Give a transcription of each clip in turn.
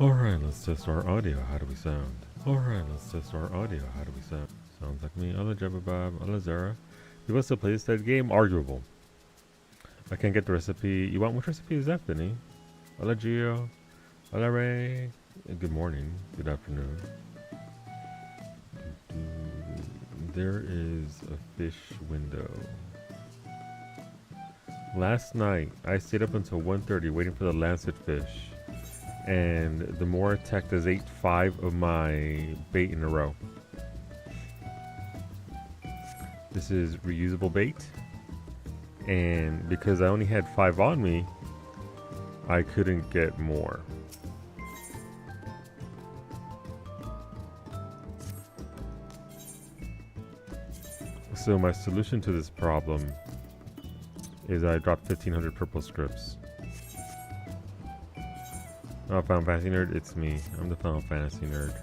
Alright, let's test our audio. How do we sound? Alright, let's test our audio. How do we sound? Sounds like me. Ala Jababab, Ala Zara. You must have played that game? Arguable. I can't get the recipe. You want which recipe is that, Vinny? Ala Gio. Ala Ray. Good morning. Good afternoon. There is a fish window. Last night, I stayed up until 1:30 waiting for the lancet fish. And the more tech has ate 5 of my bait in a row. This is reusable bait. And because I only had 5 on me, I couldn't get more. So my solution to this problem is I dropped 1,500 purple scripts. Oh, Final Fantasy Nerd, it's me. I'm the Final Fantasy Nerd.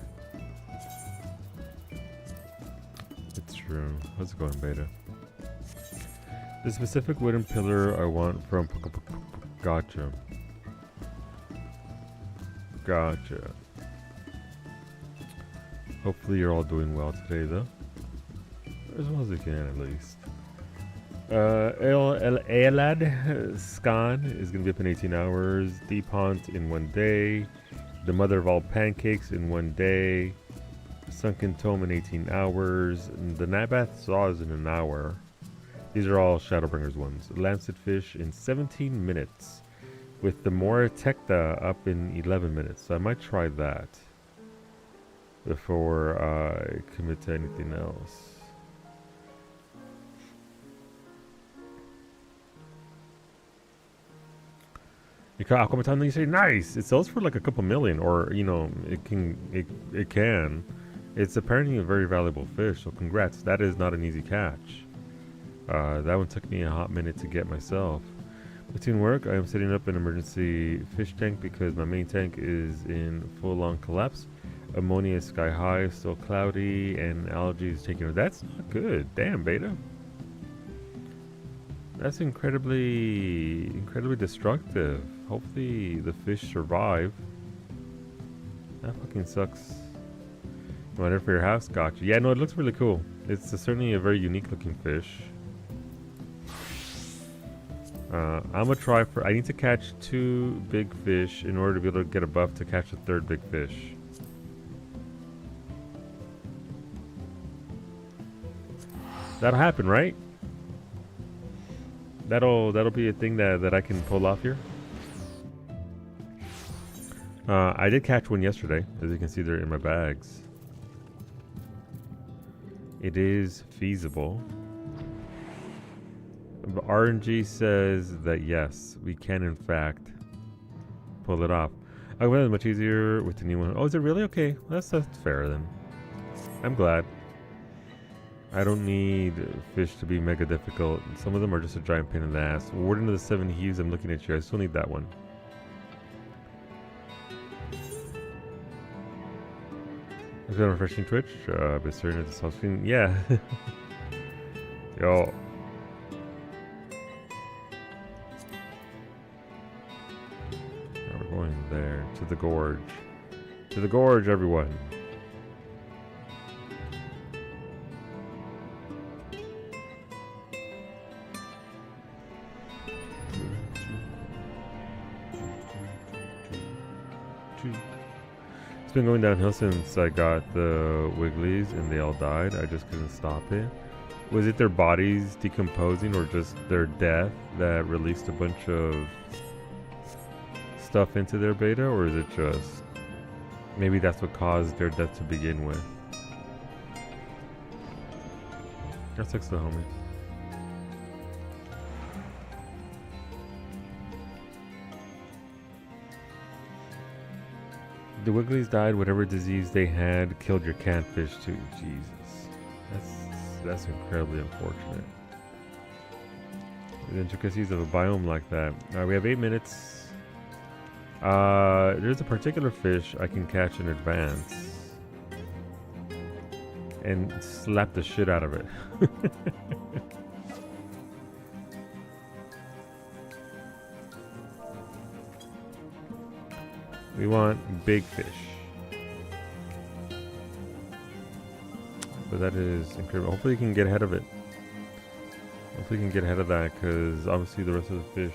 It's true. How's it going, Beta? The specific wooden pillar I want from... Gotcha. Gotcha. Hopefully you're all doing well today, though. As well as you can, at least. Elad Scan is going to be up in 18 hours. Deep Hunt in 1 day. The Mother of All Pancakes in 1 day. Sunken Tome in 18 hours. And the Nightbath Saw is in an hour. These are all Shadowbringers ones. Lancet Fish in 17 minutes. With the Mora Tecta up in 11 minutes. So I might try that before I commit to anything else. Aquaman, you say nice. It sells for like a couple million, or you know, it can. It's apparently a very valuable fish. So congrats. That is not an easy catch. That one took me a hot minute to get myself. Between work, I am setting up an emergency fish tank because my main tank is in full-on collapse. Ammonia is sky high, still cloudy, and algae is taking over. That's not good. Damn, Beta. That's incredibly destructive. Hopefully the fish survive. That fucking sucks. Whatever for your house, gotcha. Yeah, no, it looks really cool. It's certainly a very unique looking fish. I'm gonna try for... I need to catch 2 big fish in order to be able to get a buff to catch a 3rd big fish. That'll happen, right? That'll be a thing that I can pull off here. I did catch one yesterday. As you can see, they're in my bags. It is feasible. But RNG says that yes, we can in fact pull it off. Oh, well, it's much easier with the new one. Oh, is it really? Okay, that's fair then. I'm glad. I don't need fish to be mega difficult. Some of them are just a giant pain in the ass. Warden of the 7 Hues, I'm looking at you. I still need that one. Is that refreshing Twitch? But staring at the soft screen. Yeah. Yo. Now we're going there. To the gorge. To the gorge, everyone. It's been going downhill since I got the Wigglies and they all died. I just couldn't stop it. Was it their bodies decomposing or just their death that released a bunch of stuff into their beta? Or is it just... maybe that's what caused their death to begin with? That sucks, the homie. The Wigglies died. Whatever disease they had killed your catfish too. Jesus, that's incredibly unfortunate. The intricacies of a biome like that. All right, we have 8 minutes. There's a particular fish I can catch in advance and slap the shit out of it. We want big fish. But that is incredible. Hopefully you can get ahead of it. Hopefully you can get ahead of that, because obviously the rest of the fish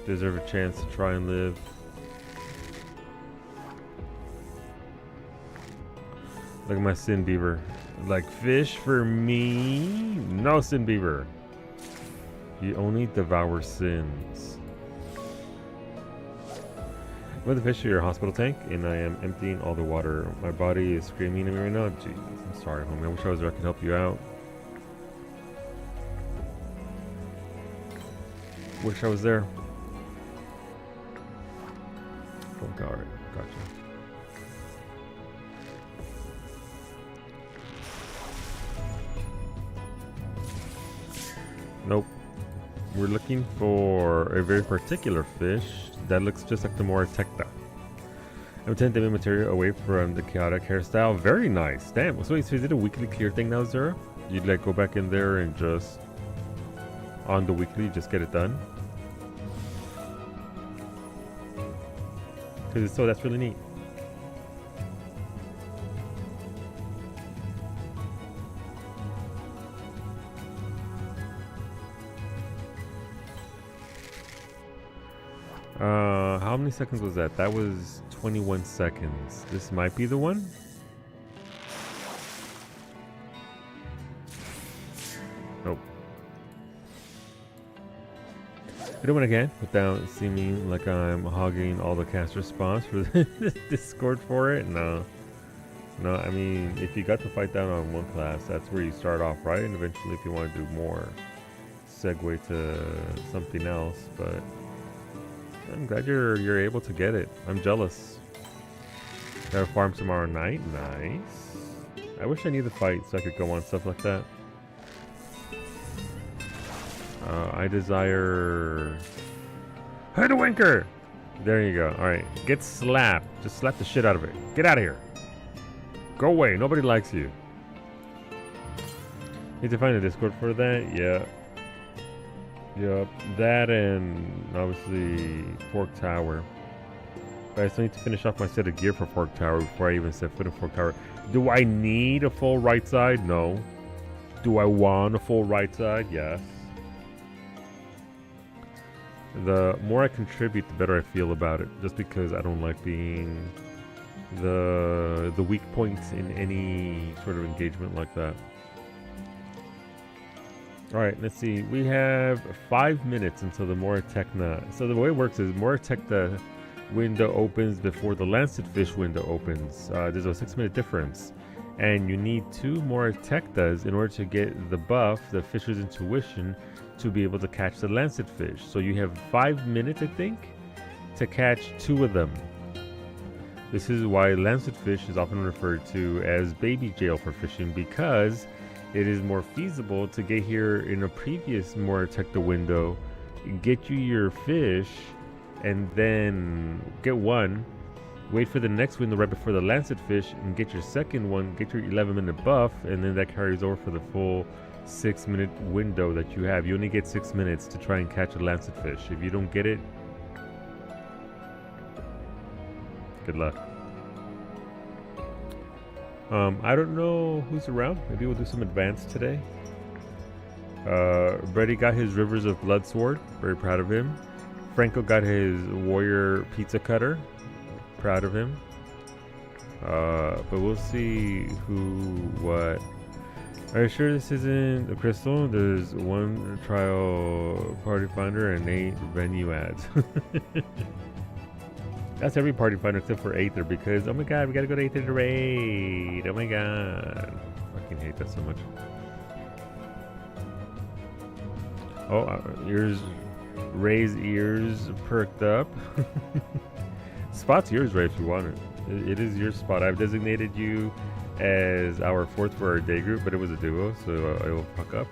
deserve a chance to try and live. Look at my sin beaver. Like, fish for me? No, sin beaver. You only devour sins. I'm with the fish to your hospital tank, and I am emptying all the water. My body is screaming at me right now. Jeez, I'm sorry, homie. I wish I was there. I could help you out. Wish I was there. Oh, alright, gotcha. Nope. We're looking for a very particular fish that looks just like the Moratecta. I'm intending to material away from the chaotic hairstyle. Very nice. Damn. So is it a weekly clear thing now, Zura? You'd like go back in there and just on the weekly just get it done? Because so that's really neat. How many seconds was that? That was 21 seconds. This might be the one. Nope. I do what I can without seeming like I'm hogging all the cast response for the Discord for it. No. No, I mean, if you got to fight down on one class, that's where you start off, right? And eventually, if you want to do more, segue to something else, but I'm glad you're able to get it. I'm jealous. Gotta farm tomorrow night. Nice. I wish I knew the fight so I could go on stuff like that. I desire... Hoodwinker! There you go. Alright. Get slapped. Just slap the shit out of it. Get out of here. Go away. Nobody likes you. Need to find a Discord for that? Yeah. Yep, that and obviously Fork Tower. But I still need to finish off my set of gear for Fork Tower before I even set foot in Fork Tower. Do I need a full right side? No. Do I want a full right side? Yes. The more I contribute, the better I feel about it. Just because I don't like being the weak points in any sort of engagement like that. Alright, let's see. We have 5 minutes until the Moratecta. So the way it works is Moratecta window opens before the Lancet Fish window opens. There's a 6-minute difference. And you need 2 Moratectas in order to get the buff, the Fisher's Intuition, to be able to catch the Lancet Fish. So you have 5 minutes, I think, to catch 2 of them. This is why Lancet Fish is often referred to as baby jail for fishing, because it is more feasible to get here in a previous Moratecta window, get you your fish, and then get one, wait for the next window right before the Lancet Fish, and get your second one, get your 11-minute buff, and then that carries over for the full 6-minute window that you have. You only get 6 minutes to try and catch a Lancet Fish. If you don't get it, good luck. I don't know who's around. Maybe we'll do some advanced today. Brady got his Rivers of Blood sword. Very proud of him. Franco got his Warrior Pizza Cutter. Proud of him. But we'll see who, what. Are you sure this isn't a crystal? There's 1 trial party finder and 8 venue ads. That's every party finder except for Aether, because oh my god, we gotta go to Aether to raid. Oh my god. I fucking hate that so much. Oh, ears, Ray's ears perked up. Spot's yours, Ray, if you want it. It is your spot. I've designated you as our 4th for our day group, but it was a duo, so I will fuck up.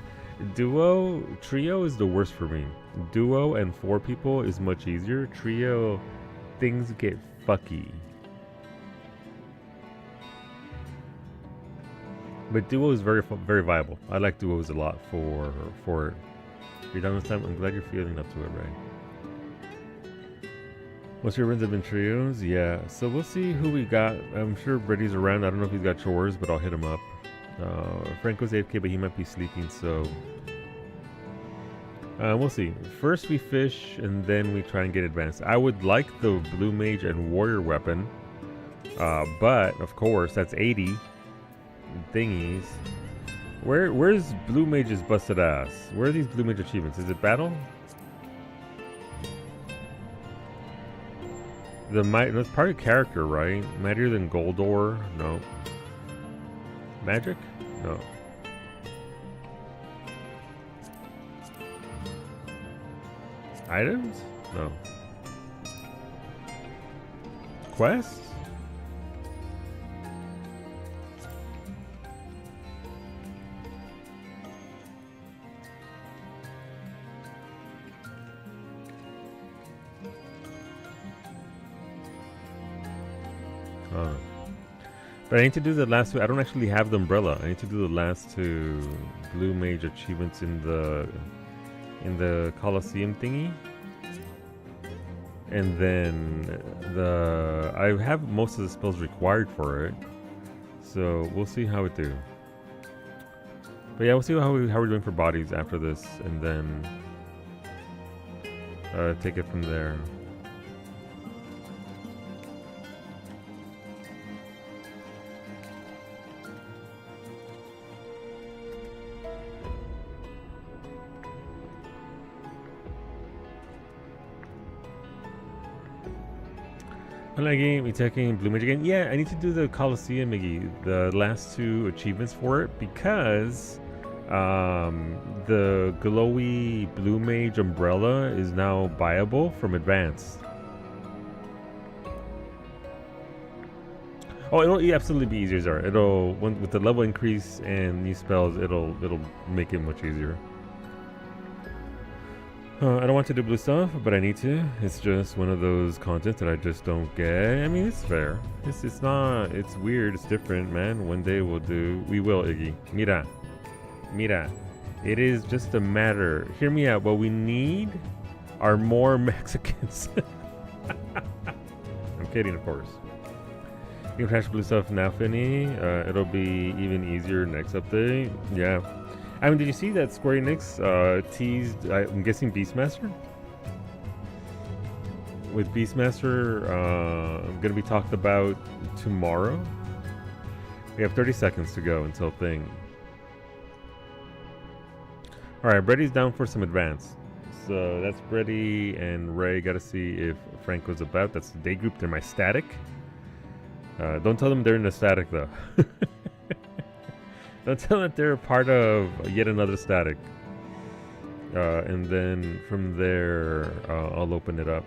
Trio is the worst for me. Duo and 4 people is much easier. Trio, things get fucky. But duo is very viable. I like duos a lot for you're done with time. I'm glad you're feeling up to it, Ray. Most of your wins have been trios? Yeah. So we'll see who we got. I'm sure Brady's around. I don't know if he's got chores, but I'll hit him up. Franco's AFK, but he might be sleeping, so... we'll see. First we fish, and then we try and get advanced. I would like the Blue Mage and Warrior weapon. But, of course, that's 80 thingies. Where's Blue Mage's busted ass? Where are these Blue Mage achievements? Is it battle? That's part of character, right? Mightier than Goldor? No. Magic? No. Items? No. Quests? But I need to do the last two. I don't actually have the umbrella. I need to do the last two Blue Mage achievements in the Colosseum thingy. And then I have most of the spells required for it. So we'll see how it do. But yeah, we'll see how we're doing for bodies after this, and then take it from there. Online game, attacking Blue Mage again. Yeah, I need to do the Colosseum, Miggy, the last two achievements for it, because the glowy Blue Mage umbrella is now buyable from Advanced. Oh, it'll absolutely be easier, Zara. With the level increase and new spells, it'll make it much easier. I don't want to do blue stuff, but I need to. It's just one of those contents that I just don't get. I mean, it's fair. It's not. It's weird. It's different, man. One day we will, Iggy. Mira. It is just a matter. Hear me out. What we need are more Mexicans. I'm kidding, of course. You can patch blue stuff now, Finny. It'll be even easier next update. Yeah. I mean, did you see that Square Enix teased, I'm guessing Beastmaster? With Beastmaster going to be talked about tomorrow. We have 30 seconds to go until thing. Alright, Brady's down for some advance. So that's Brady and Ray. Got to see if Franco's about. That's the day group. They're my static. Don't tell them they're in the static, though. Don't tell them that they're part of yet another static. And then from there, I'll open it up.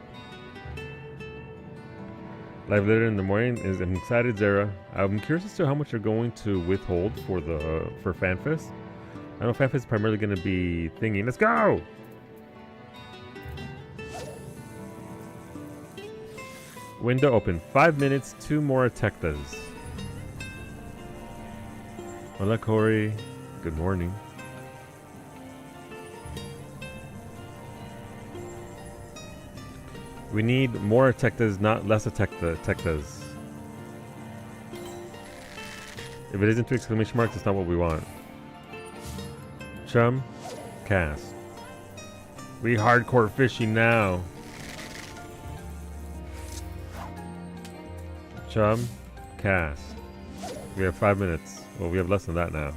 Live later in the morning is I'm excited, Zara. I'm curious as to how much you're going to withhold for FanFest. I know FanFest is primarily going to be thingy. Let's go! Window open. 5 minutes. 2 more Tectas. Hola, Corey. Good morning. We need more Tectas, not less Tectas. If it isn't 2 exclamation marks, it's not what we want. Chum, cast. We hardcore fishing now. Chum, cast. We have 5 minutes. Well, we have less than that now.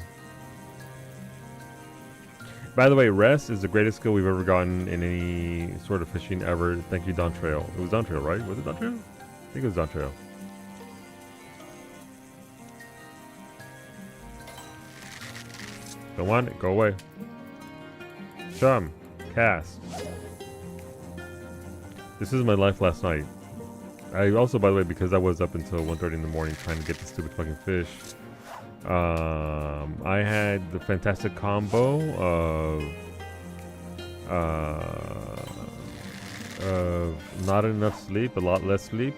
By the way, rest is the greatest skill we've ever gotten in any sort of fishing ever. Thank you, Don Trail. It was Don Trail, right? Was it Don Trail? I think it was Don Trail. Don't want it. Go away. Chum. Cast. This is my life last night. I also, by the way, because I was up until 1:30 in the morning trying to get the stupid fucking fish. I had the fantastic combo of not enough sleep, a lot less sleep,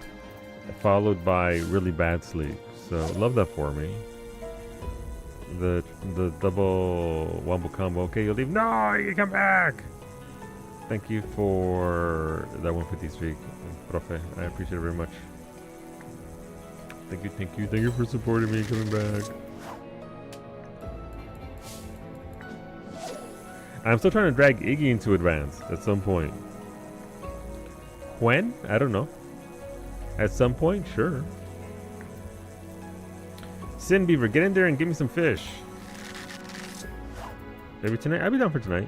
followed by really bad sleep. So love that for me. The double wombo combo. Okay, you'll leave. No, you come back. Thank you for that 150 streak, Profe. I appreciate it very much. Thank you for supporting me and coming back. I'm still trying to drag Iggy into advanced at some point. When? I don't know. At some point, sure. Sin Beaver, get in there and give me some fish. Maybe tonight? I'll be down for tonight.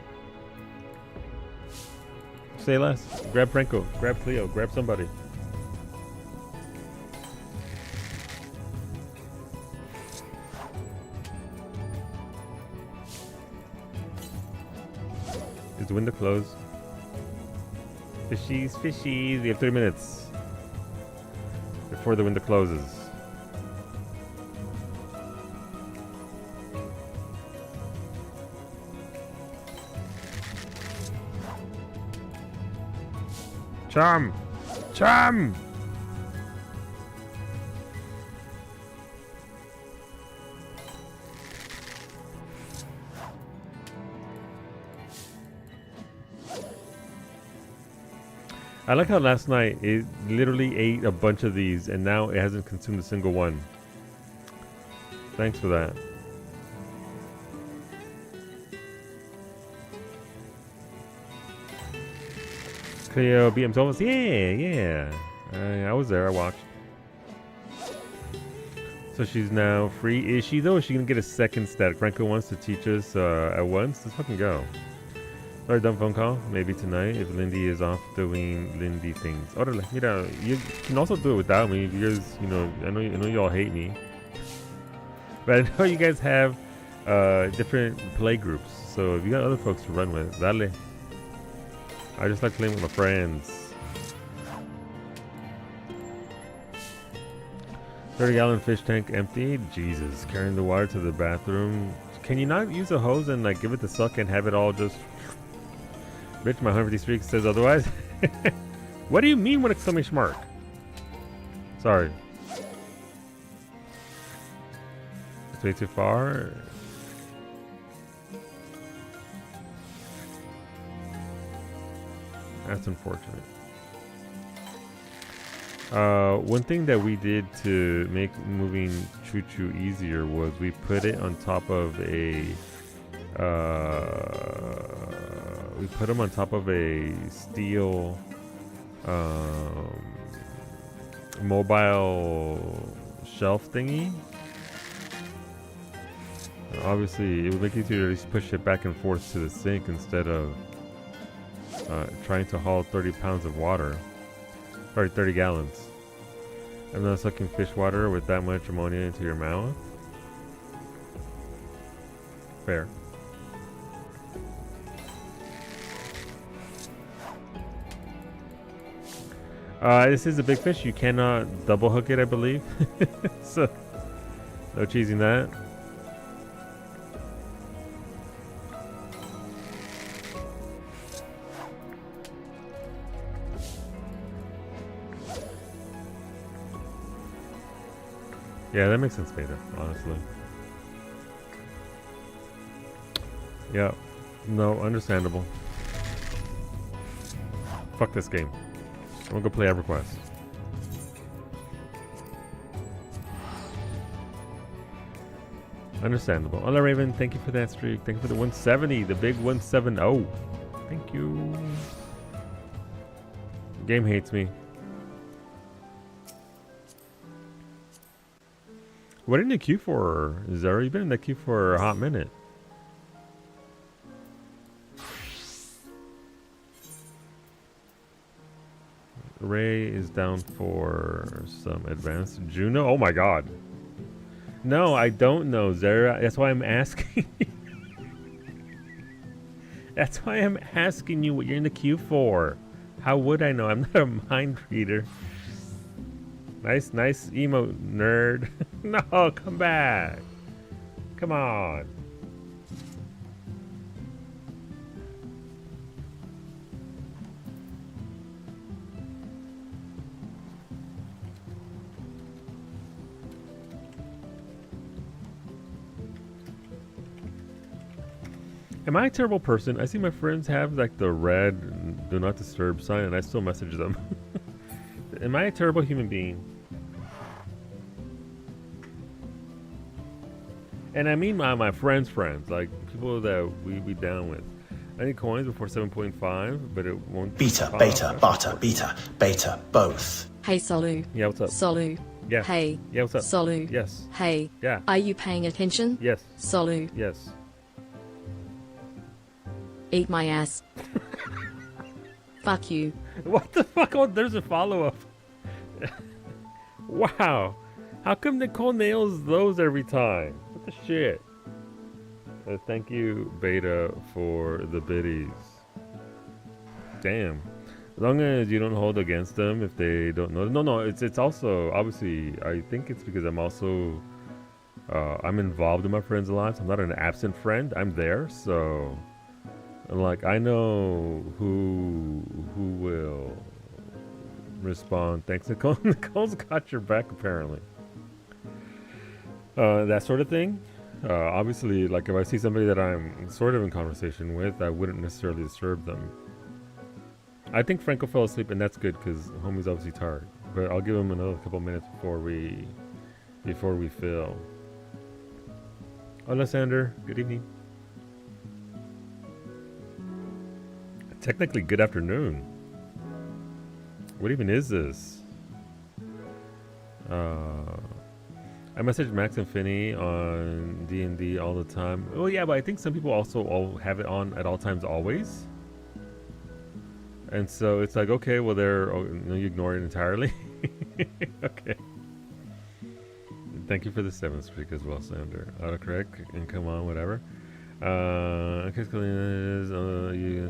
Say less. Grab Franco. Grab Cleo. Grab somebody. Is the window closed? Fishies, fishies. We have 30 minutes before the window closes. Chum! Chum! I like how last night it literally ate a bunch of these and now it hasn't consumed a single one. Thanks for that. Cleo BM's almost, yeah. I was there, I watched. So she's now free. Is she though? Is she gonna get a second stat? Franco wants to teach us at once. Let's fucking go. Sorry, dumb phone call. Maybe tonight if Lindy is off doing Lindy things. Orale, mira, you can also do it without me. You guys, I know you all hate me, but I know you guys have different play groups. So if you got other folks to run with, dale. I just like playing with my friends. 30-gallon fish tank empty. Jesus, carrying the water to the bathroom. Can you not use a hose and like give it the suck and have it all just? Bitch, my 150 streak says otherwise. What do you mean with exclamation mark? Sorry. It's way too far. That's unfortunate. One thing that we did to make moving Choo Choo easier was we put it on top of a steel mobile shelf thingy. Obviously, it would make it easier to just push it back and forth to the sink instead of trying to haul 30 pounds of water. Sorry, 30 gallons. I'm not sucking fish water with that much ammonia into your mouth. Fair. This is a big fish. You cannot double hook it, I believe. So, no cheesing that. Yeah, that makes sense, Beta, honestly. Yeah. No, understandable. Fuck this game. I'm gonna go play EverQuest. Understandable. Hola, Raven. Thank you for that streak. Thank you for the 170. The big 170. Thank you. The game hates me. What are you in the queue for, Zara? You've been in the queue for a hot minute. Ray is down for some advanced Juno. Oh my god. No, I don't know, Zara. That's why I'm asking. That's why I'm asking you what you're in the queue for. How would I know? I'm not a mind reader. Nice emote, nerd. No, come back. Come on. Am I a terrible person? I see my friends have like the red do not disturb sign, and I still message them. Am I a terrible human being? And I mean my friends, like people that we be down with. I need coins before 7.5, but it won't. Beta, beta, bata, beta, beta, both. Hey Solu. Yeah, what's up? Solu. Yeah. Hey. Yeah, what's up? Solu. Yes. Hey. Yeah. Are you paying attention? Yes. Solu. Yes. Eat my ass. Fuck you. What the fuck? Oh, there's a follow-up. Wow. How come Nicole nails those every time? What the shit? Thank you, Beta, for the biddies. Damn. As long as you don't hold against them if they don't know. No, it's also, obviously, I think it's because I'm also, I'm involved in my friends' lives. I'm not an absent friend. I'm there, so, like, I know who will respond. Thanks, Nicole. Nicole's got your back, apparently. That sort of thing. Obviously, like, if I see somebody that I'm sort of in conversation with, I wouldn't necessarily disturb them. I think Franco fell asleep, and that's good because homie's obviously tired. But I'll give him another couple minutes before we fill. Hola, Sander. Good evening. Technically, good afternoon. What even is this? I message Max and Finny on D&D all the time. Oh yeah, but I think some people also all have it on at all times always. And so it's like, okay, well, you ignore it entirely. Okay. Thank you for the 7th streak as well, Sander. Autocorrect and come on, whatever. You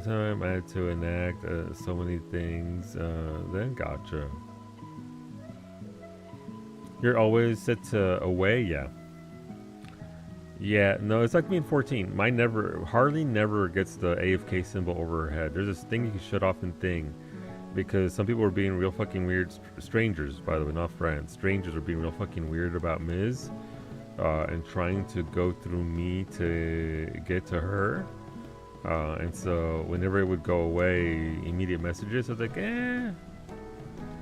time I had to enact so many things. Then gotcha. You're always set to away, yeah. Yeah, no, it's like me in 14. Mine hardly never gets the AFK symbol over her head. There's this thing you can shut off and thing. Because some people are being real fucking weird. Strangers, by the way, not friends. Strangers are being real fucking weird about Miz. And trying to go through me to get to her. And so whenever it would go away, immediate messages, I was like, eh.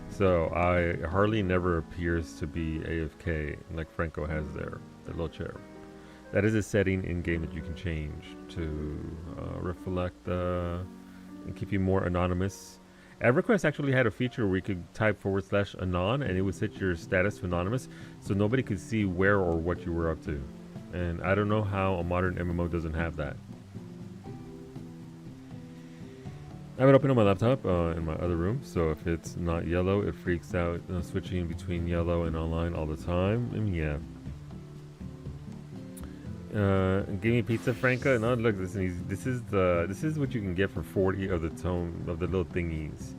So I hardly never appears to be AFK like Franco has there, the little chair. That is a setting in game that you can change to reflect and keep you more anonymous. EverQuest actually had a feature where you could type /anon and it would set your status to anonymous so nobody could see where or what you were up to. And I don't know how a modern MMO doesn't have that. I have it open on my laptop in my other room, so if it's not yellow, it freaks out, switching between yellow and online all the time. I mean, yeah. Give me pizza, Franca. No, look, this is what you can get for 40 of the little thingies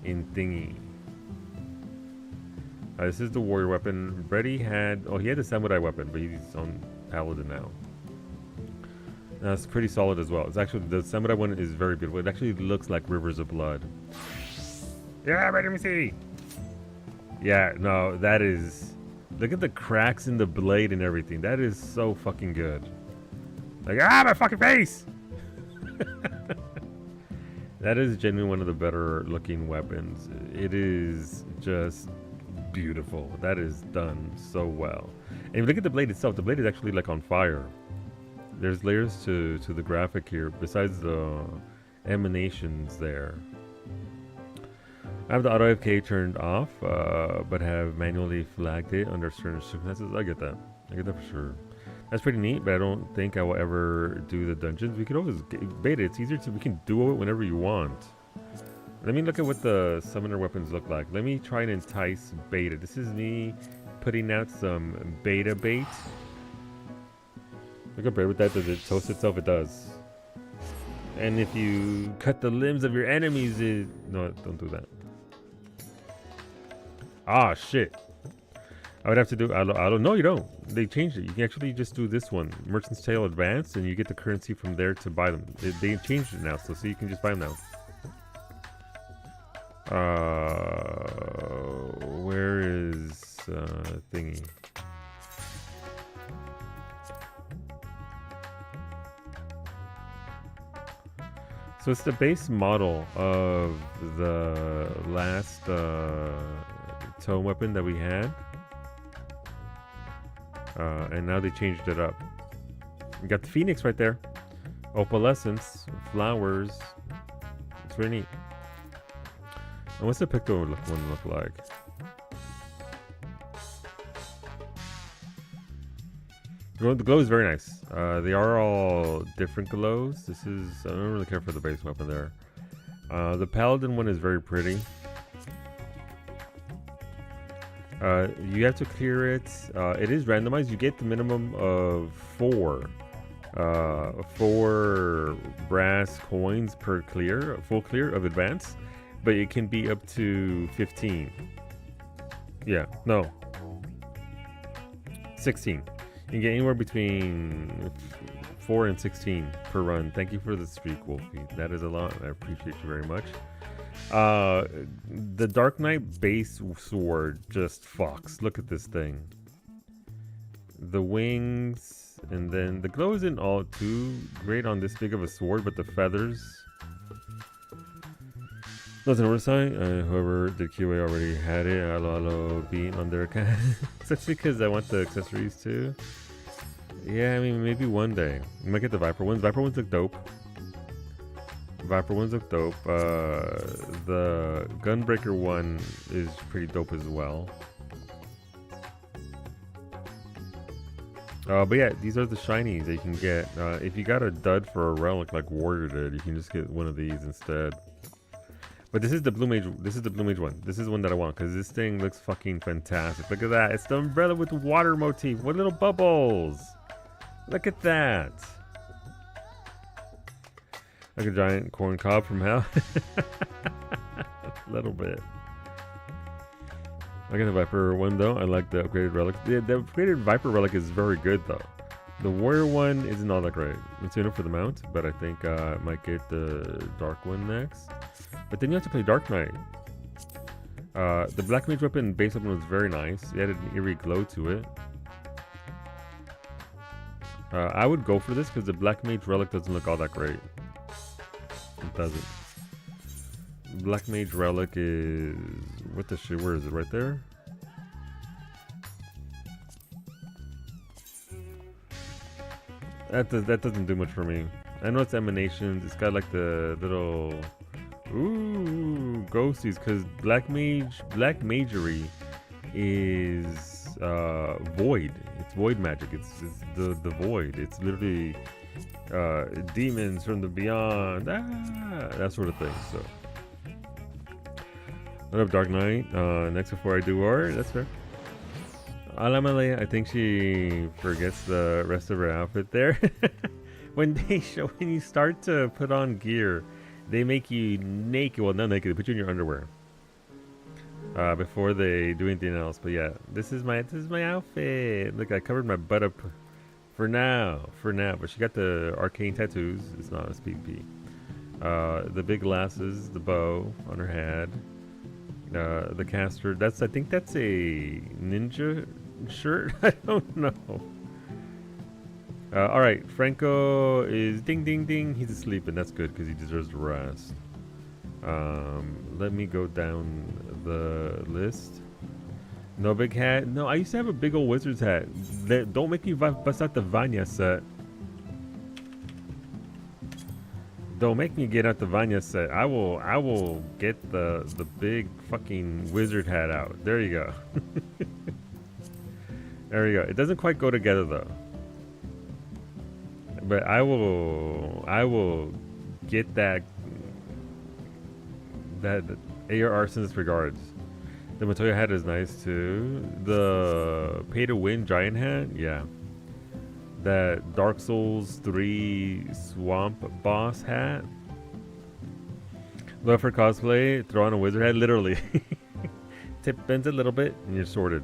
in Thingy. This is the warrior weapon. Brady he had the samurai weapon, but he's on paladin now. That's pretty solid as well. It's actually, the samurai one is very beautiful. It actually looks like rivers of blood. Yeah, let me see. Yeah, no, that is... Look at the cracks in the blade and everything. That is so fucking good. Like, my fucking face! That is genuinely one of the better looking weapons. It is just beautiful. That is done so well. And if you look at the blade itself, the blade is actually like on fire. There's layers to the graphic here besides the emanations there. I have the auto AFK turned off, but have manually flagged it under certain circumstances. I get that for sure. That's pretty neat, but I don't think I will ever do the dungeons. We could always beta. It's easier we can do it whenever you want. Let me look at what the summoner weapons look like. Let me try and entice beta. This is me putting out some beta bait. Look at bread with that. Does it toast itself? It does. And if you cut the limbs of your enemies, no, don't do that. Ah, shit. I would have to do... I don't know, you don't. They changed it. You can actually just do this one. Merchant's Tale Advanced, and you get the currency from there to buy them. They changed it now, so you can just buy them now. Where is thingy? So it's the base model of the last tome weapon that we had. And now they changed it up. We got the Phoenix right there. Opalescence, flowers. It's really neat. And what's the Pico one look like? The glow is very nice. They are all different glows. This is, I don't really care for the base weapon there. The Paladin one is very pretty. You have to clear it. It is randomized. You get the minimum of 4 brass coins per clear, full clear of advance, but it can be up to 15. Yeah, no, 16. You can get anywhere between 4 and 16 per run. Thank you for the streak, Wolfie. That is a lot. I appreciate you very much. The Dark Knight base sword just fucks. Look at this thing. The wings, and then the glow isn't all too great on this big of a sword, but the feathers. Nothing oversight. Whoever did QA already had it. Hello, being on their account. Especially because I want the accessories too. Yeah, I mean, maybe one day. I might get the Viper ones. Viper ones look dope. The Gunbreaker one is pretty dope as well. But yeah, these are the shinies that you can get. If you got a dud for a relic like Warrior did, you can just get one of these instead. But this is the Blue Mage. This is the Blue Mage one. This is one that I want because this thing looks fucking fantastic. Look at that. It's the umbrella with the water motif with little bubbles. Look at that. Like a giant corn cob from hell. A little bit. I got the Viper one though. I like the upgraded relic. The upgraded Viper relic is very good though. The Warrior one isn't all that great. It's enough for the mount, but I think I might get the Dark one next. But then you have to play Dark Knight. The Black Mage weapon base weapon was very nice. It had an eerie glow to it. I would go for this because the Black Mage relic doesn't look all that great. It doesn't. Black Mage relic is... what the shit? Where is it? Right there? That doesn't do much for me. I know it's emanations. It's got like the little... ooh, ghosties. Because Black Magery is void. It's void magic. It's the void. It's literally demons from the beyond. That sort of thing. So... what up, Dark Knight? Next before I do art, that's fair. Alamale, I think she forgets the rest of her outfit there. When you start to put on gear, they make you naked. Well, not naked, they put you in your underwear. Before they do anything else. But yeah, this is my outfit. Look, I covered my butt up for now. But she got the arcane tattoos. It's not a PvP. The big glasses, the bow on her head. The caster, I think that's a ninja shirt. I don't know. All right, Franco is ding ding ding. He's asleep, and that's good because he deserves to rest. Let me go down the list. No big hat. No, I used to have a big old wizard's hat. Don't make me bust out the Vanya set. Don't make me get out the Vanya set. I will get the big fucking wizard hat out. There you go. There you go. It doesn't quite go together though. But I will get that AR Arsonist regards. The Matoya hat is nice too. The pay to win giant hat, yeah. That Dark Souls 3 Swamp Boss hat. Love for cosplay. Throw on a wizard hat. Literally. Tip bends a little bit and you're sorted.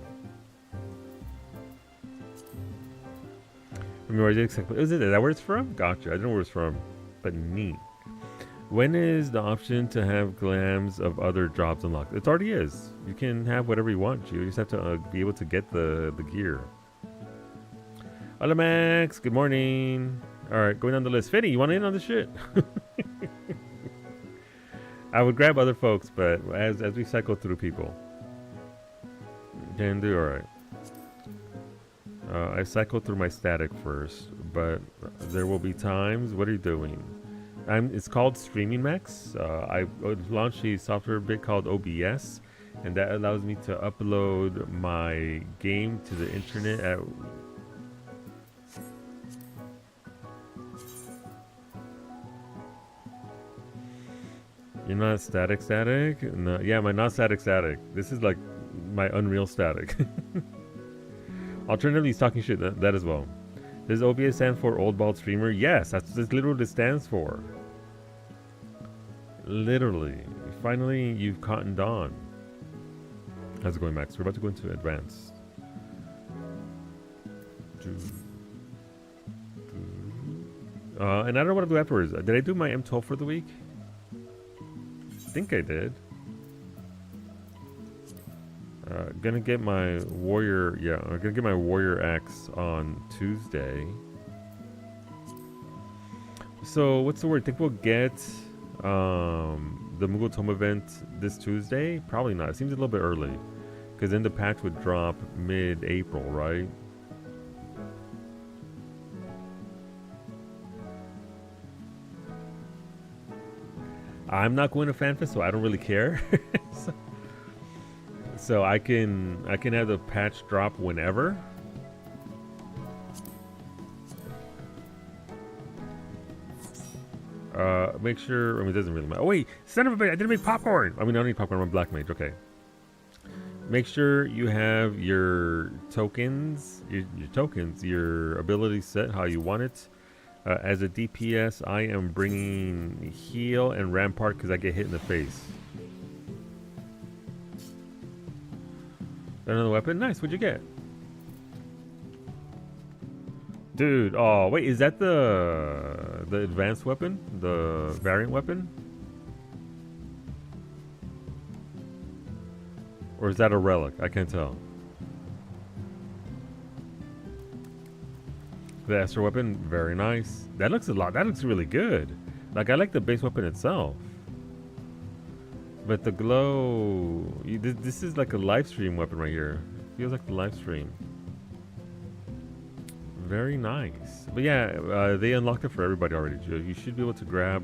Is that where it's from? Gotcha. I don't know where it's from. But neat. When is the option to have glams of other jobs unlocked? It already is. You can have whatever you want. You just have to be able to get the gear. Hello, Max. Good morning. All right, going down the list. Fitty, you want in on this shit? I would grab other folks, but as we cycle through people, can do all right. I cycle through my static first, but there will be times. What are you doing? It's called Streaming Max. I launched a software bit called OBS, and that allows me to upload my game to the internet at. You're not static. No, yeah, my not static. This is like my Unreal static. Alternatively, he's talking shit that as well. Does OBS stand for Old Bald Streamer? Yes, that's literally what it stands for. Literally. Finally, you've cottoned on. How's it going, Max? We're about to go into advanced. And I don't know what to do afterwards. Did I do my M12 for the week? I think I did. Gonna get my warrior. Yeah, I'm gonna get my warrior axe on Tuesday. So what's the word? Think we'll get the Mughal Tome event this Tuesday? Probably not. It seems a little bit early, because then the patch would drop mid-April, right? I'm not going to FanFest, so I don't really care. So I can have the patch drop whenever. Make sure. I mean, it doesn't really matter. Oh wait, son of a bitch! I didn't make popcorn. I mean, I don't need popcorn. I'm a black mage. Okay. Make sure you have your tokens, your ability set how you want it. As a DPS, I am bringing heal and rampart because I get hit in the face. Another weapon? Nice. What'd you get? Dude, oh wait, is that the advanced weapon? The variant weapon? Or is that a relic? I can't tell. The Esther weapon, very nice. That looks really good. Like, I like the base weapon itself. But the glow, this is like a live stream weapon right here. Feels like the live stream. Very nice. But yeah, they unlocked it for everybody already, Joe. You should be able to grab,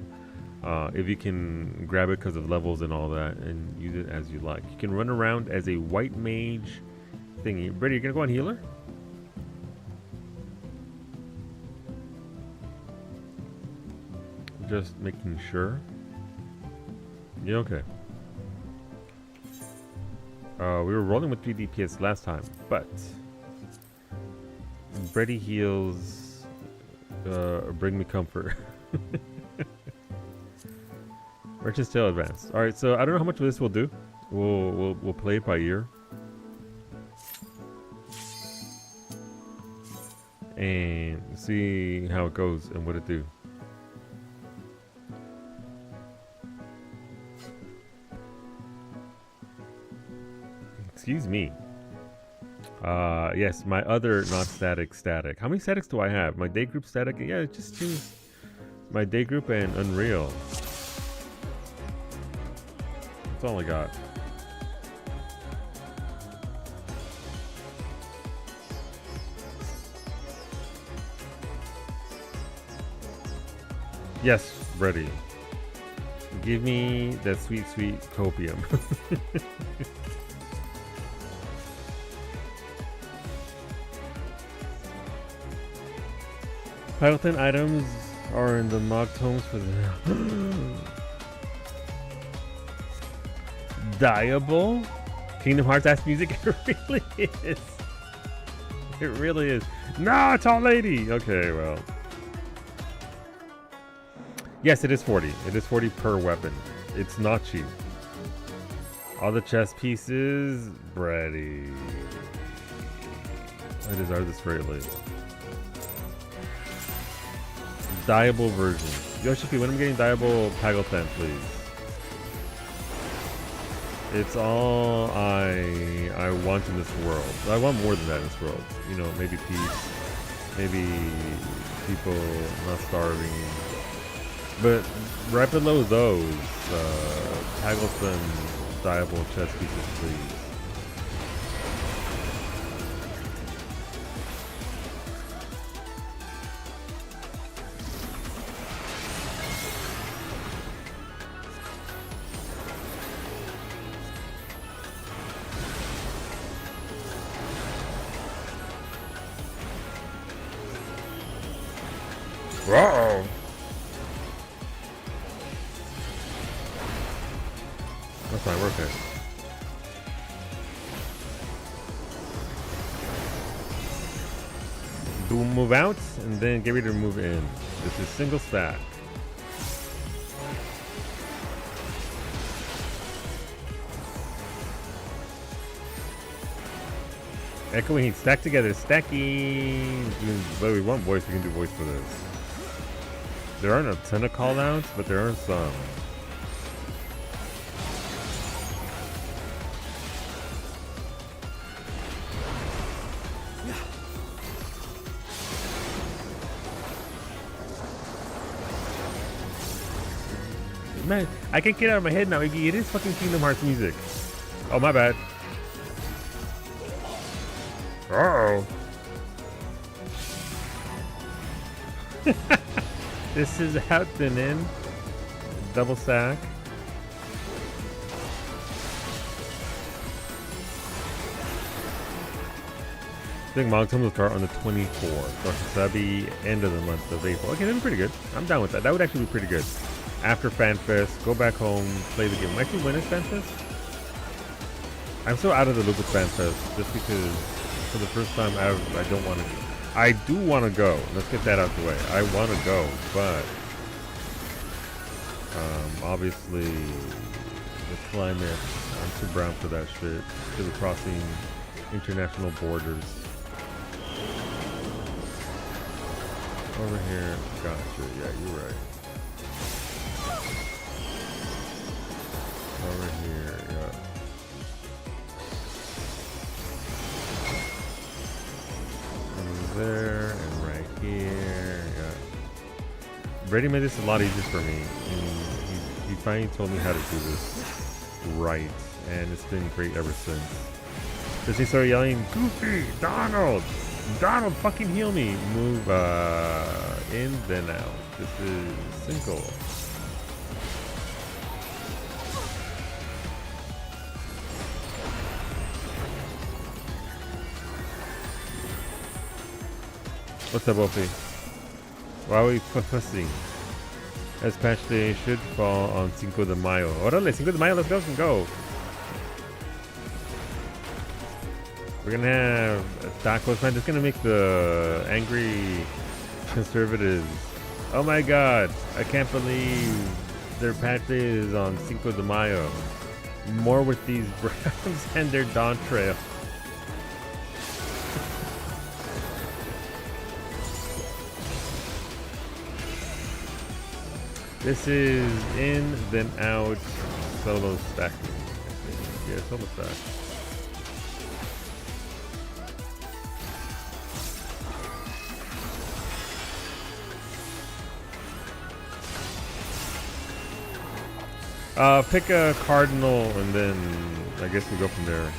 if you can grab it because of levels and all that, and use it as you like. You can run around as a white mage thingy. Brady, you gonna go on healer? Just making sure. Yeah, okay. We were rolling with 3 DPS last time, but Brady heals bring me comfort. Merchant's Tale advanced. All right, so I don't know how much of this we'll do. We'll play it by ear, and see how it goes and what it do. Excuse me. Yes, my other not static. How many statics do I have? My day group static? Yeah, just choose my day group and Unreal. That's all I got. Yes, ready. Give me that sweet, sweet copium. Piloton items are in the Mog Tomes for the Diable? Kingdom Hearts ass music? It really is. It really is. No, tall lady! Okay, well. Yes, it is 40. It is 40 per weapon. It's not cheap. All the chest pieces, Brady. I deserve this greatly. Diable version. Yoshipi, when I'm getting Diable Pagotan, please. It's all I want in this world. I want more than that in this world. You know, maybe peace. Maybe people not starving. But right below those, toggle some diable chess pieces, please. Whoa! That's fine, we're okay. Do move out and then get ready to move in. This is single stack. Echoing heat stack together, stacking. But we want voice, we can do voice for this. There aren't a ton of callouts, but there are some. Man, I can't get out of my head now, Iggy. It is fucking Kingdom Hearts music. Oh, my bad. Uh-oh. This is out and in. Double stack. I think Moncton will start on the 24th. So that'll be end of the month of April. Okay, that'd be pretty good. I'm down with that. That would actually be pretty good. After FanFest, go back home, play the game. Actually, when is FanFest? I'm so out of the loop with FanFest just because for the first time I don't want to. I do want to go. Let's get that out the way. I want to go, but obviously the climate. I'm too brown for that shit. To be crossing international borders. Over here, gotcha. Yeah, you're right. Over here, yeah. Over there and right here, yeah. Brady made this a lot easier for me. He finally told me how to do this right, and it's been great ever since. Just he started yelling, "Goofy, Donald, Donald, fucking heal me!" Move in then out. This is single. What's up, Wolfie? Why are we fussing? As patch day should fall on Cinco de Mayo. Orale, Cinco de Mayo, let's go. We're gonna have tacos, man. It's gonna make the angry conservatives. Oh my god, I can't believe their patch day is on Cinco de Mayo. More with these Browns and their Dawn Trail. This is in, then out, solo stacking. Yeah, solo stack. Pick a cardinal, and then I guess we go from there.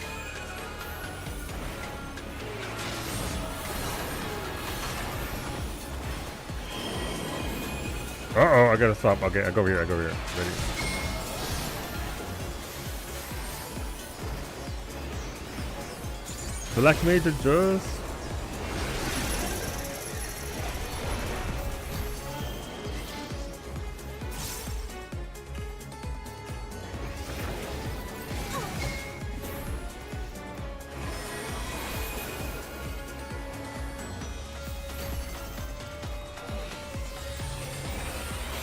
Uh-oh, I gotta stop. Okay, I go over here. Ready? Black Mage adjust.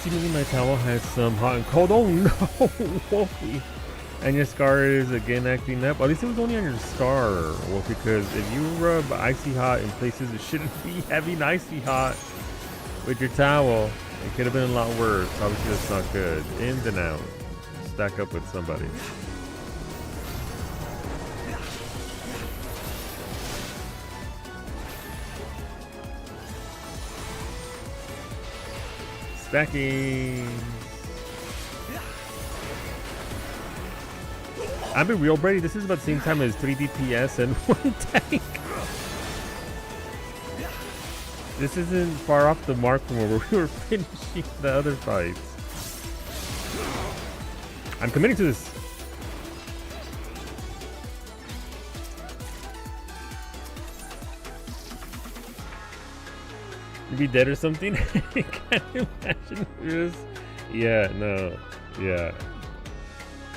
Seemingly my towel has some hot and cold. Oh no, Wolfie. And your scar is again acting up. At least it was only on your scar, Wolfie, because if you rub icy hot in places it shouldn't be having icy hot with your towel, it could have been a lot worse. Obviously that's not good. In and out. Stack up with somebody. Stacking. I'll be real, Brady. This is about the same time as 3 DPS and 1 tank. This isn't far off the mark from where we were finishing the other fights. I'm committing to this. You be dead or something? I can't imagine this. Yeah, no. Yeah.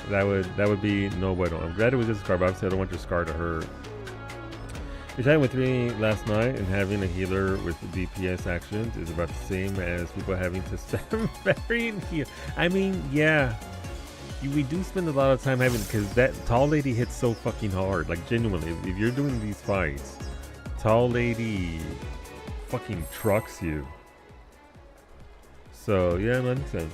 That would be no bueno. I'm glad it was just a scar, but obviously I don't want your scar to hurt. You're chatting with me last night, and having a healer with DPS actions is about the same as people having to spam variant heal. I mean, yeah. We do spend a lot of time having, because that tall lady hits so fucking hard. Like, genuinely, if you're doing these fights, tall lady fucking trucks you. So, yeah, that makes sense.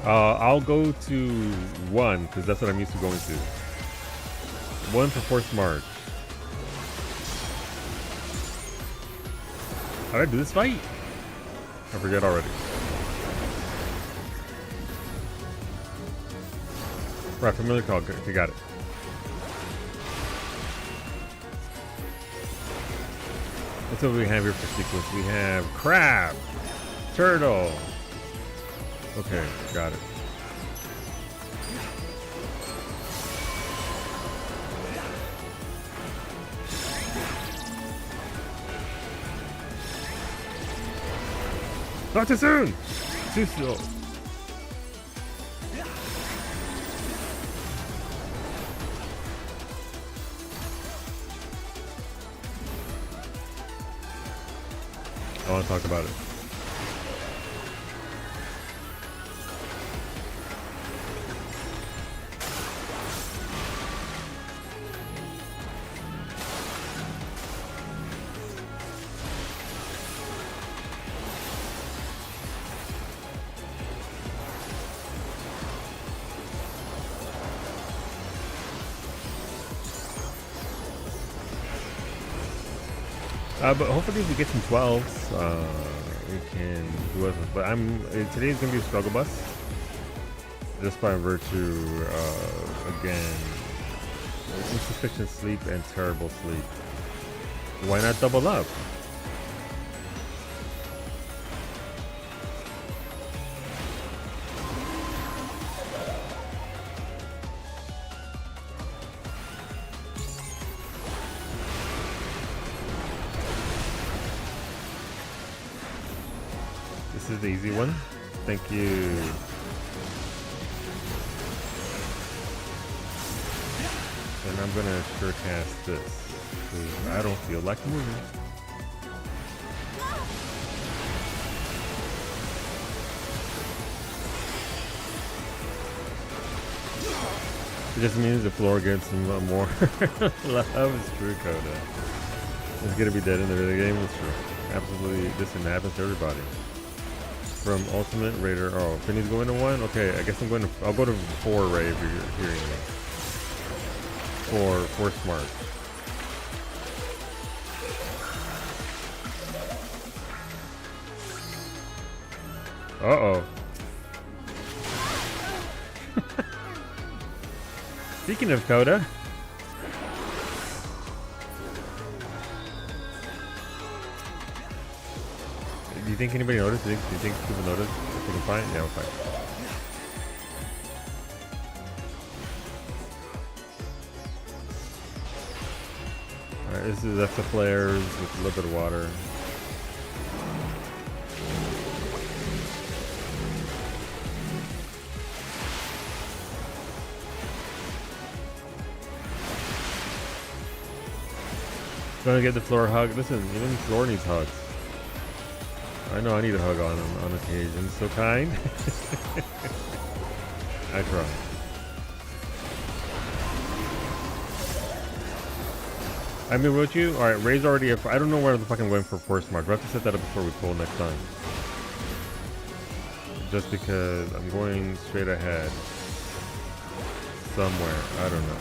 I'll go to 1 because that's what I'm used to going to. 1 for forced march. How did I do this fight? I forget already. Right, familiar call. You got it. That's what we have here for sequence. We have crab, turtle. Okay, got it. Not too soon! Too slow. I want to talk about it. But hopefully if we get some 12s, we can do it. But today's gonna be a struggle bus. Just by virtue, again, insufficient sleep and terrible sleep. Why not double up? This is the easy one. Thank you. And I'm gonna sure cast this, because I don't feel like moving. It just means the floor gets some more love. It's true, Coda. It's gonna be dead in the video game. It's true. Absolutely, this happens to everybody. From Ultimate Raider. Oh, Finny's going to 1? Okay, I guess I'll go to 4, Ray, if you're hearing me. 4 smart. Uh-oh. Speaking of Coda. Do you think anybody noticed? Do you think people noticed? If we can find? Yeah, we'll find. Alright, that's the flares with a little bit of water. Gonna get the floor a hug. Listen, even the floor needs hugs. I know I need a hug on occasion. So kind. I try. I mean, with you? Alright, Ray's already up. I don't know where the fucking went for force mark. We'll have to set that up before we pull next time. Just because I'm going straight ahead. somewhere. I don't know.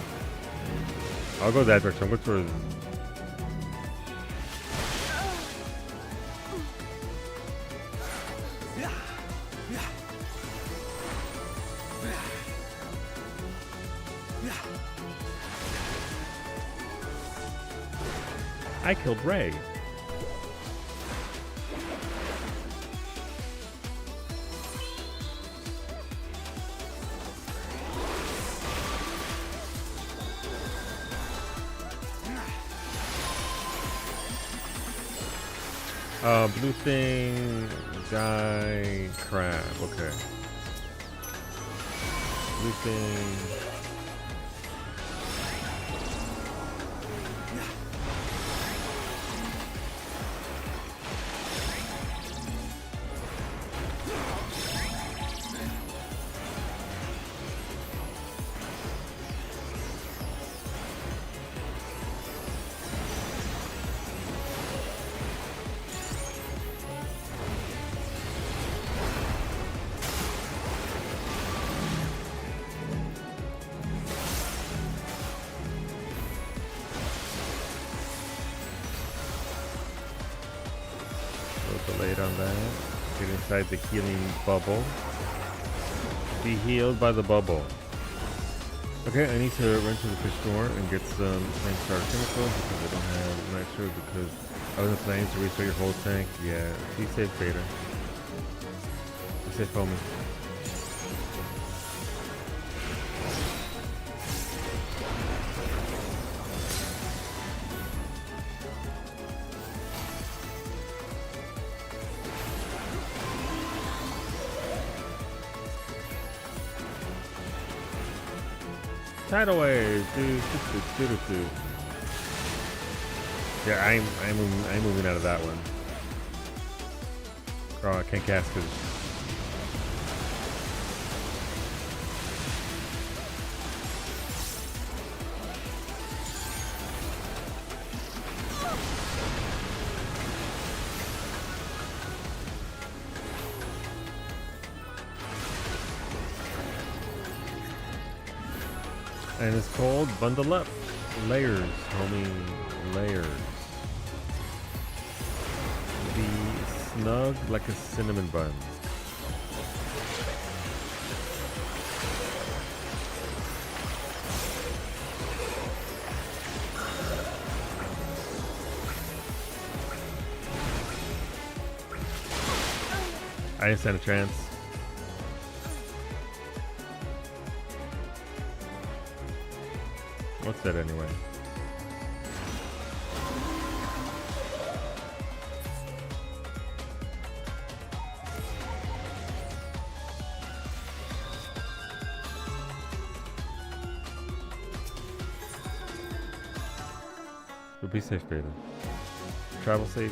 I'll go that direction. I'll go towards. I killed Ray. Blue thing, guy, crab. Okay. Blue thing. Delayed on that. Get inside the healing bubble. Be healed by the bubble. Okay, I need to run to the fish store and get some flame starter chemicals because I don't have. I'm not sure because I wasn't planning to restore your whole tank. Yeah, be safe, Beta. Be safe, homie. Tidal wave, dude. Yeah, I'm moving out of that one. Oh, I can't cast because and it's called Bundle Up. Layers, homie. Layers. Be snug like a cinnamon bun. I didn't stand a chance. What's that anyway? But be safe, Beta. Travel safe.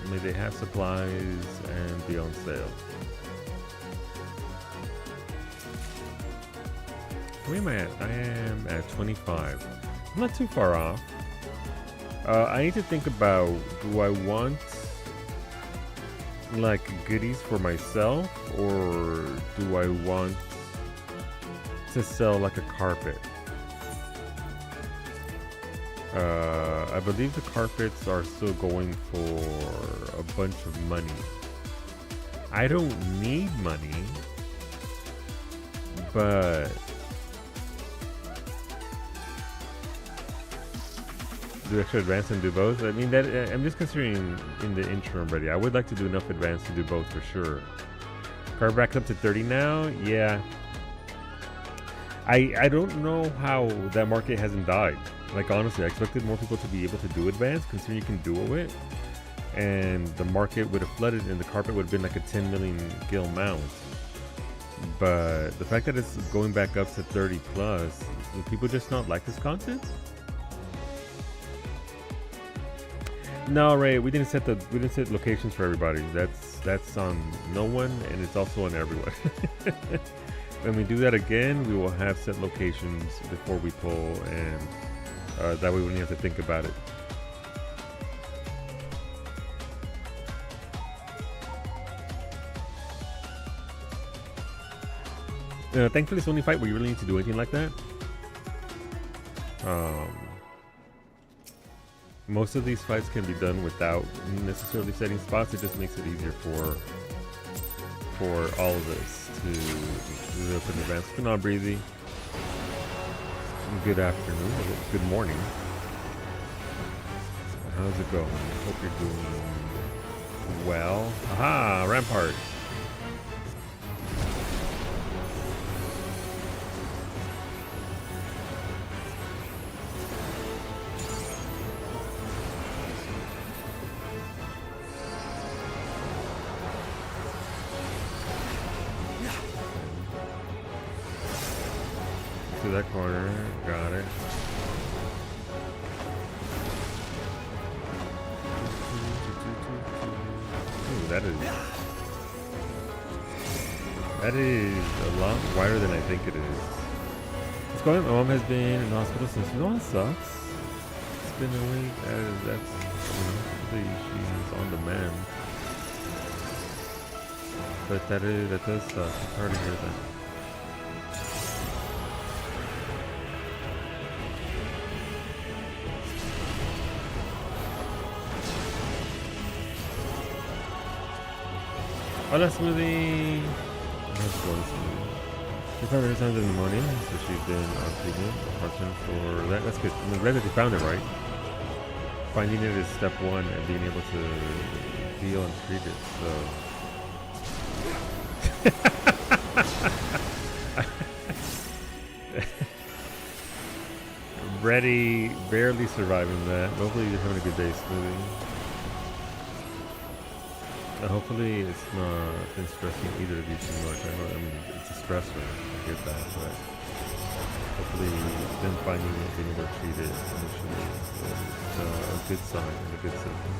May they have supplies and be on sale. Where am I at? I am at 25. I'm not too far off. I need to think about, do I want like goodies for myself or do I want to sell like a carpet? I believe the carpets are still going for a bunch of money. I don't need money, but do extra advance and do both. I mean, that I'm just considering in the interim ready. I would like to do enough advance to do both for sure. Car back up to 30 now. Yeah. I don't know how that market hasn't died. Like honestly, I expected more people to be able to do advance, considering you can duo it, and the market would have flooded, and the carpet would have been like a 10 million gil mount. But the fact that it's going back up to 30 plus, do people just not like this content? No, Ray, we didn't set locations for everybody. That's on no one, and it's also on everyone. When we do that again, we will have set locations before we pull, and that way we wouldn't have to think about it. Thankfully, it's the only fight where you really need to do anything like that. Most of these fights can be done without necessarily setting spots. It just makes it easier for all of this to do up in advance. Good on, Breezy. Good afternoon. Good morning. How's it going? Hope you're doing well. Aha! Rampart. To that corner. Got it. Ooh, that is a lot wider than I think it is. What's going on? My mom has been in the hospital since. You know what sucks? It's been a week. That's hopefully she's on the mend. But that does suck. It's hard to hear that. Hola, Smoothie! Let's go, Smoothie. She's had her times in the morning, so she's been on treatment. Fortunate for that. That's good. I'm glad that you found it right. Finding it is step one, and being able to heal and treat it, so. Ready, barely surviving that. Hopefully you're having a good day, Smoothie. Hopefully it's not been stressing either of you too much. I mean, it's a stressor, I get that, but hopefully them finding it, being able to treat it initially is a good sign and a good symptom.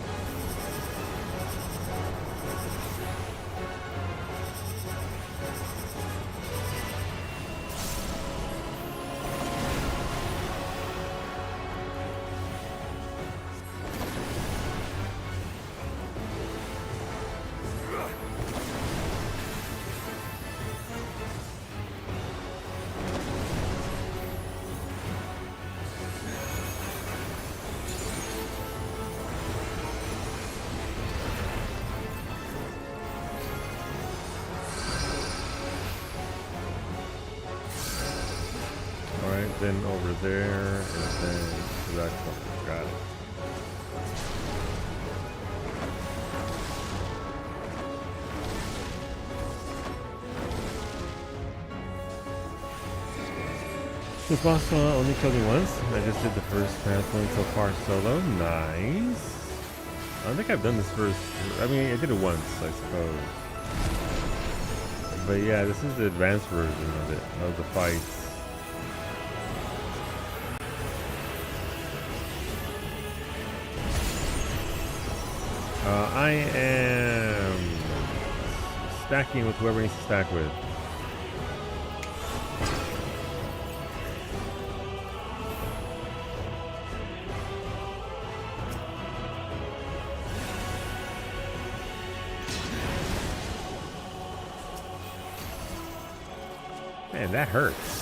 Then over there, and then to that corner. Got it. This boss only killed me once. I just did the first path one so far solo. Nice. I don't think I've done this first. I mean, I did it once, I suppose. But yeah, this is the advanced version of it, of the fights. I am stacking with whoever needs to stack with. Man, that hurts.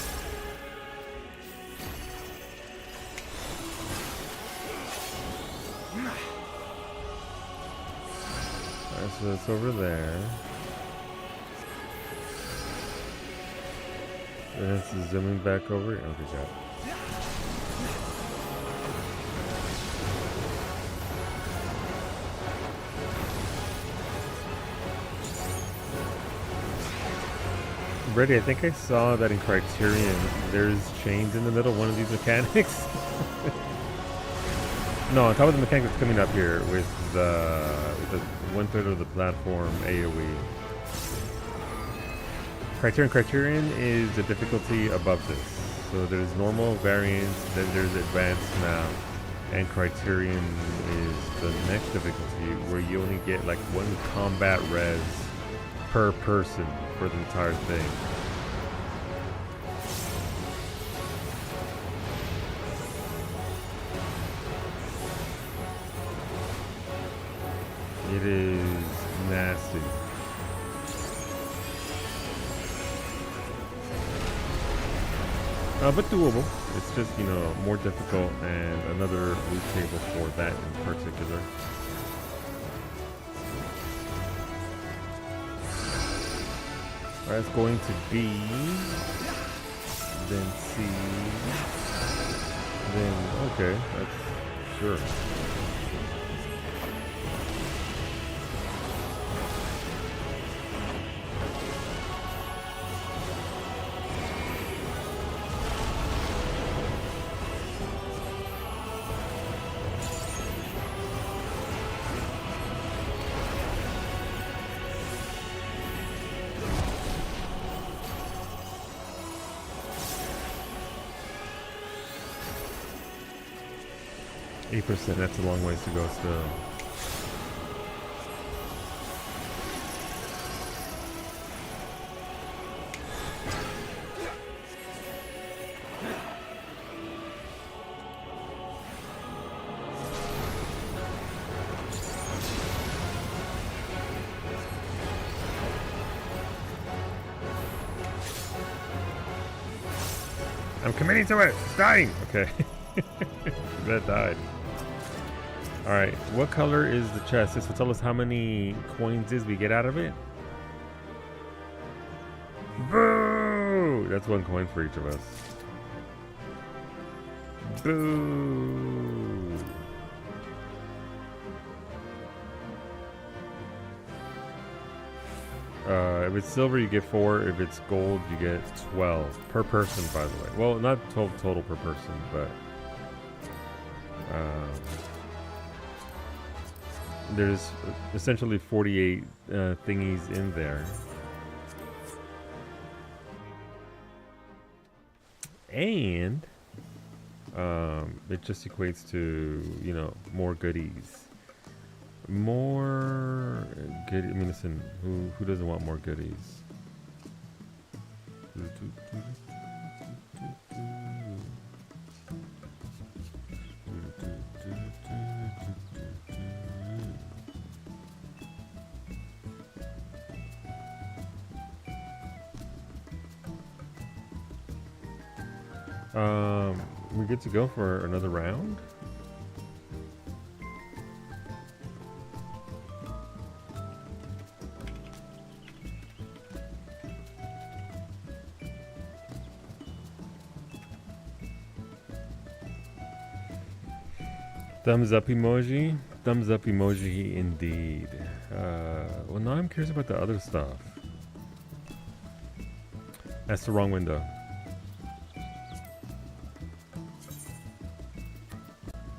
So it's over there. And it's zooming back over. Okay, got it. Brady, I think I saw that in Criterion. There's chains in the middle. One of these mechanics. No, on top of the mechanic that's coming up here with the 1/3 of the platform AoE. Criterion is the difficulty above this. So there's normal variance, then there's advanced now, and Criterion is the next difficulty where you only get like 1 combat res per person for the entire thing. It is nasty. but doable. It's just, you know, more difficult, and another loot table for that in particular. Alright, it's going to be then C, then okay, that's sure. 8%, that's a long ways to go still. I'm committing to it! It's dying! Okay. That died. Alright, what color is the chest? This will tell us how many coins we get out of it. Boo! That's 1 coin for each of us. Boo! If it's silver, you get 4. If it's gold, you get 12 per person, by the way. Well, not 12 total per person, but there's essentially 48 thingies in there. And it just equates to, you know, more goodies. More good. I mean, listen, who doesn't want more goodies? We're good to go for another round. Thumbs up emoji. Thumbs up emoji indeed. Well, now I'm curious about the other stuff. That's the wrong window.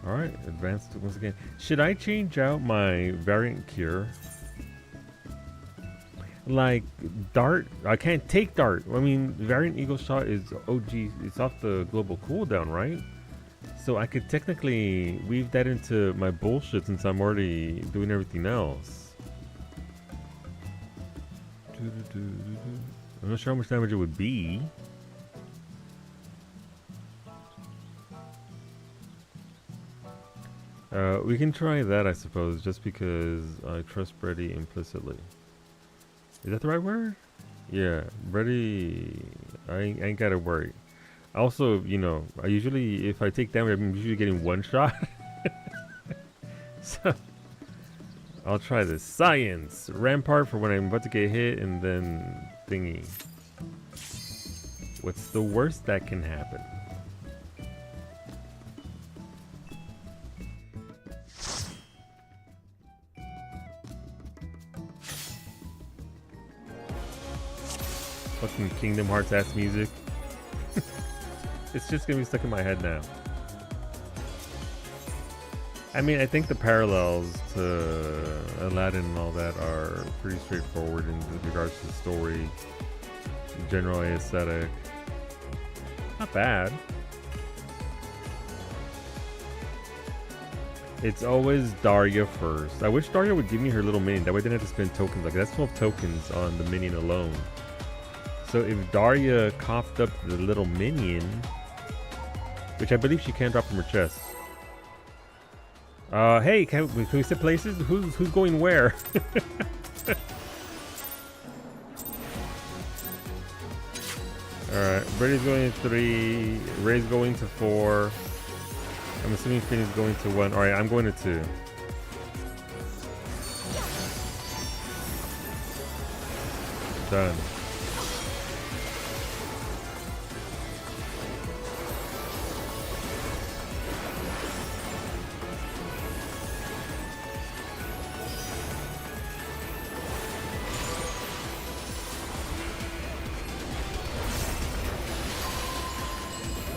Alright, advanced once again. Should I change out my variant cure? Like, dart? I can't take dart. I mean, variant eagle shot is OG. It's off the global cooldown, right? So I could technically weave that into my bullshit since I'm already doing everything else. I'm not sure how much damage it would be. We can try that, I suppose, just because I trust Brady implicitly. Is that the right word? Yeah, Brady, I ain't gotta worry. Also, you know, I usually, if I take damage, I'm usually getting 1 shot. So, I'll try this. Science! Rampart for when I'm about to get hit, and then thingy. What's the worst that can happen? Fucking Kingdom Hearts ass music. It's just gonna be stuck in my head now. I mean, I think the parallels to Aladdin and all that are pretty straightforward in regards to the story, general aesthetic. Not bad. It's always Daria first. I wish Daria would give me her little minion. That way I didn't have to spend tokens. Like, that's 12 tokens on the minion alone. So if Daria coughed up the little minion, which I believe she can drop from her chest. Hey, can we set places? Who's going where? Alright, Brady's going to 3. Ray's going to 4. I'm assuming Phoenix is going to 1. Alright, I'm going to 2. Done.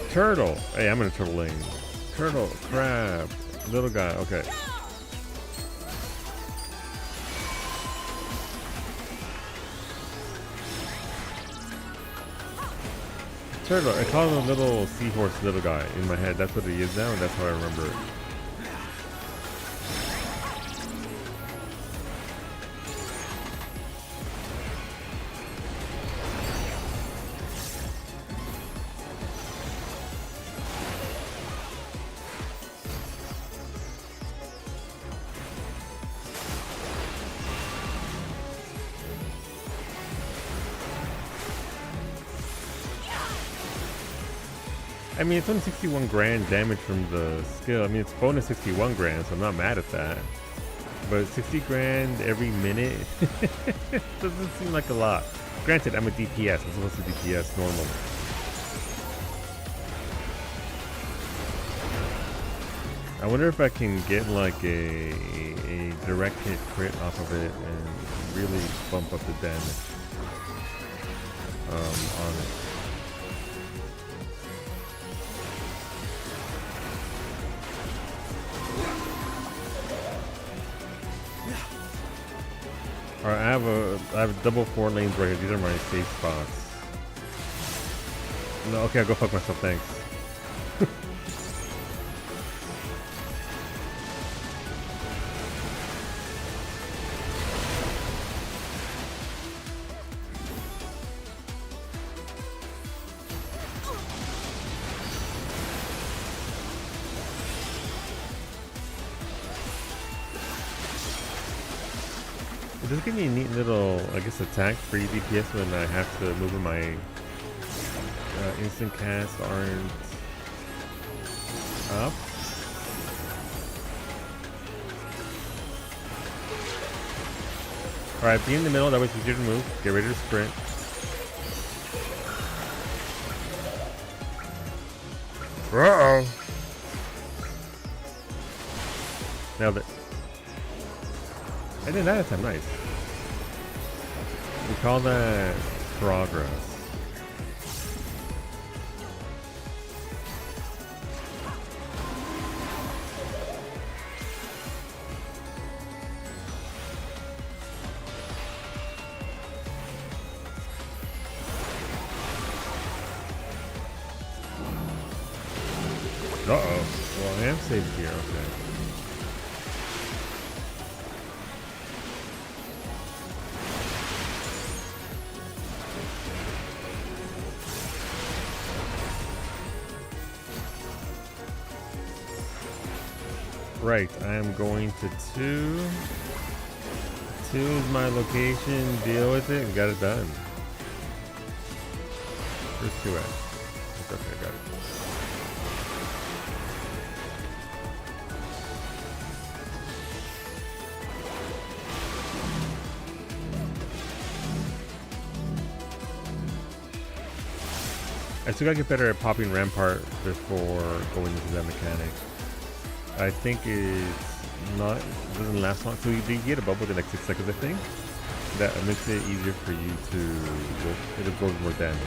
Turtle. Hey, I'm in a turtle lane. Turtle, crab, little guy. Okay. Turtle. I call him a little seahorse, little guy in my head. That's what he is now, and that's how I remember it. I mean, it's only 61 grand damage from the skill. I mean, it's bonus 61 grand, so I'm not mad at that. But 60 grand every minute doesn't seem like a lot. Granted, I'm a DPS. I'm supposed to DPS normally. I wonder if I can get like a direct hit crit off of it and really bump up the damage on it. Alright, I have double 4 lanes right here. These are my safe spots. No, okay, I'll go fuck myself, thanks. It does give me a neat little, I guess, attack for DPS when I have to move in my instant cast aren't up. Alright, be in the middle, that way it's easier to move. Get ready to sprint. Uh-oh. Nailed it. I did that time, nice. We call that progress. Uh-oh. Well, I am safe here, okay. Right, I am going to 2. 2 is my location. Deal with it and got it done. Where's 2 at? It's okay, I got it. I still gotta get better at popping Rampart before going into that mechanic. I think it's not, it doesn't last long. So you get a bubble within like 6 seconds, I think. That makes it easier for you to go, it absorbs more damage.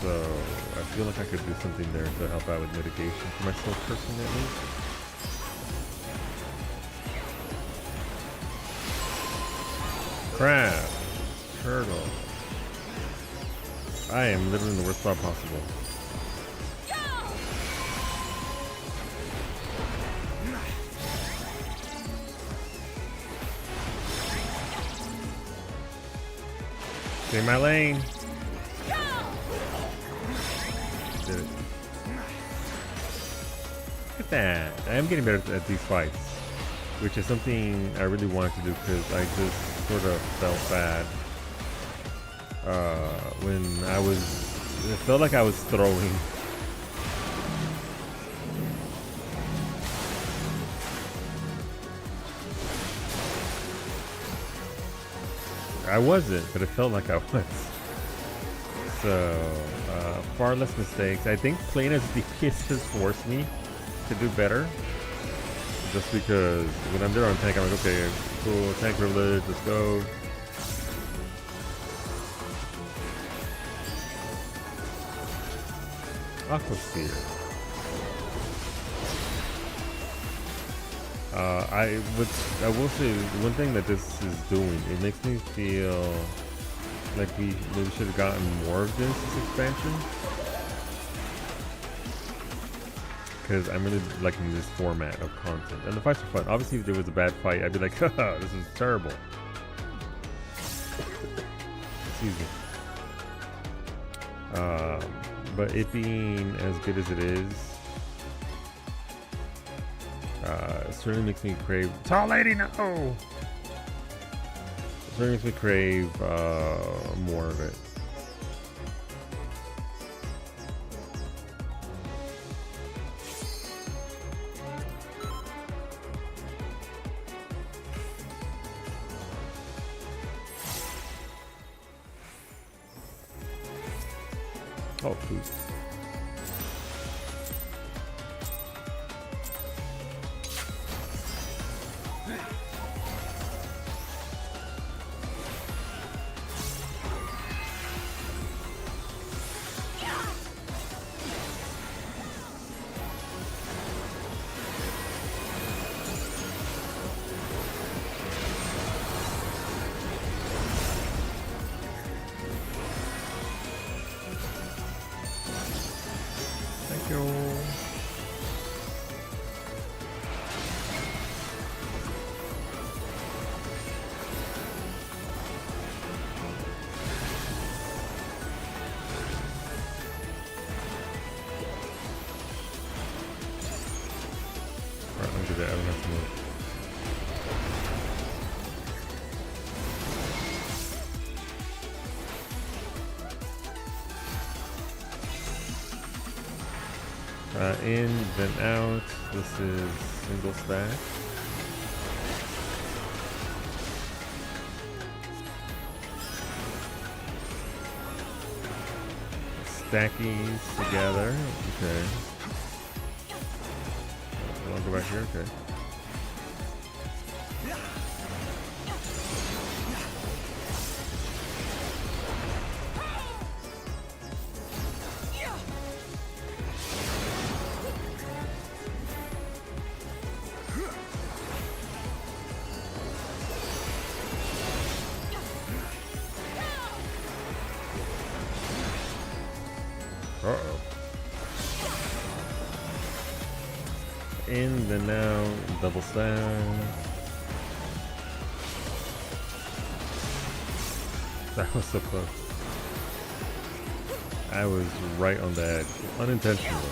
So I feel like I could do something there to help out with mitigation for myself personally at least. Crab. Turtle. I am literally in the worst spot possible. Stay in my lane. Did it. Look at that. I am getting better at these fights, which is something I really wanted to do because I just sort of felt bad when it felt like I was throwing. I wasn't, but it felt like I was. So, far less mistakes. I think playing as DPS has forced me to do better. Just because when I'm there on tank, I'm like, okay, cool, tank privilege, let's go. Aquasphere. I will say one thing that this is doing, it makes me feel like we maybe should have gotten more of this expansion. Because I'm really liking this format of content. And the fights are fun. Obviously, if there was a bad fight, I'd be like, haha, this is terrible. Excuse me. But it being as good as it is, it certainly makes me crave. Tall lady, no! It certainly makes me crave more of it. Oh, food. Thank you. Alright, I'm good. I don't have to move. In, then out. This is single stack. Stackies together. Okay. I'll go back here. Okay. Uh-oh. In, then out, double stack. That was so close. I was right on the edge, unintentionally.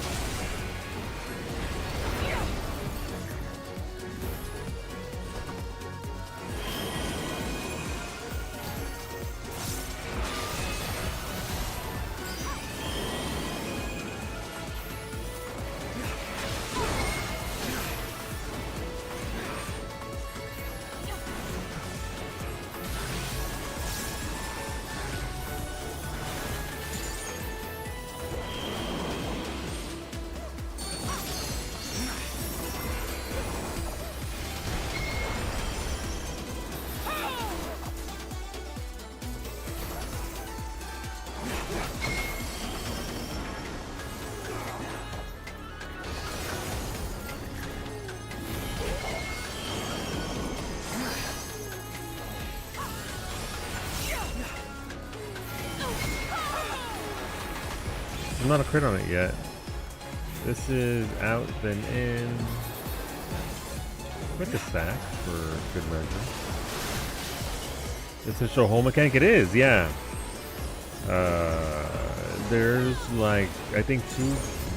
I'm not a crit on it yet. This is out, then in. Quick a stack for good measure. It's a show hole mechanic. It is, yeah. There's like, I think 2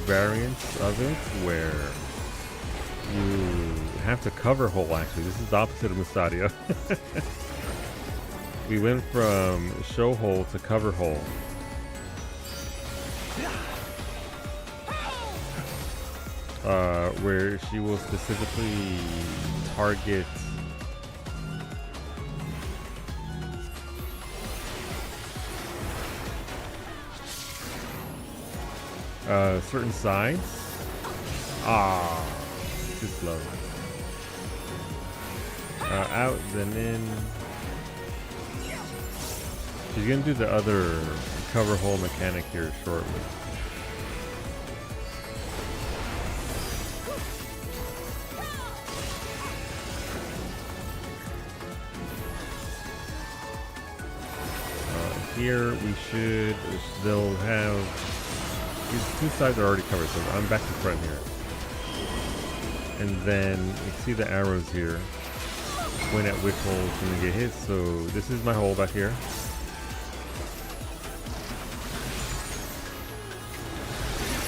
variants of it where you have to cover hole actually. This is the opposite of Mustadia. We went from show hole to cover hole. Where she will specifically target certain sides. Too slow. Out, then in. She's gonna do the other cover hole mechanic here shortly. Here we should, they'll have, these two sides are already covered, so I'm back to front here. And then you see the arrows here, point at which hole is going to get hit, so this is my hole back here.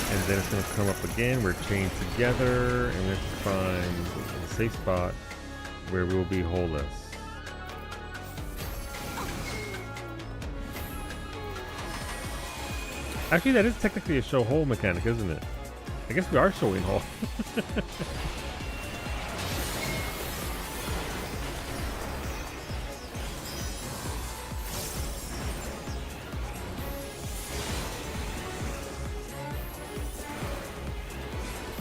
And then it's going to come up again, we're chained together, and we have to find a safe spot where we will be holeless. Actually, that is technically a show hole mechanic, isn't it? I guess we are showing hole.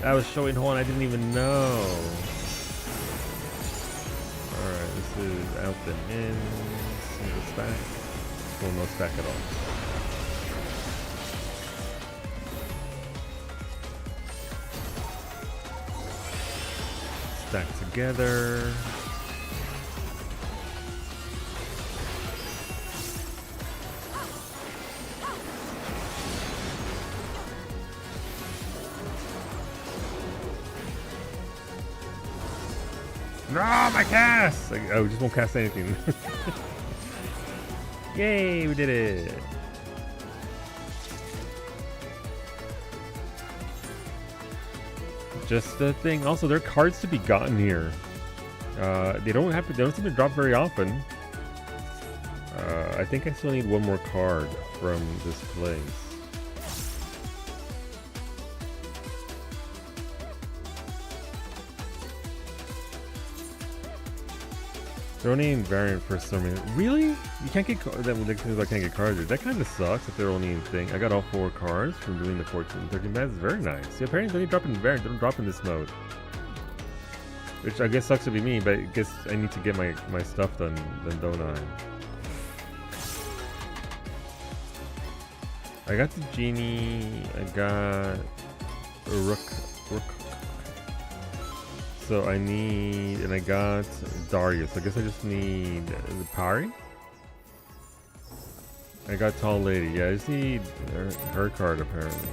I was showing hole and I didn't even know. Alright, this is out and in. Single stack. Well, no stack at all. Stack together. No, my cast! I just won't cast anything. Yay, we did it! Just the thing. Also, there are cards to be gotten here. They don't seem to drop very often. I think I still need one more card from this place. They're only in variant for some reason. Really? You can't get cards. I can't get cards. That kind of sucks if they're only in thing. I got all 4 cards from doing the 14 and 13 bands. Very nice. See, apparently they only drop in variant. They don't drop in this mode. Which I guess sucks to be me, but I guess I need to get my stuff done, then don't I? I got the genie. I got a rook. So I need, and I got Darius. I guess I just need the Pari. I got Tall Lady. Yeah, I just need her card apparently.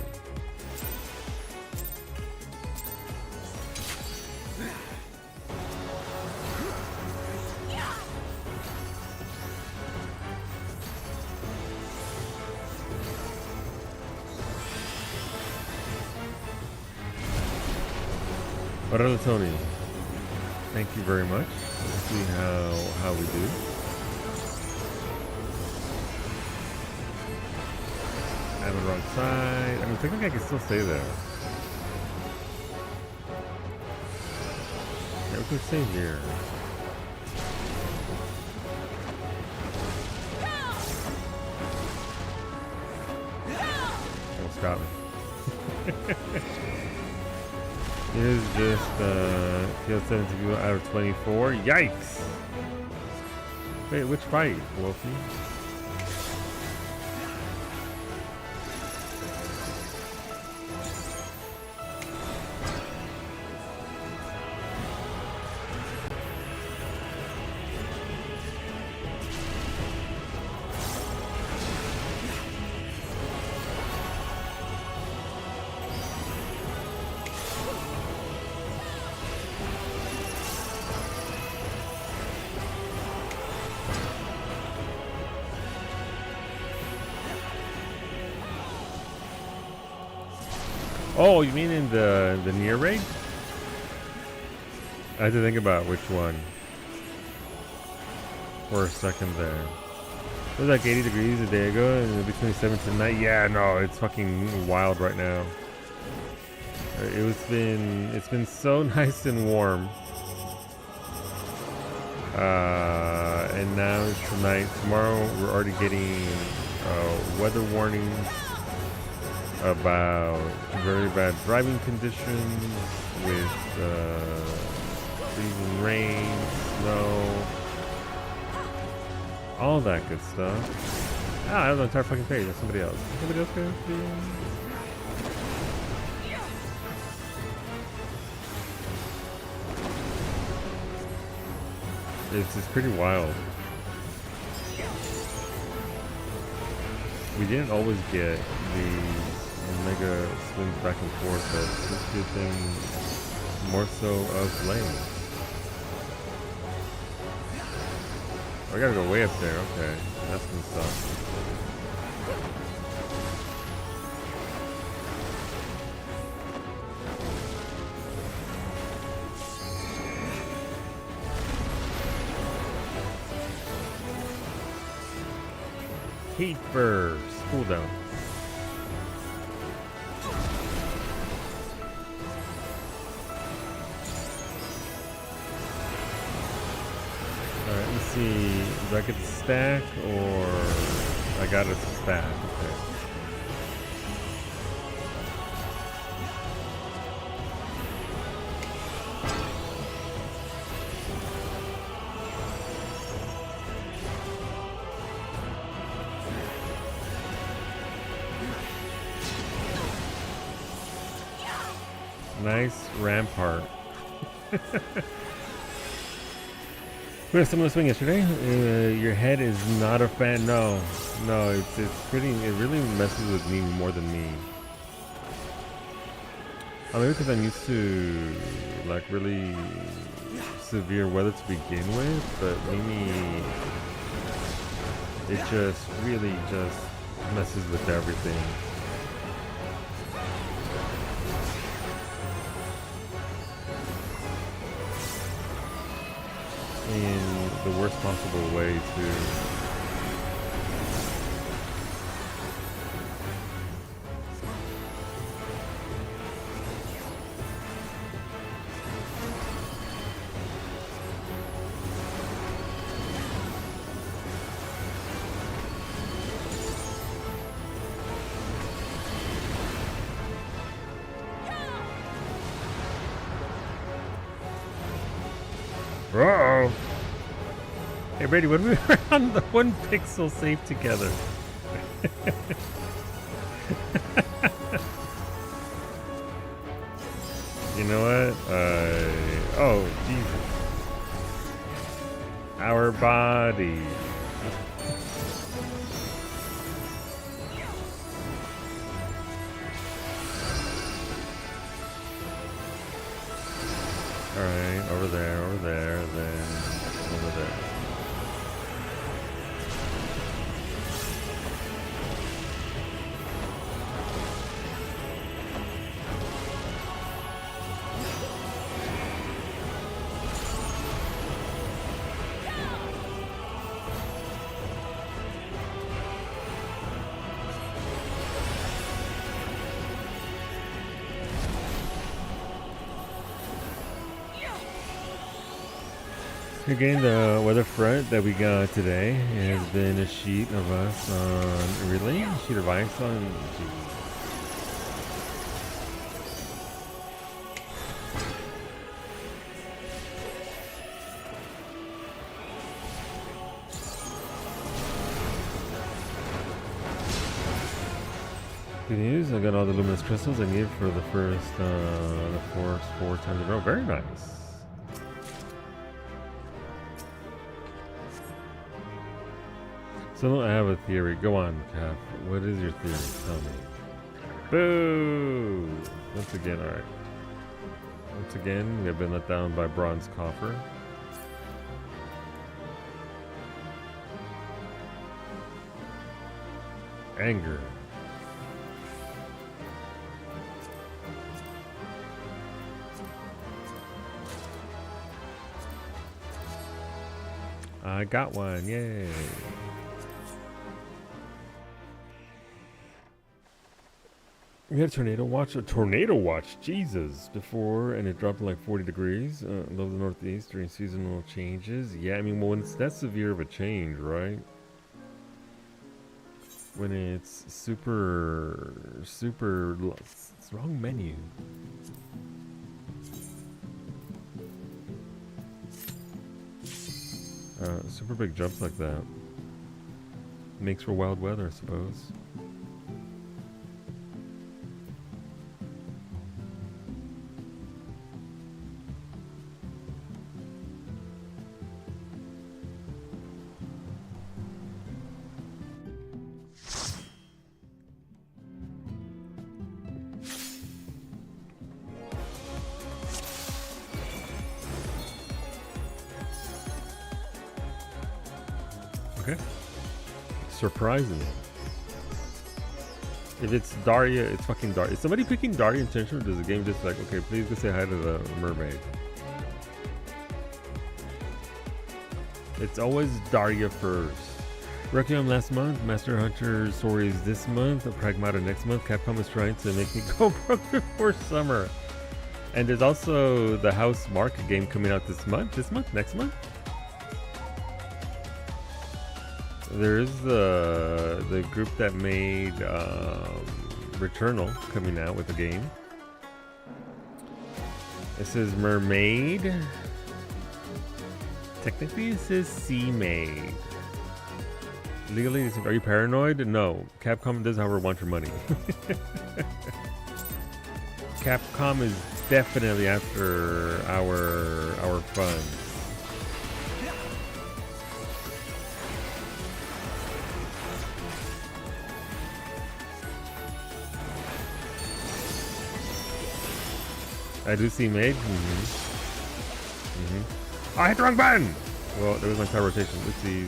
Tony, thank you very much. Let's see how we do. I'm on the wrong side. I mean, technically I can still stay there. Yeah, we can stay here. Almost got me. It is just field 72 out of 24. Yikes! Wait, which fight, Wolfie? Oh, you mean in the near raid? I had to think about which one for a second there. It was like 80 degrees a day ago, and it'll be 27 tonight. Yeah, no, it's fucking wild right now. It's been so nice and warm. And now it's tonight. Tomorrow we're already getting weather warnings about very bad driving conditions with freezing rain, snow, all that good stuff. Ah, I have the entire fucking page. That's somebody else. Somebody else going to see? It's pretty wild. We didn't always get the mega swings back and forth, but this good thing more so of lane. I gotta go way up there. Okay, that's gonna suck. Heat burst. Cool down. Alright, let's see. Do I get the stack or I got a stack? Okay. Nice rampart. We had someone swing yesterday. Your head is not a fan. No, it's pretty. It really messes with me more than me. Maybe because I'm used to like really severe weather to begin with, but maybe it just really just messes with everything. In the worst possible way too. Uh-oh. Hey Brady, when we were on the 1 pixel save together. You know what? Oh, Jesus. Our body. Alright, over there, then over there. Again, the weather front that we got today has been a sheet of us on really a sheet of ice on. Good news! I got all the luminous crystals I needed for the first four times in a row. Very nice. So I have a theory. Go on, Cap. What is your theory? Tell me. Boo! Once again, alright. Once again, they've been let down by Bronze Coffer. Anger. I got one, yay! We had a tornado watch, Jesus, before, and it dropped to like 40 degrees. Love the Northeast during seasonal changes. Yeah, I mean, well, when it's that severe of a change, right? When it's super, it's wrong menu. Super big jumps like that makes for wild weather, I suppose. Okay. Surprising. If it's Daria, it's fucking Daria. Is somebody picking Daria intentionally, or does the game just like, okay, please go say hi to the mermaid? It's always Daria first. Requiem last month, Master Hunter Stories this month, Pragmata next month. Capcom is trying to make me go broke before summer. And there's also the House Mark game coming out this month, next month. There's the group that made Returnal coming out with a game. It says Mermaid. Technically it says Sea Maid. Legally, are you paranoid? No. Capcom does, however, want your money. Capcom is definitely after our funds. I do see Maid. Oh, I hit the wrong button! Well, there was my tower rotation. Let's see.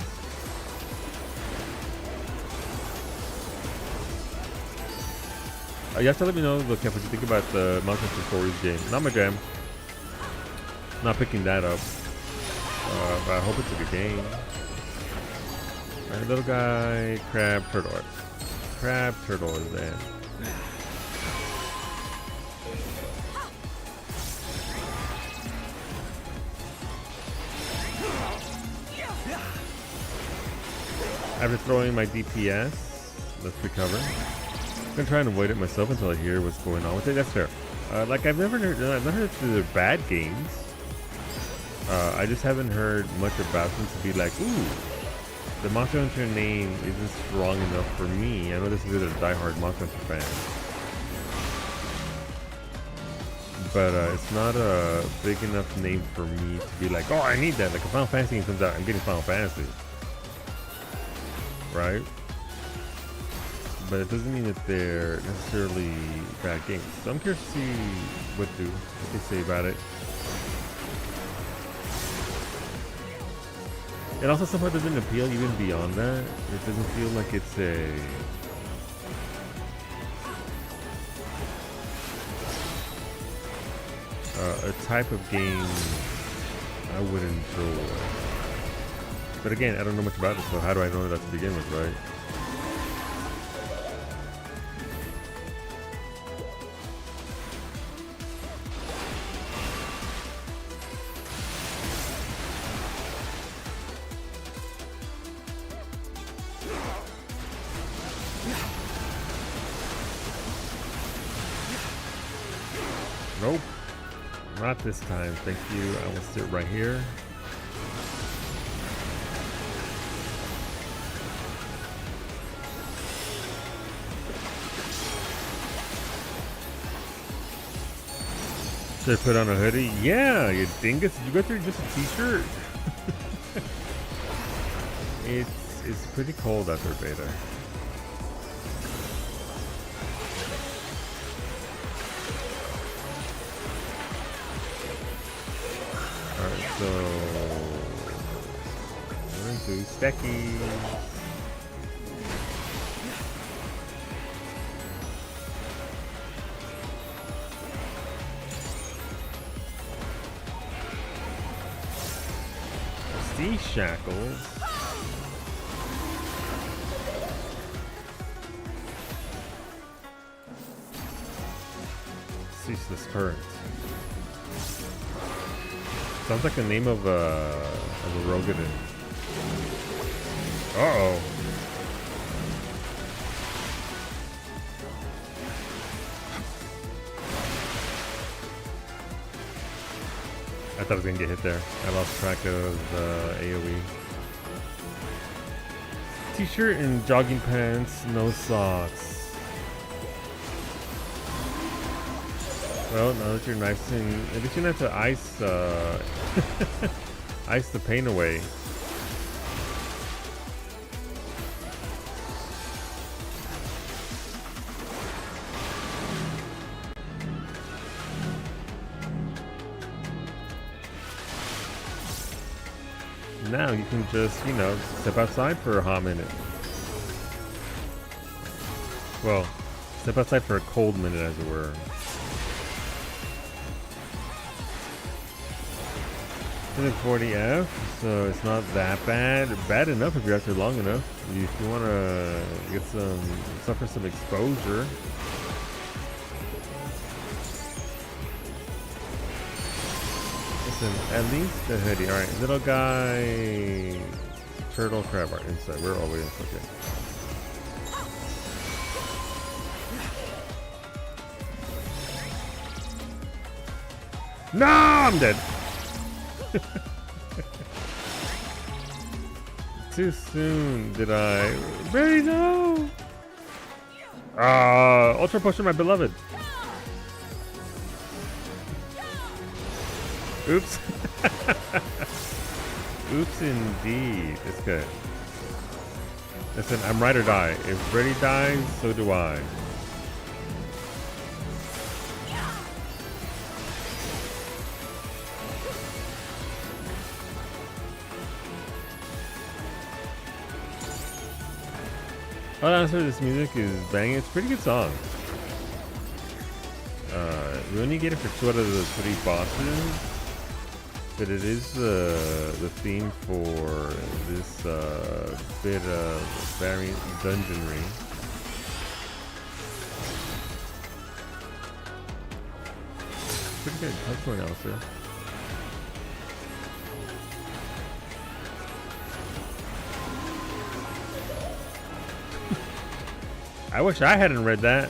You have to let me know, look, what you think about the Mountain Stories game. Not my jam. Not picking that up. But I hope it's a good game. Alright, little guy, crab, turtle. Crab, turtle is there. After throwing my DPS, let's recover. I'm gonna try and avoid it myself until I hear what's going on with it. That's fair. Like I've never heard they're bad games. I just haven't heard much about them to be like, ooh, the Monster Hunter name isn't strong enough for me. I know this is a diehard Monster Hunter fan, but it's not a big enough name for me to be like, oh, I need that. Like a Final Fantasy game comes out, I'm getting Final Fantasy. Right? But it doesn't mean that they're necessarily bad games. So I'm curious to see what they say about it. It also somehow doesn't appeal even beyond that. It doesn't feel like it's a type of game I would enjoy. But again, I don't know much about it, so how do I know that to begin with, right? Nope. Not this time, thank you. I will sit right here. Should I put on a hoodie? Yeah, you dingus. Did you go through just a t-shirt? It's pretty cold out there, Beta. Alright, so we're into Stacky. Sea shackles. Ceaseless current. Sounds like the name of a Rogadin. Uh-oh. I thought I was gonna get hit there. I lost track of AoE. T-shirt and jogging pants, no socks. Well, now that you're nice and at least you don't have to ice ice the pain away. Now you can just, you know, step outside for a hot minute. Well, step outside for a cold minute, as it were. 40F, so it's not that bad. Bad enough if you're out there long enough. If you want to get suffer some exposure. Listen, at least a hoodie. All right, little guy, turtle, crab art inside. We're all the way in. Okay. No, I'm dead. Too soon, did I? Barry, no! Ultra Potion, my beloved. Oops. Oops, indeed. It's good. Listen, I'm ride or die. If Brady dies, so do I. Oh, honestly, this music is banging. It's a pretty good song. We only get it for 2 out of the 3 bosses, but it is the theme for this bit of variant dungeonry. Pretty good. How's it going, Alistair? I wish I hadn't read that.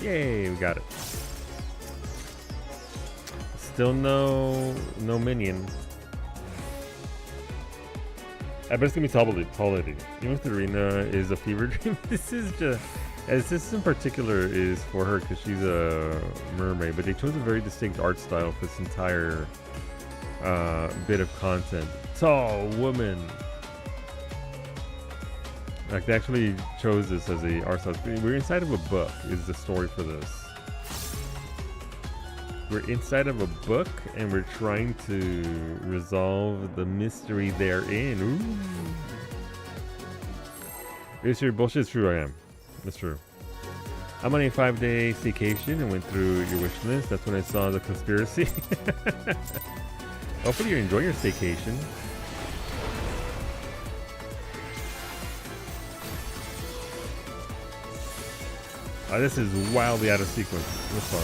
Yay, we got it. Still no minion. I bet it's gonna be Tolity. Even if the arena is a fever dream, this is just, as this in particular is for her because she's a mermaid, but they chose a very distinct art style for this entire bit of content. Tall woman. Like they actually chose this as a art style. We're inside of a book is the story for this. We're inside of a book and we're trying to resolve the mystery therein. Ooh. Is your bullshit true? I am. It's true. I'm on a 5-day staycation and went through your wish list. That's when I saw the conspiracy. Hopefully you enjoy your staycation. This is wildly out of sequence. That's fine.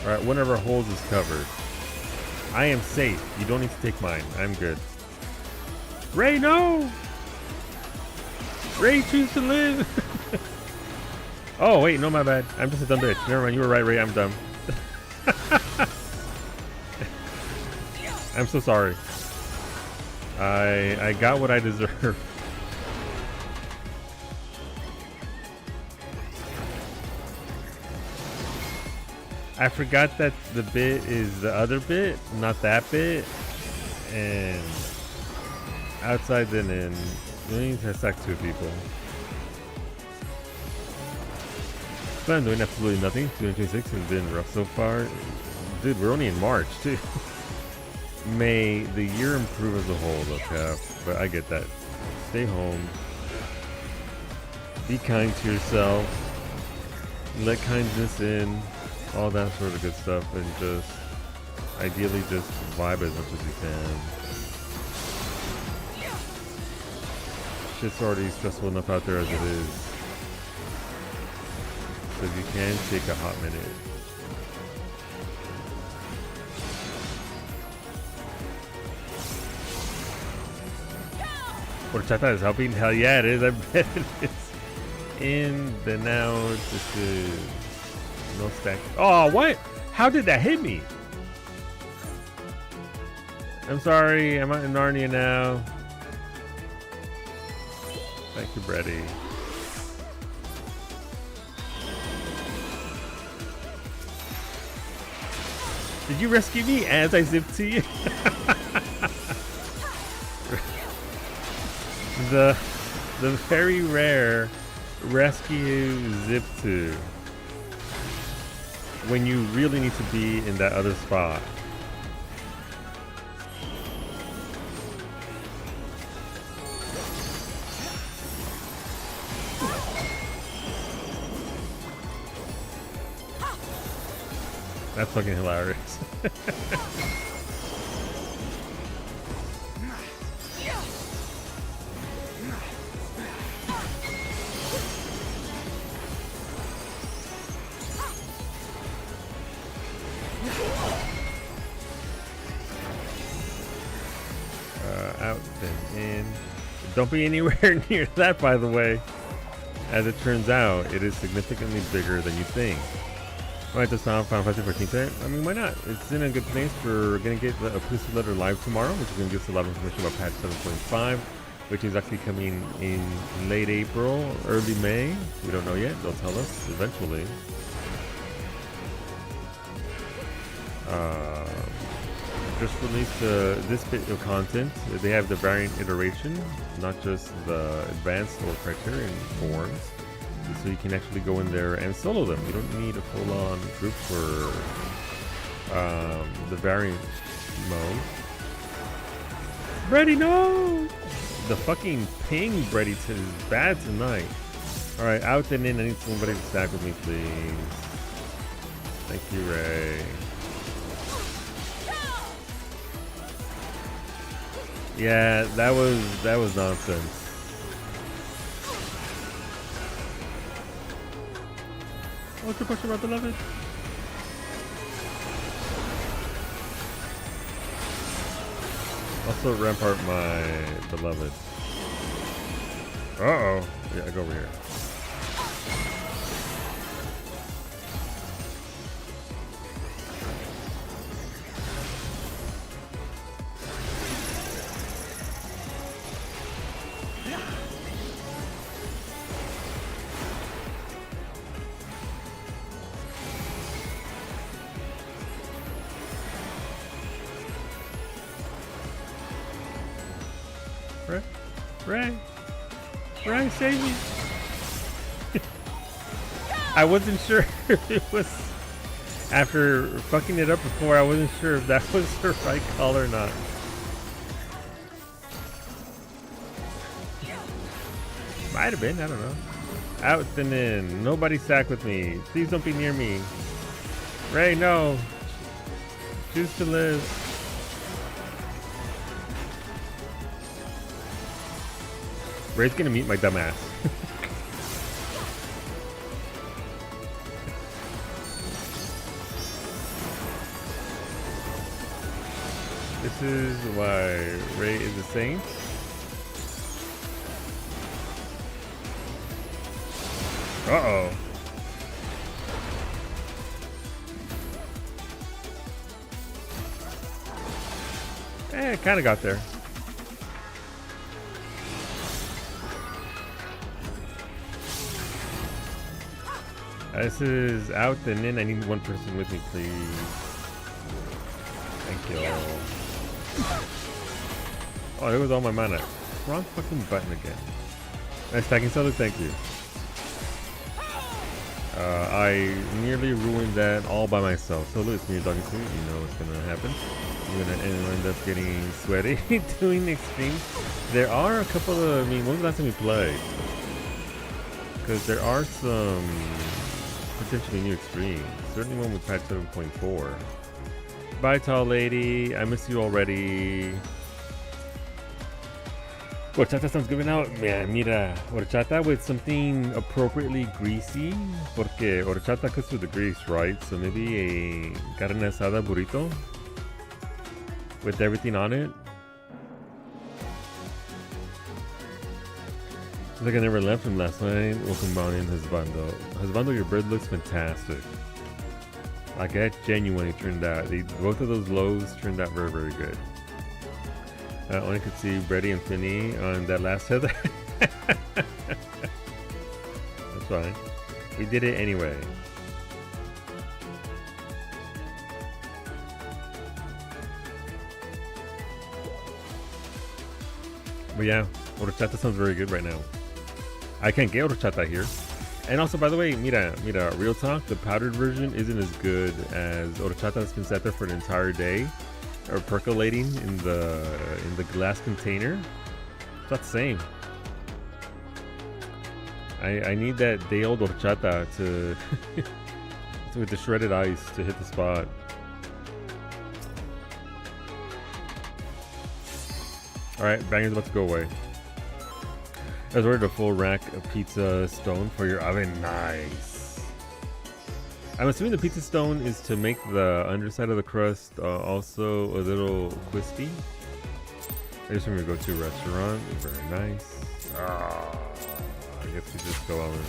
Alright, one of our holes is covered. I am safe. You don't need to take mine. I'm good. Ray, no! Ray, choose to live! Oh, wait, no, my bad. I'm just a dumb bitch. Never mind, you were right, Ray. I'm dumb. I'm so sorry. I got what I deserve. I forgot that the bit is the other bit, not that bit. And outside then in, you need to attack 2 people. But I'm doing absolutely nothing. 226 has been rough so far. Dude, we're only in March too. May the year improve as a whole though, Cap. But I get that. Stay home. Be kind to yourself. Let kindness in. all that sort of good stuff, and just ideally just vibe as much as you can. Shit's already stressful enough out there as it is, so you can take a hot minute. Horchata is helping? Hell yeah, it is. I bet it is. In the now, this is no stack. Oh, what? How did that hit me? I'm sorry. I'm out in Narnia now. Thank you, Brady. Did you rescue me as I zipped to you? the very rare rescue zip to when you really need to be in that other spot. That's fucking hilarious. Out and in. Don't be anywhere near that, by the way. As it turns out, it is significantly bigger than you think. Alright, this time Final Fantasy 14 today. I mean, why not? It's in a good place. We're going to get a police letter live tomorrow, which is going to give us a lot of information about patch 7.5, which is actually coming in late April, early May. We don't know yet. They'll tell us eventually. Just released this bit of content. They have the variant iteration, not just the advanced or criterion forms. So you can actually go in there and solo them. You don't need a full-on group for the variant mode. Brady, no! The fucking ping, Brady, is bad tonight. Alright, out and in. I need somebody to stack with me, please. Thank you, Ray. Yeah, that was nonsense. What's your question about beloved? Also Rampart my beloved. Uh-oh. Yeah, go over here. Ray, save me! I wasn't sure if it was, after fucking it up before, I wasn't sure if that was the right call or not. Might have been, I don't know. Out and in. Nobody sack with me. Please don't be near me. Ray, no. Choose to live. Ray's gonna meet my dumb ass. This is why Ray is a saint. Uh-oh. It kind of got there. This is out and in. I need one person with me, please. Thank you. Oh, there was all my mana. Wrong fucking button again. Nice stacking solo, thank you. I nearly ruined that all by myself. So it's me talking to you. You know what's gonna happen. I'm gonna end up getting sweaty doing extreme. There are a couple of. I mean, when was the last time we played? Because there are some potentially new extreme. Certainly one with patch 7.4. Bye, tall lady. I miss you already. Horchata sounds good now. Mira, horchata with something appropriately greasy. Porque horchata cooks with the grease, right? So maybe a carne asada burrito with everything on it. It's like I never left him last night. Welcome on in, Husbando. Husbando, your bird looks fantastic. Like that genuinely turned out. Both of those lows turned out very, very good. I only could see Brady and Finney on that last tether. That's fine. We did it anyway. But yeah, horchata sounds very good right now. I can't get horchata here. And also, by the way, mira, real talk, the powdered version isn't as good as horchata that's been sat there for an entire day or percolating in the glass container. It's not the same. I need that day old horchata to with the shredded ice to hit the spot. Alright, Banger's about to go away. I was ordered a full rack of pizza stone for your oven. Nice. I'm assuming the pizza stone is to make the underside of the crust also a little crispy. I just want to go to a restaurant. Very nice. I guess we just go on.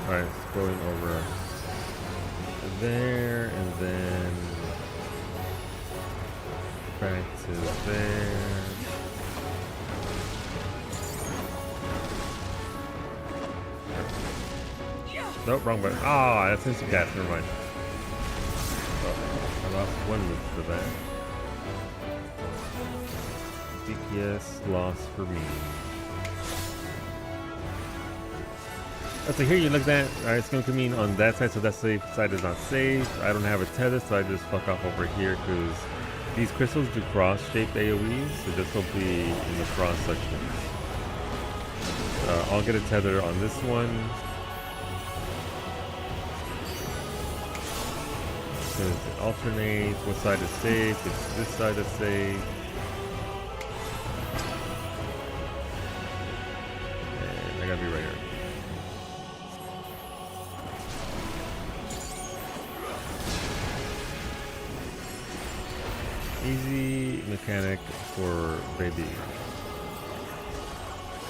Alright, it's going over there and then back to there. Nope, wrong button. Ah, that's instant gas, never mind. Oh, I lost one loop for that. DPS loss for me. So here you look at, alright, it's going to come in on that side, so that safe side is not safe. I don't have a tether, so I just fuck off over here because these crystals do cross-shaped AoEs, so this will be in the cross section. I'll get a tether on this one. So it alternates, what side is safe, it's this side is safe. And I gotta be right here. Easy mechanic for baby.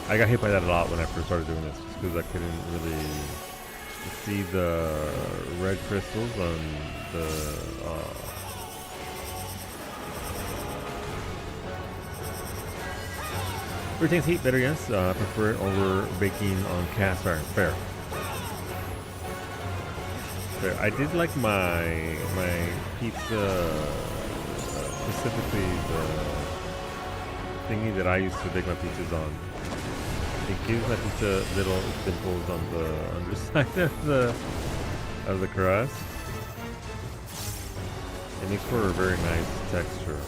I got hit by that a lot when I first started doing this, just because I couldn't really see the red crystals on the retains heat better, yes. I prefer it over baking on cast iron. Fair. I did like my pizza. Specifically the thingy that I used to bake my pizzas on. It gives my pizza little dimples on the underside of the crust. It makes for a very nice texture.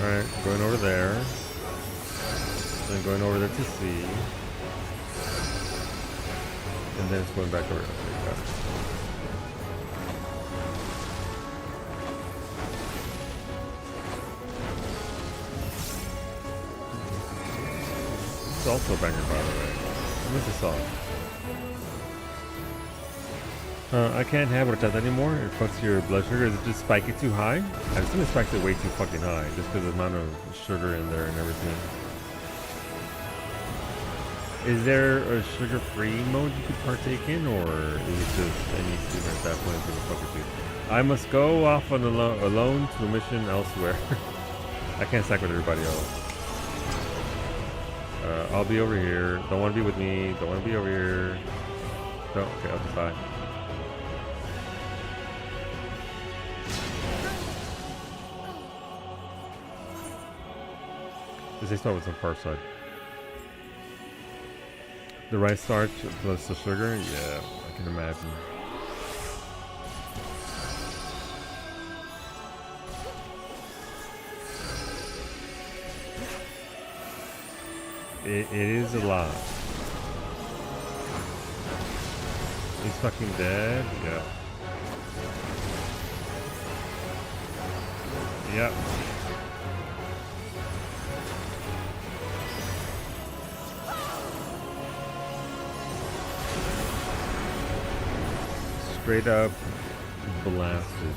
Alright, going over there. Then going over there to C. And then it's going back over. Okay, it's also a banger, by the way. I miss the salt. I can't have horchata anymore. It fucks your blood sugar. Is it just spike it too high? I've seen it spike it way too fucking high, just because of the amount of sugar in there and everything. Is there a sugar-free mode you could partake in, or is it just any student at that point to fuck with you? I must go off on alone to a mission elsewhere. I can't stack with everybody else. I'll be over here. Don't want to be with me. Don't want to be over here. No, okay, I'll just die. Does they start with some far side? The rice starch plus the sugar? Yeah, I can imagine. It is a lot. He's fucking dead? Yeah. Yep. Straight up blasted.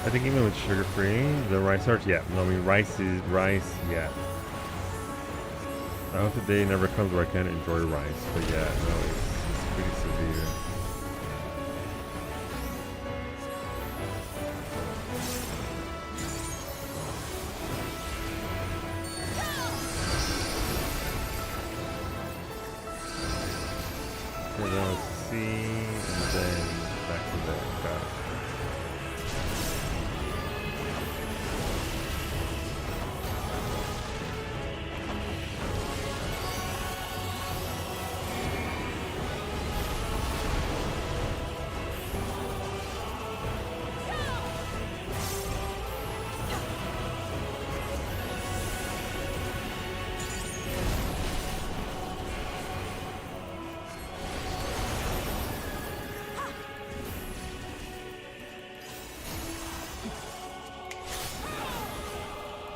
I think even with sugar-free, the rice starch, yeah. No, I mean, rice is rice, yeah. I hope the day never comes where I can't enjoy rice, but yeah, no, it's pretty severe. Okay, then let's see, and then back to the got it.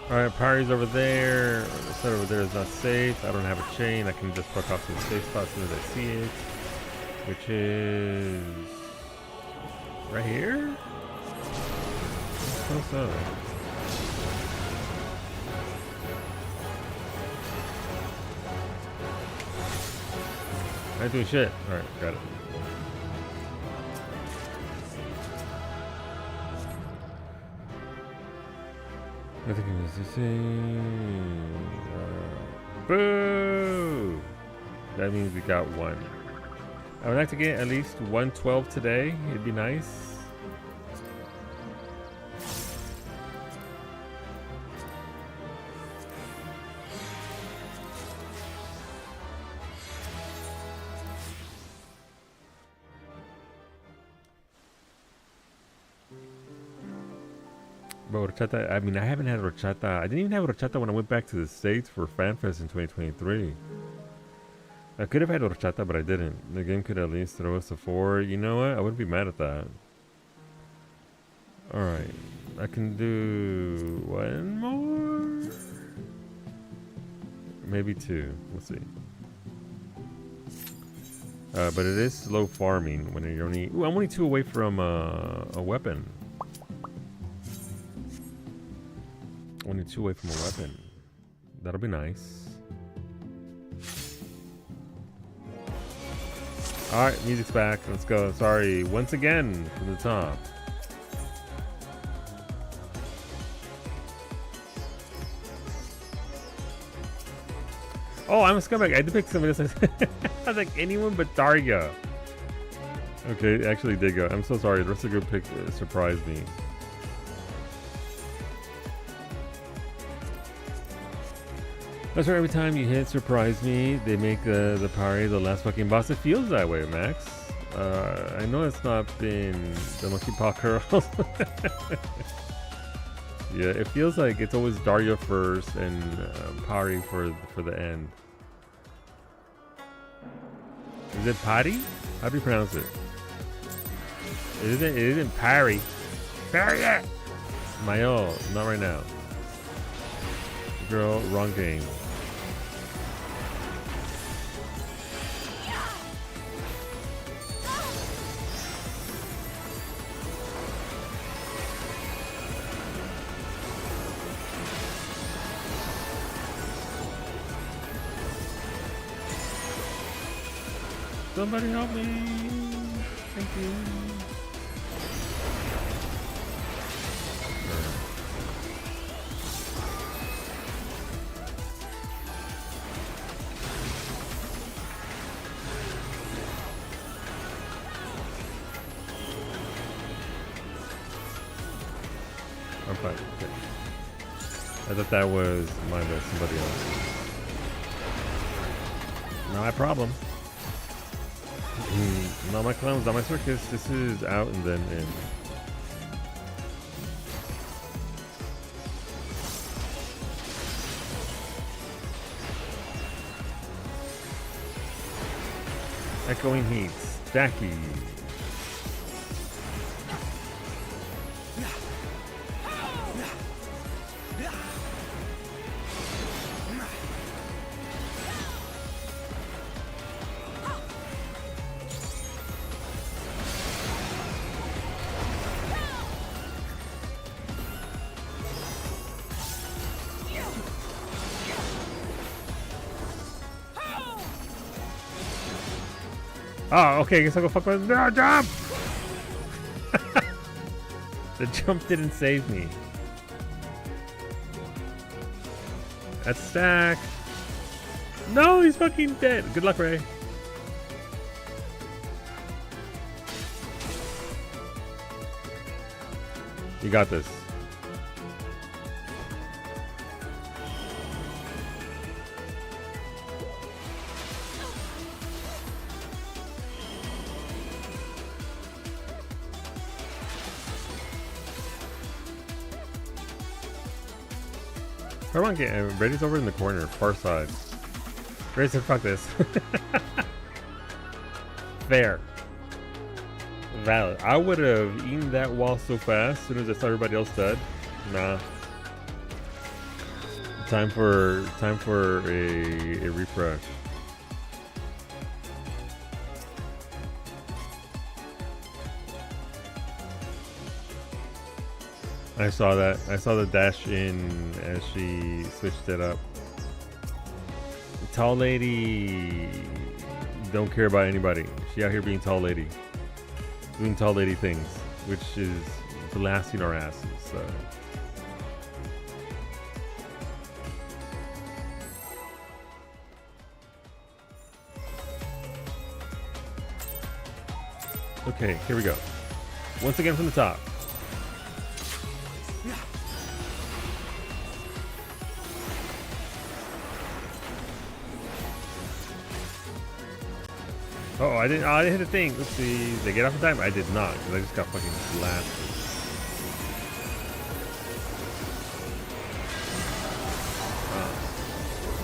Alright, party's over there. The set over there is not safe. I don't have a chain. I can just fuck off to the safe spot as soon as I see it. Which is... right here? Close up. I ain't doing shit. Alright, got it. I think it was the same. Boo! That means we got one. I would like to get at least 112 today. It'd be nice. But horchata, I mean, I haven't had horchata. I didn't even have horchata when I went back to the States for FanFest in 2023. I could have had horchata, but I didn't. The game could at least throw us a 4. You know what? I wouldn't be mad at that. Alright. I can do one more? Maybe 2. We'll see. But it is slow farming when you're only... Ooh, I'm only 2 away from a weapon. Only 2 away from a weapon. That'll be nice. Alright, music's back. Let's go. Sorry, once again from the top. Oh, I'm a scumbag. I did pick somebody else. I was like, anyone but Daria. Okay, it actually did go. I'm so sorry. The rest of the group pick surprised me. That's right, every time you hit surprise me, they make the party the last fucking boss. It feels that way, Max. I know it's not been the Monkey Paw Girls. Yeah, it feels like it's always Daria first and Pari for the end. Is it Pari? How do you pronounce it? It isn't Pari. Pari! Mayo, not right now. Girl, wrong game. Somebody help me. Thank you. I'm fine. Okay. I thought that was mine by somebody else. Not my problem. Not my clowns, not my circus. This is out and then in. Echoing heat. Stacky. Oh, okay, I guess I'll go fuck my... No, jump! The jump didn't save me. That's stack. No, he's fucking dead. Good luck, Ray. You got this. Come on, get Brady's over in the corner, far side. Brady said, "Fuck this." Fair, valid. I would have eaten that wall so fast as soon as I saw everybody else dead. Nah. Time for a refresh. I saw that. I saw the dash in as she switched it up. Tall lady don't care about anybody. She out here being tall lady. Doing tall lady things, which is blasting our asses, so. Okay, here we go. Once again from the top. Oh, I didn't hit a thing. Let's see. Did I get off in time? I did not, because I just got fucking blasted.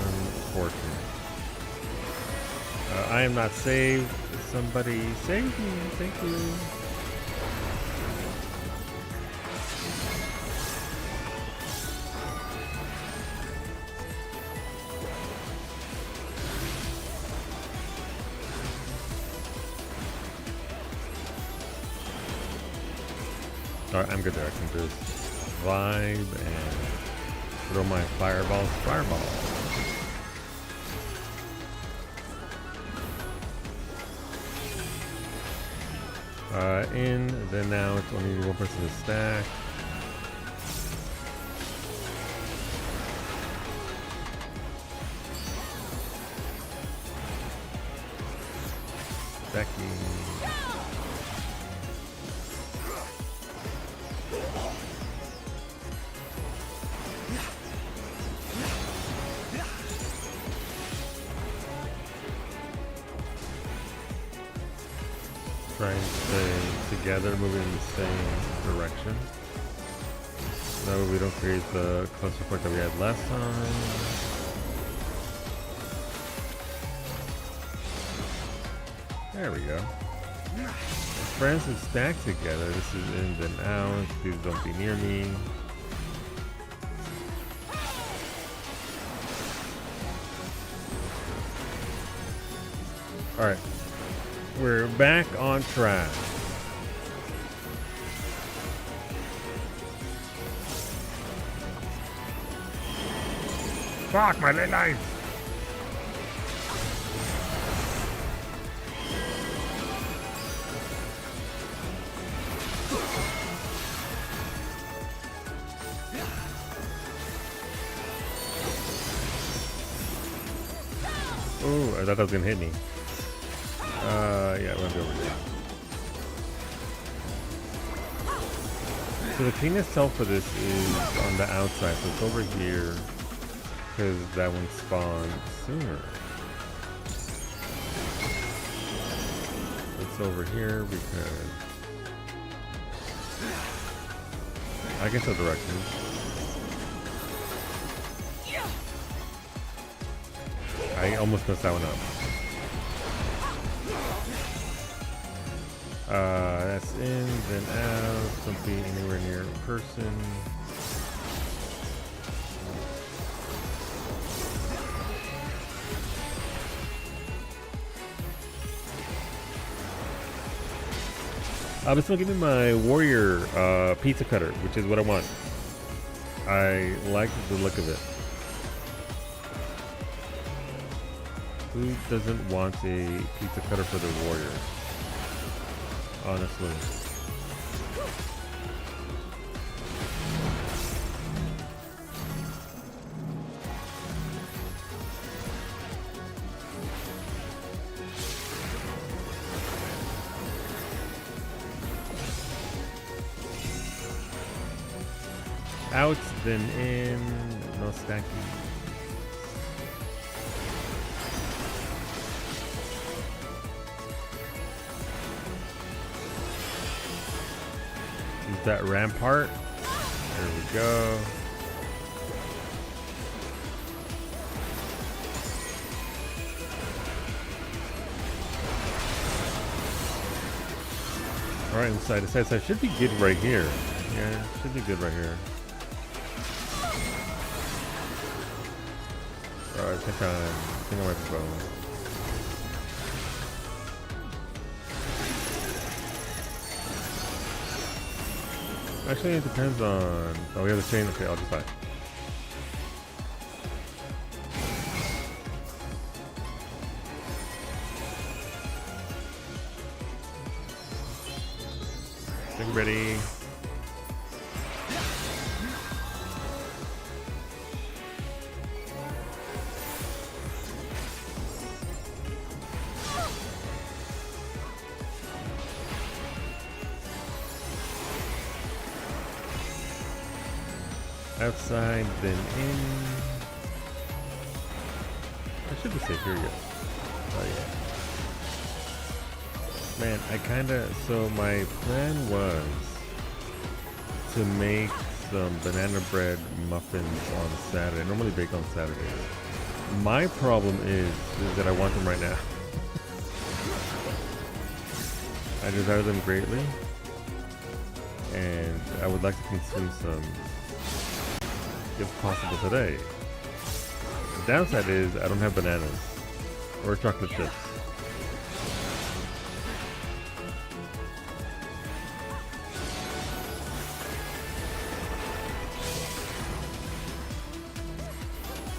Unfortunate. I am not saved. Somebody save me. Thank you. Alright, I'm good there. I can just vibe and throw my fireball. In, then now it's only one person to stack. Stacking. Trying to stay together, moving in the same direction. That way we don't create the clusterfuck that we had last time. There we go. Friends and stack together. This is ins and outs. Please don't be near me. Alright. We're back on track. Fuck my late life. I thought that was gonna hit me. Yeah, let me go over here. So the cleanest cell for this is on the outside, so it's over here because that one spawned sooner. It's over here because I can tell directions. I almost messed that one up. That's in, then out. Don't be anywhere near a person. But still give me my warrior pizza cutter, which is what I want. I like the look of it. Who doesn't want a pizza cutter for their warrior? Honestly. Out, then in, no stacking. Use that rampart. There we go. Alright, inside the side, so I should be good right here. Yeah, should be good right here. Alright, I think I might be wrong. Actually, it depends on... Oh, we have the chain. Okay, I'll decide. Think ready. Outside, then in. I should be safe. Here we go. Oh yeah. Man, I kinda. So my plan was to make some banana bread muffins on Saturday. I normally bake on Saturday. My problem is that I want them right now. I desire them greatly, and I would like to consume some if possible today. The downside is I don't have bananas or chocolate chips.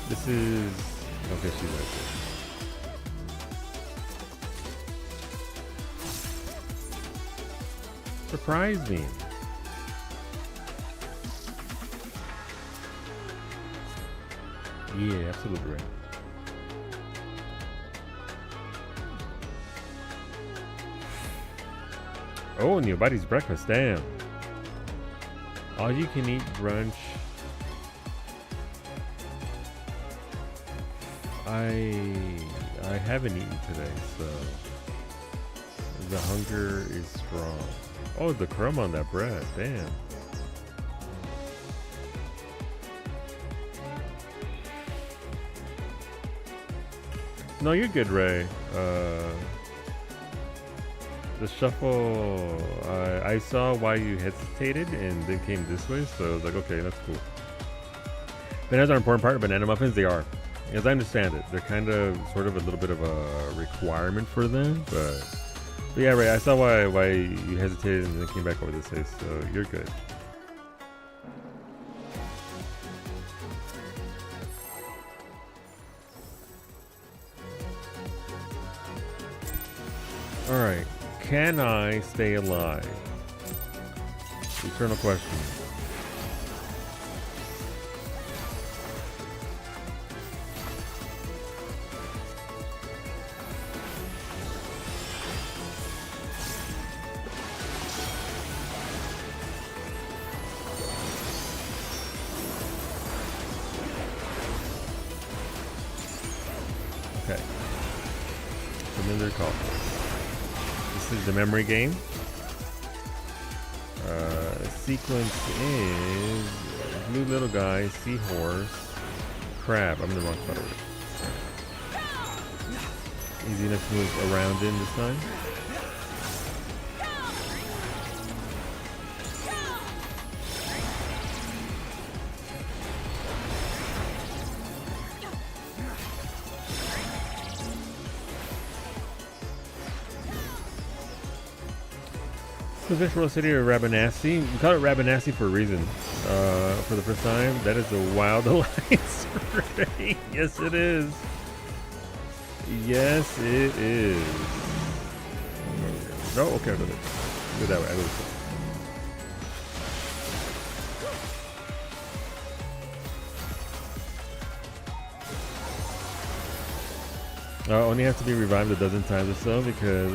This is okay. She's right there. Surprise me. Yeah, absolutely right. Oh, and your buddy's breakfast, damn. All you can eat brunch. I haven't eaten today, so the hunger is strong. Oh, the crumb on that bread, damn. No, you're good, Ray. The shuffle, I saw why you hesitated and then came this way, so I was like, okay, that's cool. Bananas are an important part of banana muffins. They are. As I understand it, they're kind of, sort of a little bit of a requirement for them, but yeah, Ray, I saw why you hesitated and then came back over this way, so you're good. Alright, can I stay alive? Eternal question. they're called. This is the memory game. Sequence is blue little guy, seahorse, crab. I'm in the wrong spot over there. Easy enough to move around in this time. The Visual City of Rabanassi. We call it Rabanassi for a reason. For the first time, that is a wild alliance. Yes, it is. Yes, it is. No, okay, I'll do it. Do it that way. I do it. Only has to be revived a dozen times or so because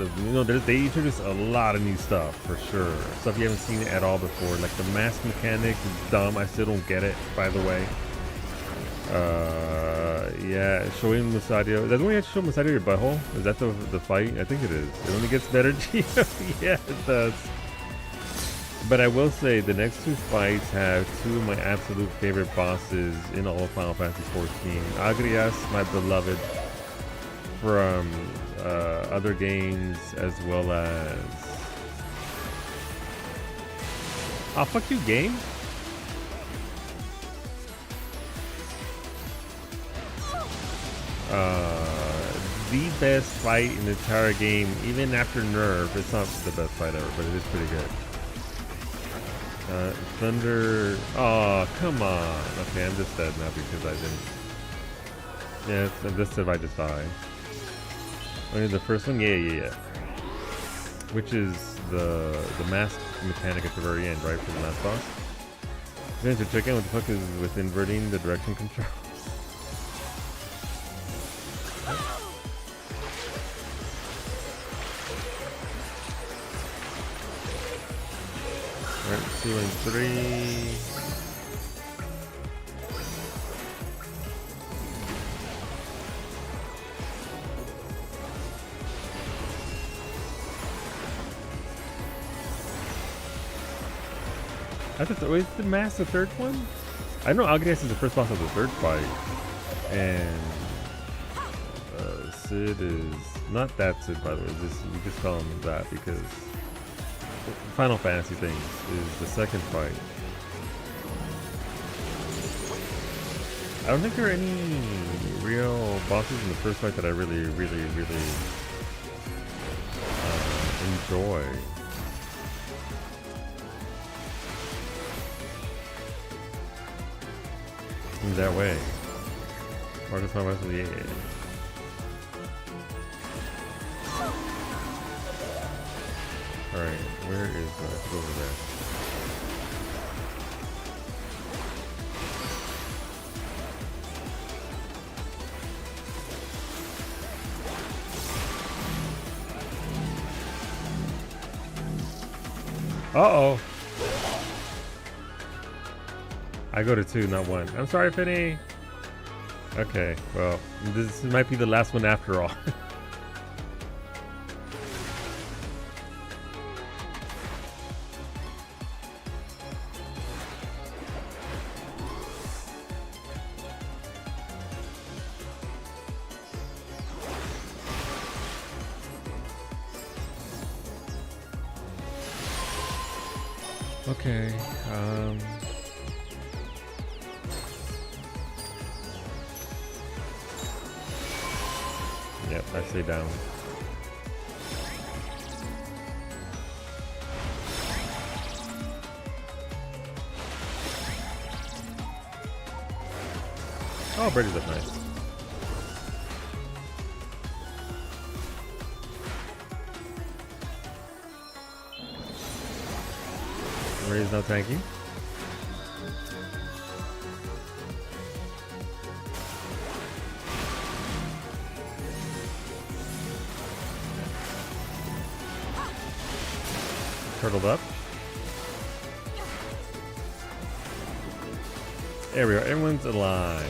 they introduced a lot of new stuff for sure. Stuff you haven't seen at all before, like the mask mechanic is dumb. I still don't get it, by the way. Yeah, showing Musadio. Doesn't we have to show Musadio your butthole? Is that the fight? I think it is. It only gets better. Yeah, it does. But I will say the next two fights have two of my absolute favorite bosses in all of Final Fantasy XIV. Agrias, my beloved, from other games, as well as fuck you, game. The best fight in the entire game, even after nerf. It's not the best fight ever, but it is pretty good. Thunder. Oh, come on. Okay, I'm just dead now because I didn't. Yeah, I'm just if I just die. Only the first one? Yeah. Which is the mask mechanic at the very end, right? For the last boss. Then to check out what the fuck is with inverting the direction control. Alright, 2 and 3. I thought was the mask the third one? I know Agnes is the first boss of the third fight, and Sid is not that Sid, by the way. We just call him that because Final Fantasy things is the second fight. I don't think there are any real bosses in the first fight that I really enjoy. In that way. Marcus Thomas, yeah. Alright, where is that? Over there. Uh-oh. I go to 2, not 1. I'm sorry, Finny. Okay, well, this might be the last one after all. Okay, yep, I say down. Oh, Brady's up nice. Ray's not tanky. Turtled up. There we go. Everyone's alive.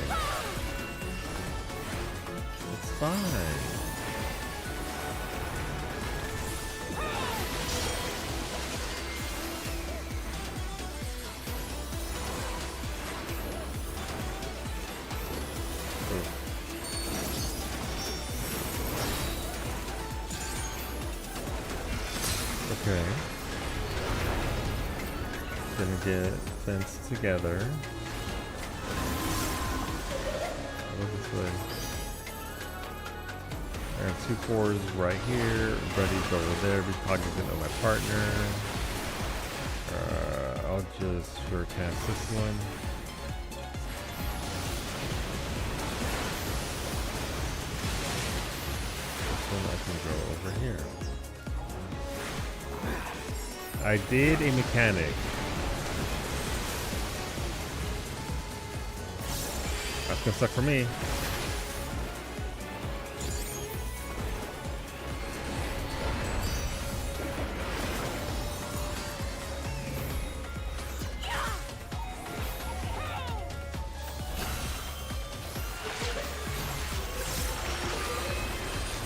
It's fine. Okay. Gonna get fenced together. Go this way. I have 2 4s right here. Buddy's over there. Be cognizant of my partner. I'll just sure cast this one. This one I can go over here. I did a mechanic. That's gonna suck for me.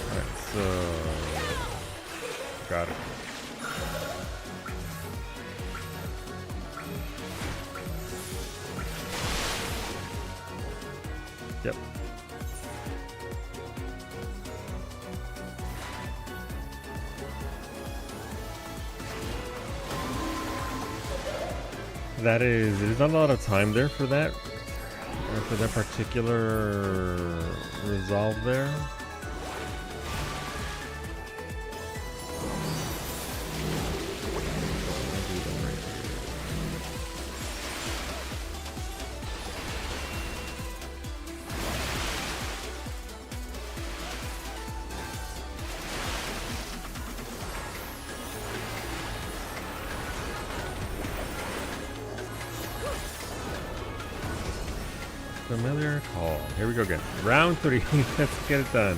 Alright, so got it. Yep. There's not a lot of time there for that particular resolve there. Familiar call. Here we go again. Round 3. Let's get it done.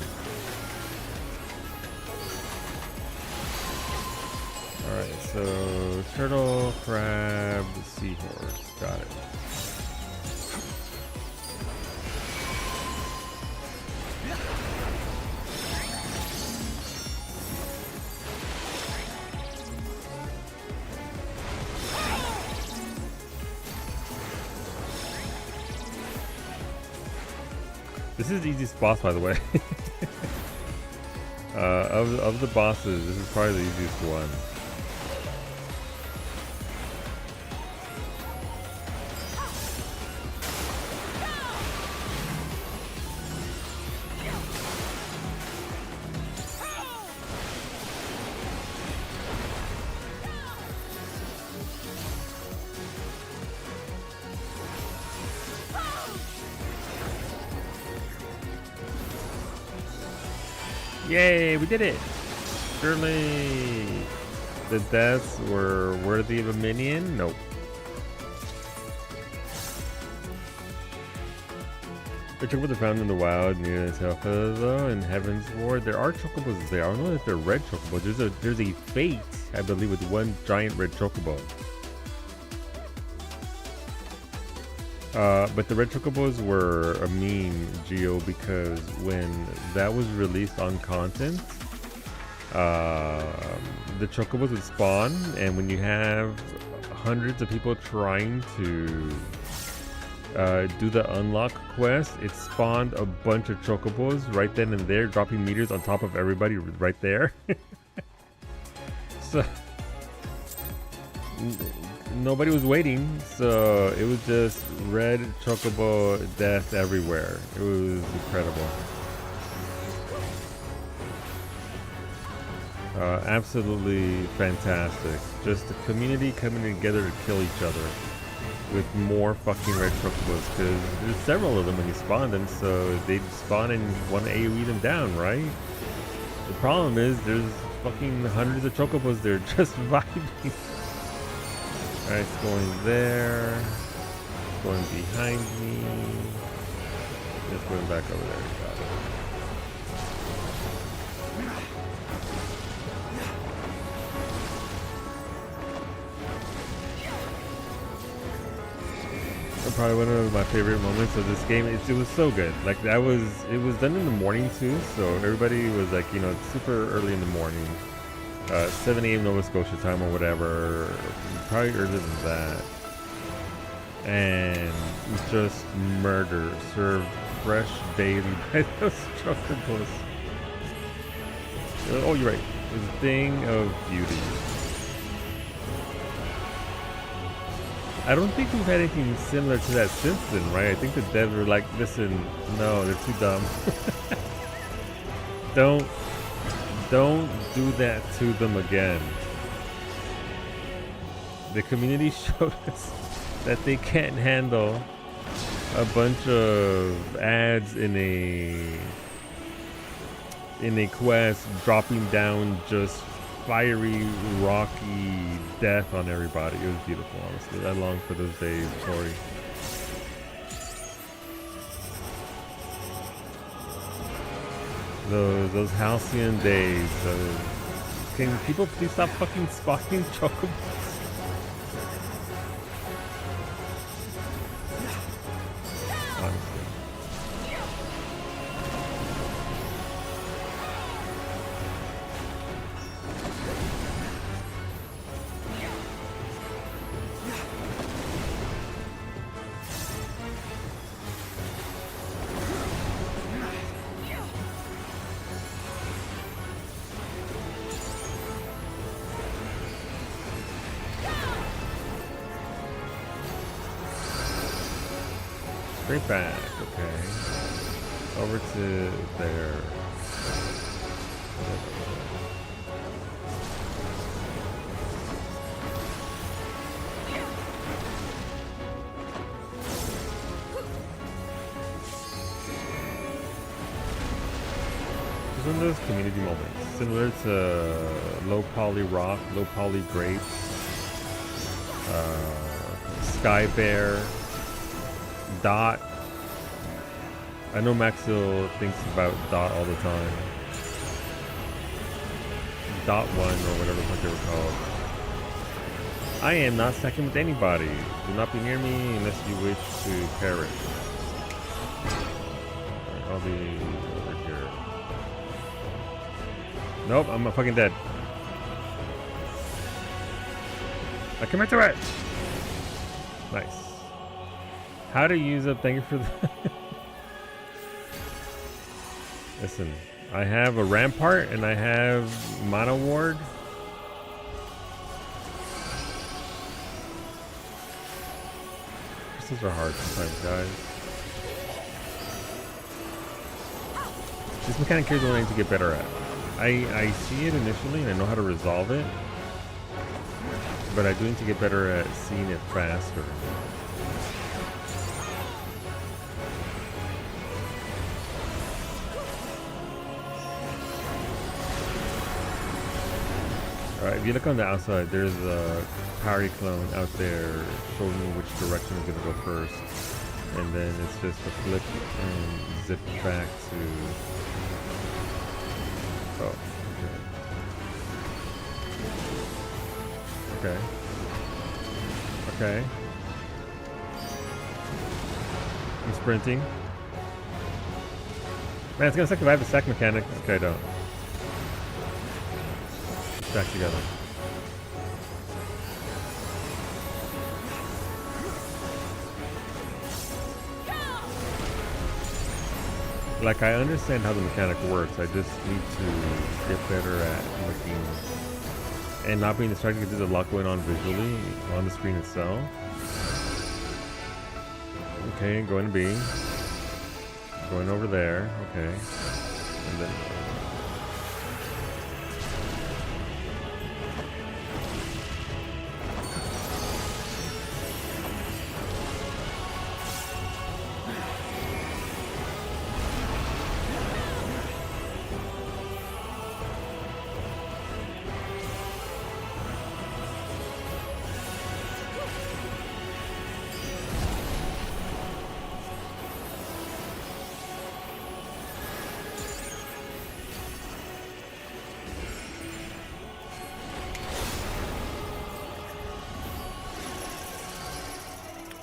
Alright, so turtle, crab, seahorse. Got it. This is the easiest boss, by the way. Of the bosses, this is probably the easiest one. Yay, we did it! Surely the deaths were worthy of a minion? Nope. The chocobos are found in the wild near the Telfa, though, in Heaven's Ward. There are chocobos there. I don't know if they're red chocobos. There's a fate, I believe, with one giant red chocobo. But the red chocobos were a meme, Geo, because when that was released on content, the chocobos would spawn, and when you have hundreds of people trying to do the unlock quest, it spawned a bunch of chocobos right then and there, dropping meters on top of everybody right there. So nobody was waiting, so it was just red chocobo death everywhere. It was incredible. Absolutely fantastic. Just the community coming together to kill each other with more fucking red chocobos, because there's several of them when you spawn them, so they'd spawn and want to AoE them down, right? The problem is there's fucking hundreds of chocobos there just vibing. Alright, it's going there. It's going behind me. Just going back over there. Got it. Probably one of my favorite moments of this game. It was so good. Like it was done in the morning too, so everybody was like, you know, super early in the morning. 7 a.m. Nova Scotia time or whatever, probably earlier than that. And it's just murder served fresh daily by those chocobos. Oh, you're right. is a thing of beauty. I don't think we've had anything similar to that since then, right? I think the devs were like, listen, no, they're too dumb. Don't do that to them again. The community showed us that they can't handle a bunch of ads in a quest dropping down just fiery, rocky death on everybody. It was beautiful, honestly. I long for those days, Tori. Those halcyon days. Can people please stop fucking spawning chocobos? Honestly. Straight back, okay. Over to there. It's one of those community moments, similar to low poly rock, low poly grapes, sky bear, Dot. I know Maxil thinks about Dot all the time. Dot 1 or whatever the fuck they were called. I am not stacking with anybody. Do not be near me unless you wish to perish. Right, I'll be over here. Nope, I'm fucking dead. I commit to it! Nice. How to use up, thank you for that. Listen, I have a Rampart and I have Mono Ward. Crystals are hard sometimes, guys. This mechanic here is what I need to get better at. I see it initially and I know how to resolve it, but I do need to get better at seeing it faster. Alright, if you look on the outside, there's a Parry clone out there showing you which direction is going to go first. And then it's just a flip and zip back to... Oh, okay. Okay. Okay. I'm sprinting. Man, it's going to suck if I have the stack mechanic. Okay, I don't. Back together. Like, I understand how the mechanic works. I just need to get better at looking and not being distracted because there's a lot going on visually on the screen itself. Okay, going to B. Going over there. Okay. And then...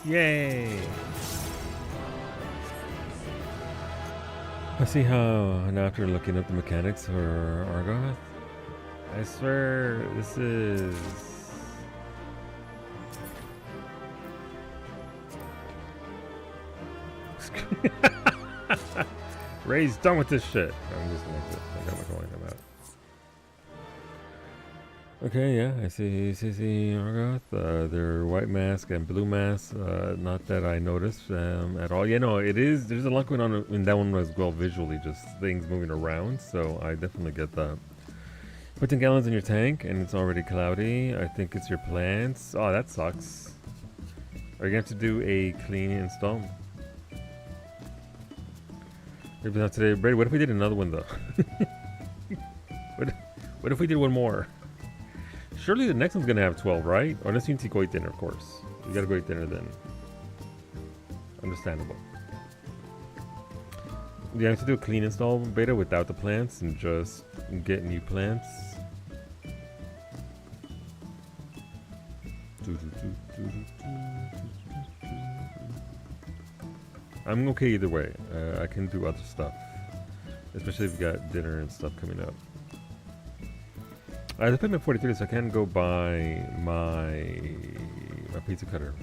Yay! Let's see how, now after looking up the mechanics for Argoth, I swear this is... Ray's done with this shit. I'm just gonna exit. I got my coin. I'm out. Okay, yeah, I see Argoth. Their white mask and blue mask. Not that I noticed at all. Yeah, no, it is. There's a lot going on in that one as well visually, just things moving around. So I definitely get that. Putting gallons in your tank and it's already cloudy. I think it's your plants. Oh, that sucks. Are you going to have to do a clean install? Maybe not today. Brady, what if we did another one though? what if we did one more? Surely the next one's gonna have 12, right? Or unless you need to go eat dinner, of course. You gotta go eat dinner then. Understandable. You have to do a clean install beta without the plants and just get new plants. I'm okay either way. I can do other stuff, especially if you got dinner and stuff coming up. I put my 43, so I can go buy my pizza cutter.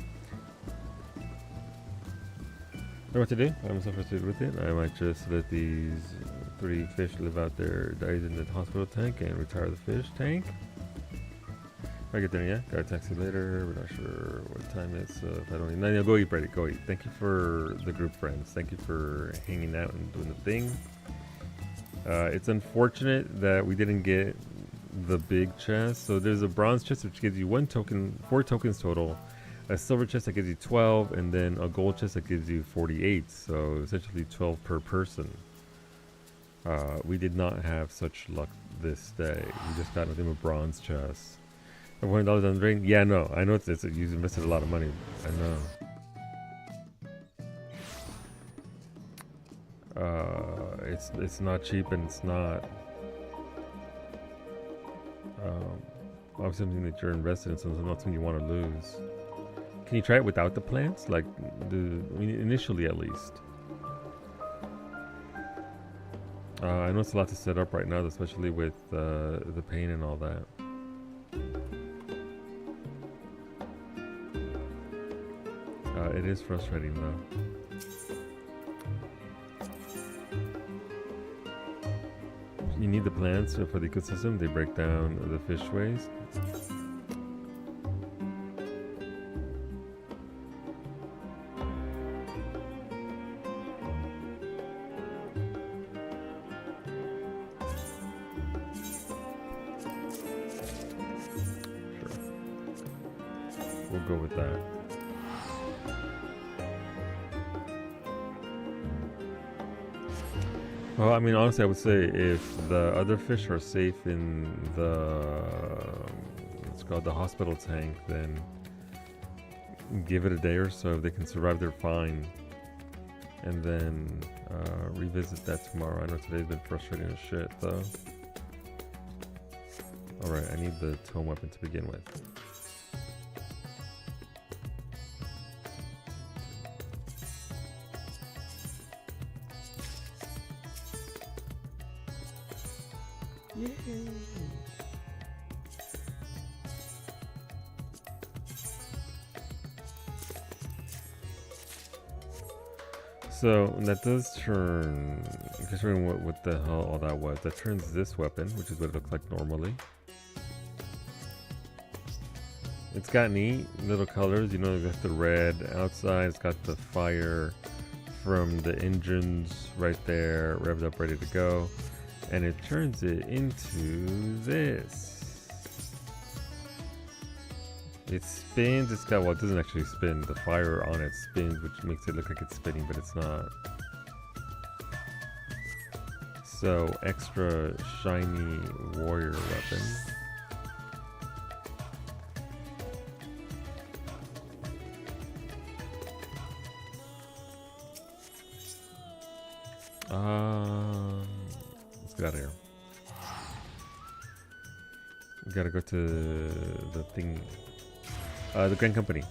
Know what to do? I'm so frustrated with it. I might just let these 3 fish live out their days in the hospital tank and retire the fish tank. If I get there, yeah. Got a taxi later. We're not sure what time it is. So if I don't eat, no, go eat, Brady. Go eat. Thank you for the group friends. Thank you for hanging out and doing the thing. It's unfortunate that we didn't get the big chest. So there's a bronze chest which gives you 1 token, 4 tokens total. A silver chest that gives you 12, and then a gold chest that gives you 48. So essentially 12 per person. We did not have such luck this day. We just got nothing but bronze chests. $100 on the drain? Yeah, no. I know it's you invested a lot of money. I know. It's not cheap, and it's not obviously something that you're invested in, so it's not something you want to lose. Can you try it without the plants? Like initially, at least. I know it's a lot to set up right now, especially with the paint and all that. It is frustrating though. You need the plants for the ecosystem. They break down the fish waste. Sure. We'll go with that. Well, I mean, honestly, I would say if the other fish are safe in the, what's called the hospital tank, then give it a day or so. If they can survive, they're fine. And then revisit that tomorrow. I know today's been frustrating as shit, though. Alright, I need the tome weapon to begin with. Yay! So that does turn. Considering what the hell all that was, that turns this weapon, which is what it looks like normally. It's got neat little colors. You know, it's got the red outside. It's got the fire from the engines right there, revved up, ready to go. And it turns it into this. It spins. It's got, well, it doesn't actually spin. The fire on it spins, which makes it look like it's spinning, but it's not. So, extra shiny warrior weapon. Let's get out of here. We gotta go to the thing. The Grand Company.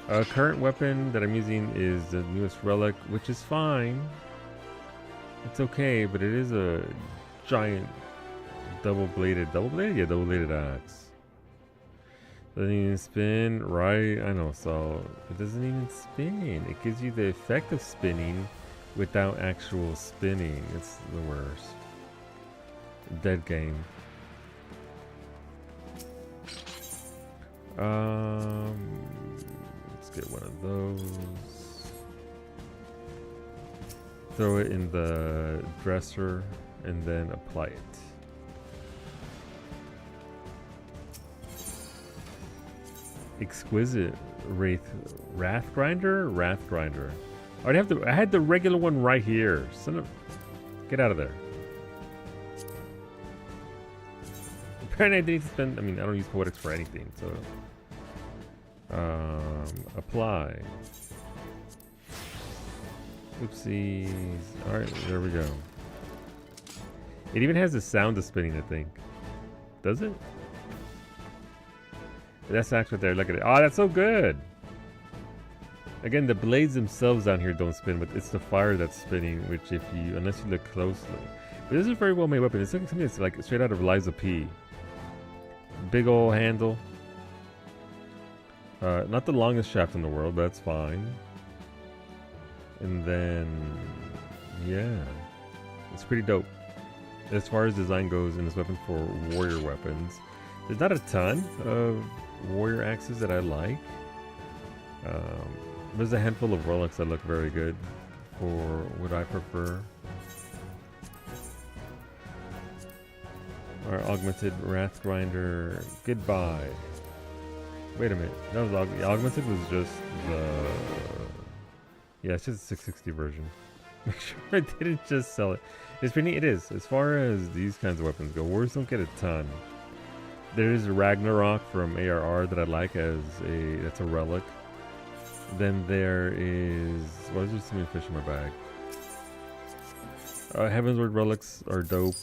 Current weapon that I'm using is the newest relic, which is fine. It's okay, but it is a giant double-bladed axe. Doesn't even spin, right? I know, so it doesn't even spin. It gives you the effect of spinning, without actual spinning. It's the worst. Dead game. Let's get one of those. Throw it in the dresser and then apply it. Exquisite Wrath Grinder? Wrath Grinder. I had the regular one right here. Son of, get out of there. Apparently I didn't spend, I mean, I don't use Poetics for anything, so. Apply. Oopsies. Alright, there we go. It even has the sound of spinning, I think. Does it? That's actually there. Look at it. Oh, that's so good. Again, the blades themselves down here don't spin, but it's the fire that's spinning, which if you, unless you look closely. But this is a very well made weapon. It's like something that's like straight out of Liza P. Big old handle. Not the longest shaft in the world, but that's fine. And then, yeah, it's pretty dope. As far as design goes in this weapon for warrior weapons, there's not a ton of warrior axes that I like. There's a handful of relics that look very good for what I prefer. Our augmented Wrath Grinder, goodbye. Wait a minute, that was augmented was just the, yeah, it's just a 660 version. Make sure I didn't just sell it. It's pretty, it is. As far as these kinds of weapons go, warriors don't get a ton. There is Ragnarok from ARR that I like as a, that's a relic. Then there is, why is there so many fish in my bag? Heavensward relics are dope.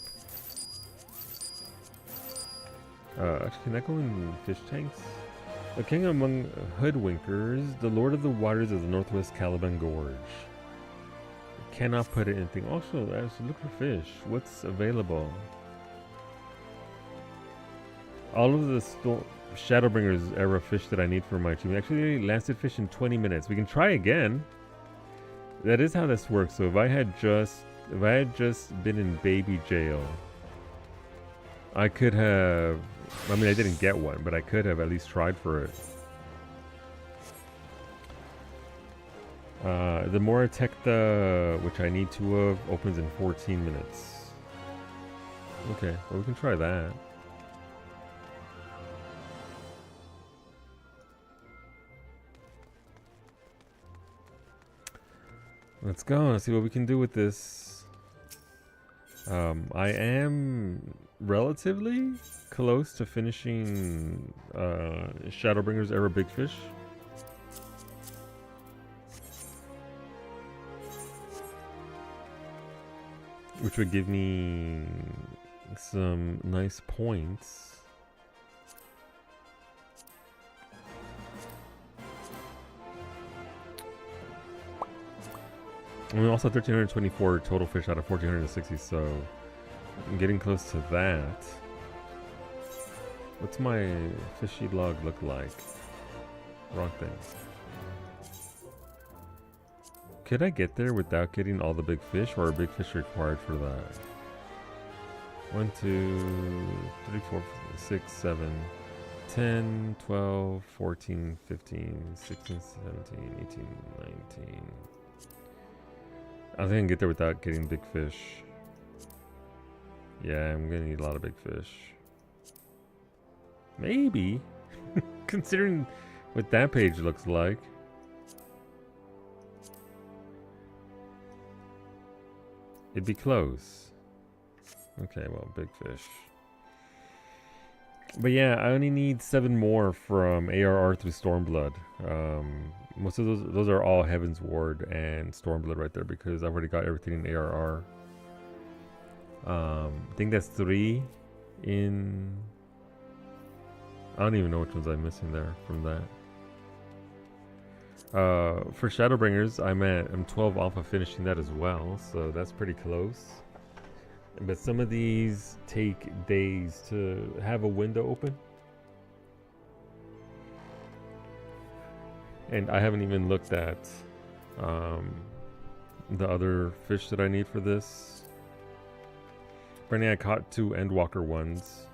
Actually, can that go in fish tanks? A king among hoodwinkers, the lord of the waters of the northwest Caliban Gorge. Cannot put it in thing. Also, look for fish. What's available? All of the Shadowbringers era fish that I need for my team. Actually, lasted fish in 20 minutes. We can try again. That is how this works. So if I had just been in baby jail, I could have, I mean, I didn't get one, but I could have at least tried for it. The Mora Tecta, which I need two of, opens in 14 minutes. Okay, well, we can try that. Let's go. Let's see what we can do with this. I am relatively close to finishing Shadowbringers Era Big Fish. Which would give me some nice points. And we also have 1,324 total fish out of 1,460, so I'm getting close to that. What's my fishy log look like? Wrong thing. Could I get there without getting all the big fish, or are big fish required for that? 1, 2, 3, 4, 6, 7, 10, 12, 14, 15, 16, 17, 18, 19. I think I can get there without getting big fish. Yeah, I'm gonna need a lot of big fish. Maybe. Considering what that page looks like. It'd be close. Okay, well, big fish. But yeah, I only need 7 more from ARR through Stormblood. Most of those are all Heaven's Ward and Stormblood right there because I've already got everything in ARR. I think that's 3 in... I don't even know which ones I'm missing there from that. For Shadowbringers, I'm 12 off of finishing that as well, so that's pretty close. But some of these take days to have a window open. And I haven't even looked at the other fish that I need for this. Apparently I caught 2 Endwalker ones.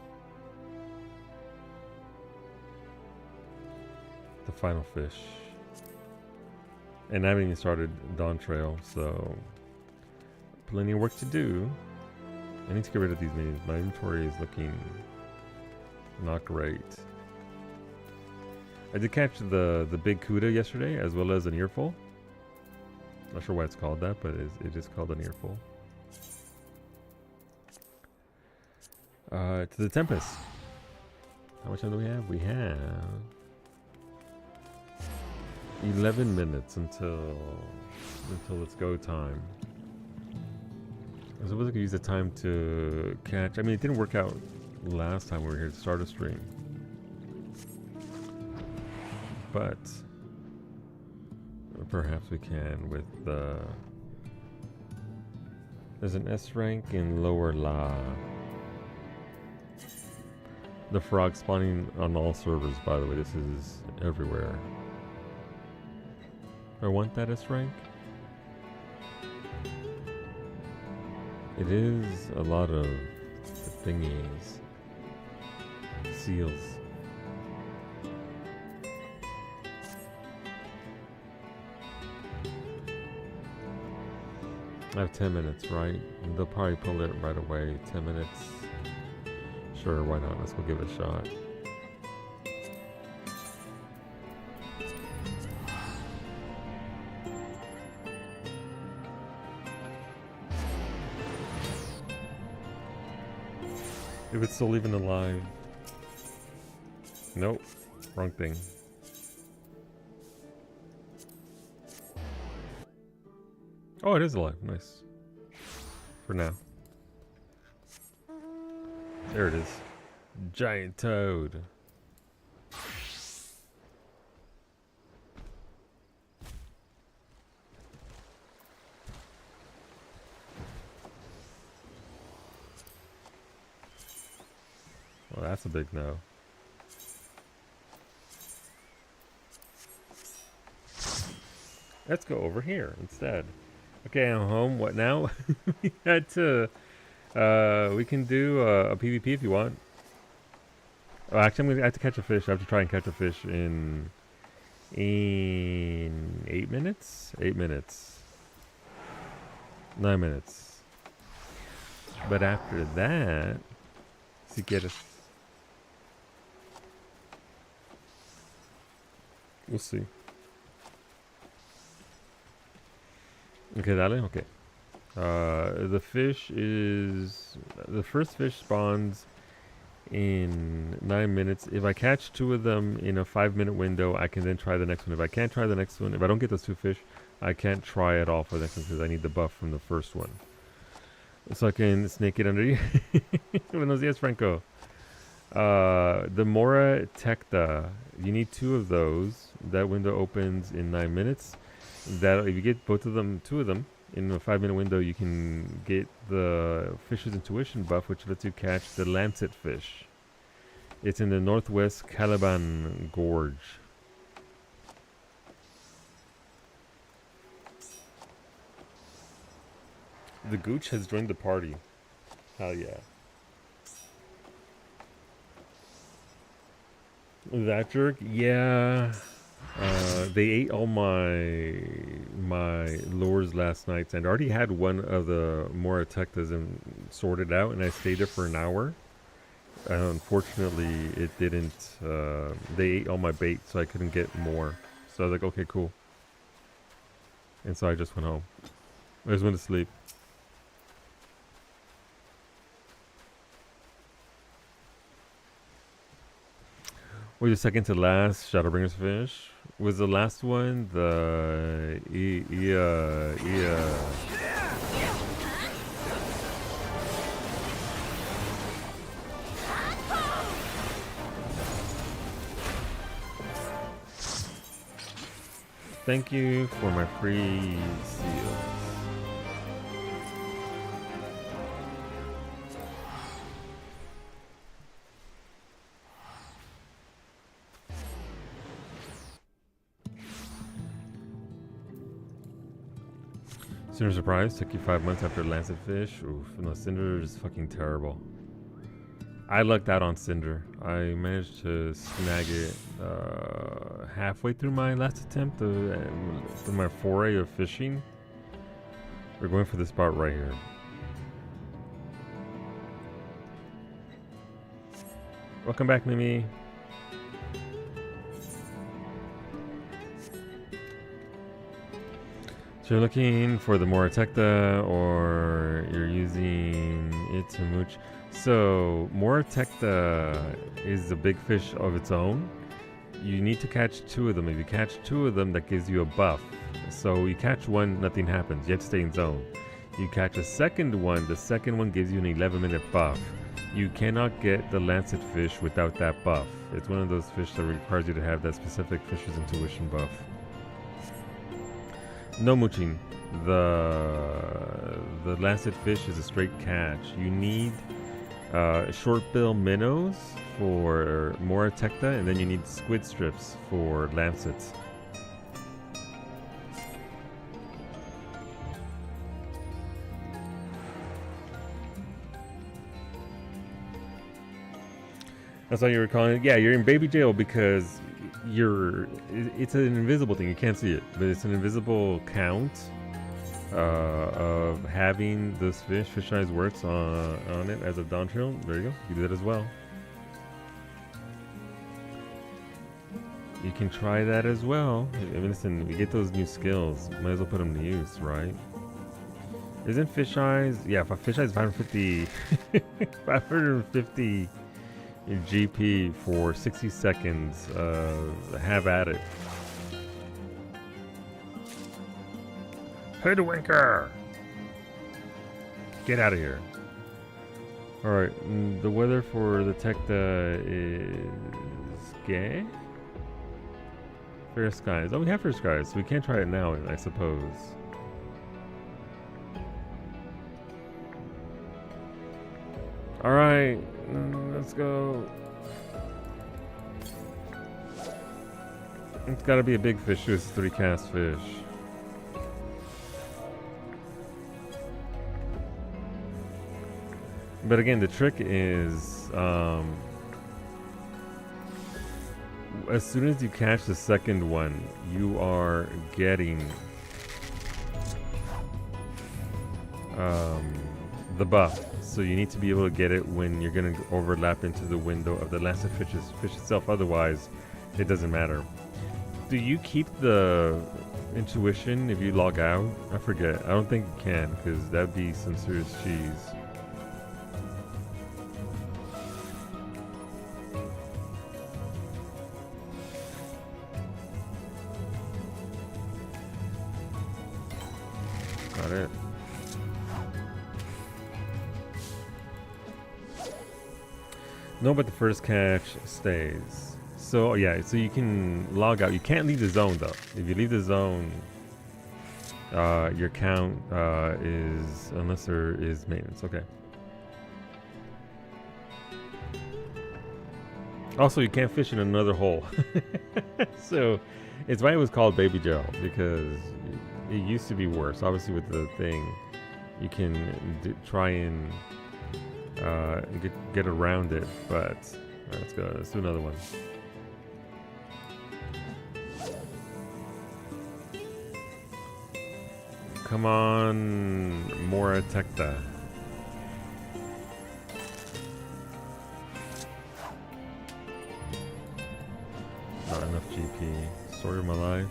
The final fish. And I haven't even started Dawn Trail, so plenty of work to do. I need to get rid of these minis. My inventory is looking not great. I did catch the big Cuda yesterday, as well as an earful. Not sure why it's called that, but it is called an earful. To the Tempest. How much time do we have? We have 11 minutes until it's go time. I suppose I could use the time to catch. I mean, it didn't work out last time we were here to start a stream, but perhaps we can with the. There's an S rank in Lower La. The frog spawning on all servers, by the way. This is everywhere. I want that S rank. It is a lot of thingies. Seals. I have 10 minutes, right? They'll probably pull it right away. 10 minutes. Sure, why not? Let's go give it a shot. If it's still even alive. Nope. Wrong thing. Oh, it is alive. Nice. For now. There it is. Giant toad. Well, that's a big no. Let's go over here instead. Okay, I'm home. What now? We had to... we can do a PvP if you want. Oh, actually, I have to catch a fish. I have to try and catch a fish in 8 minutes? 8 minutes. 9 minutes. But after that... Si quieres. We'll see. Okay, dale. Okay. The fish is... The first fish spawns in 9 minutes. If I catch 2 of them in a 5-minute window, I can then try the next one. If I can't try the next one, if I don't get those 2 fish, I can't try at all for the next one because I need the buff from the first one. So I can snake it under you. Buenos dias, Franco. The Mora Tecta, you need 2 of those. That window opens in 9 minutes. That if you get both of them, 2 of them, in a 5-minute window, you can get the Fish's Intuition buff, which lets you catch the Lancet fish. It's in the northwest Caliban Gorge. The Gooch has joined the party. Hell yeah. That jerk? Yeah. They ate all my lures last night, and I already had one of the Moratectas and sorted out, and I stayed there for an hour. Unfortunately, it didn't. They ate all my bait, so I couldn't get more. So I was like, okay, cool. And so I just went home. I just went to sleep. Wait, the second to last Shadowbringer's fish was the last one. The Thank you for my free seals. Cinder Surprise took you 5 months after Lancet Fish. Oof, no, Cinder is fucking terrible. I lucked out on Cinder. I managed to snag it halfway through my last attempt through my foray of fishing. We're going for this spot right here. Welcome back, Mimi. So you're looking for the Moratecta, or you're using it to mooch. So Moratecta is a big fish of its own. You need to catch 2 of them. If you catch 2 of them, that gives you a buff. So you catch one, nothing happens. You have to stay in zone. You catch a second one, the second one gives you an 11-minute buff. You cannot get the Lancet Fish without that buff. It's one of those fish that requires you to have that specific Fish's Intuition buff. No mooching. The Lancet Fish is a straight catch. You need short bill minnows for Moratecta, and then you need squid strips for Lancets. That's why you were calling it. Yeah, you're in baby jail because it's an invisible thing. You can't see it, but it's an invisible count of having this fish. Fish Eyes works on it as a Dawn Trail. There you go. You do that as well. You can try that as well. I mean, listen, we get those new skills. Might as well put them to use, right? Isn't Fish Eyes? Yeah, Fish Eyes 550, 550 GP for 60 seconds. Have at it. Hoodwinker! Get out of here. Alright, the weather for the Tecta is gay? Fair skies. Oh, we have fair skies, so we can't try it now, I suppose. Alright, let's go. It's gotta be a big fish with 3 cast fish. But again, the trick is as soon as you catch the second one, you are getting the buff. So you need to be able to get it when you're going to overlap into the window of the Lancet fish itself. Otherwise, it doesn't matter. Do you keep the intuition if you log out? I forget. I don't think you can, because that'd be some serious cheese. Got it. No, but the first catch stays. So yeah, so you can log out. You can't leave the zone though. If you leave the zone, your count is, unless there is maintenance. Okay. Also, you can't fish in another hole. So it's why it was called Baby Jail, because it used to be worse. Obviously, with the thing, you can try and get around it, but let's go. Let's do another one. Come on, Moratecta. Not enough GP. Story of my life.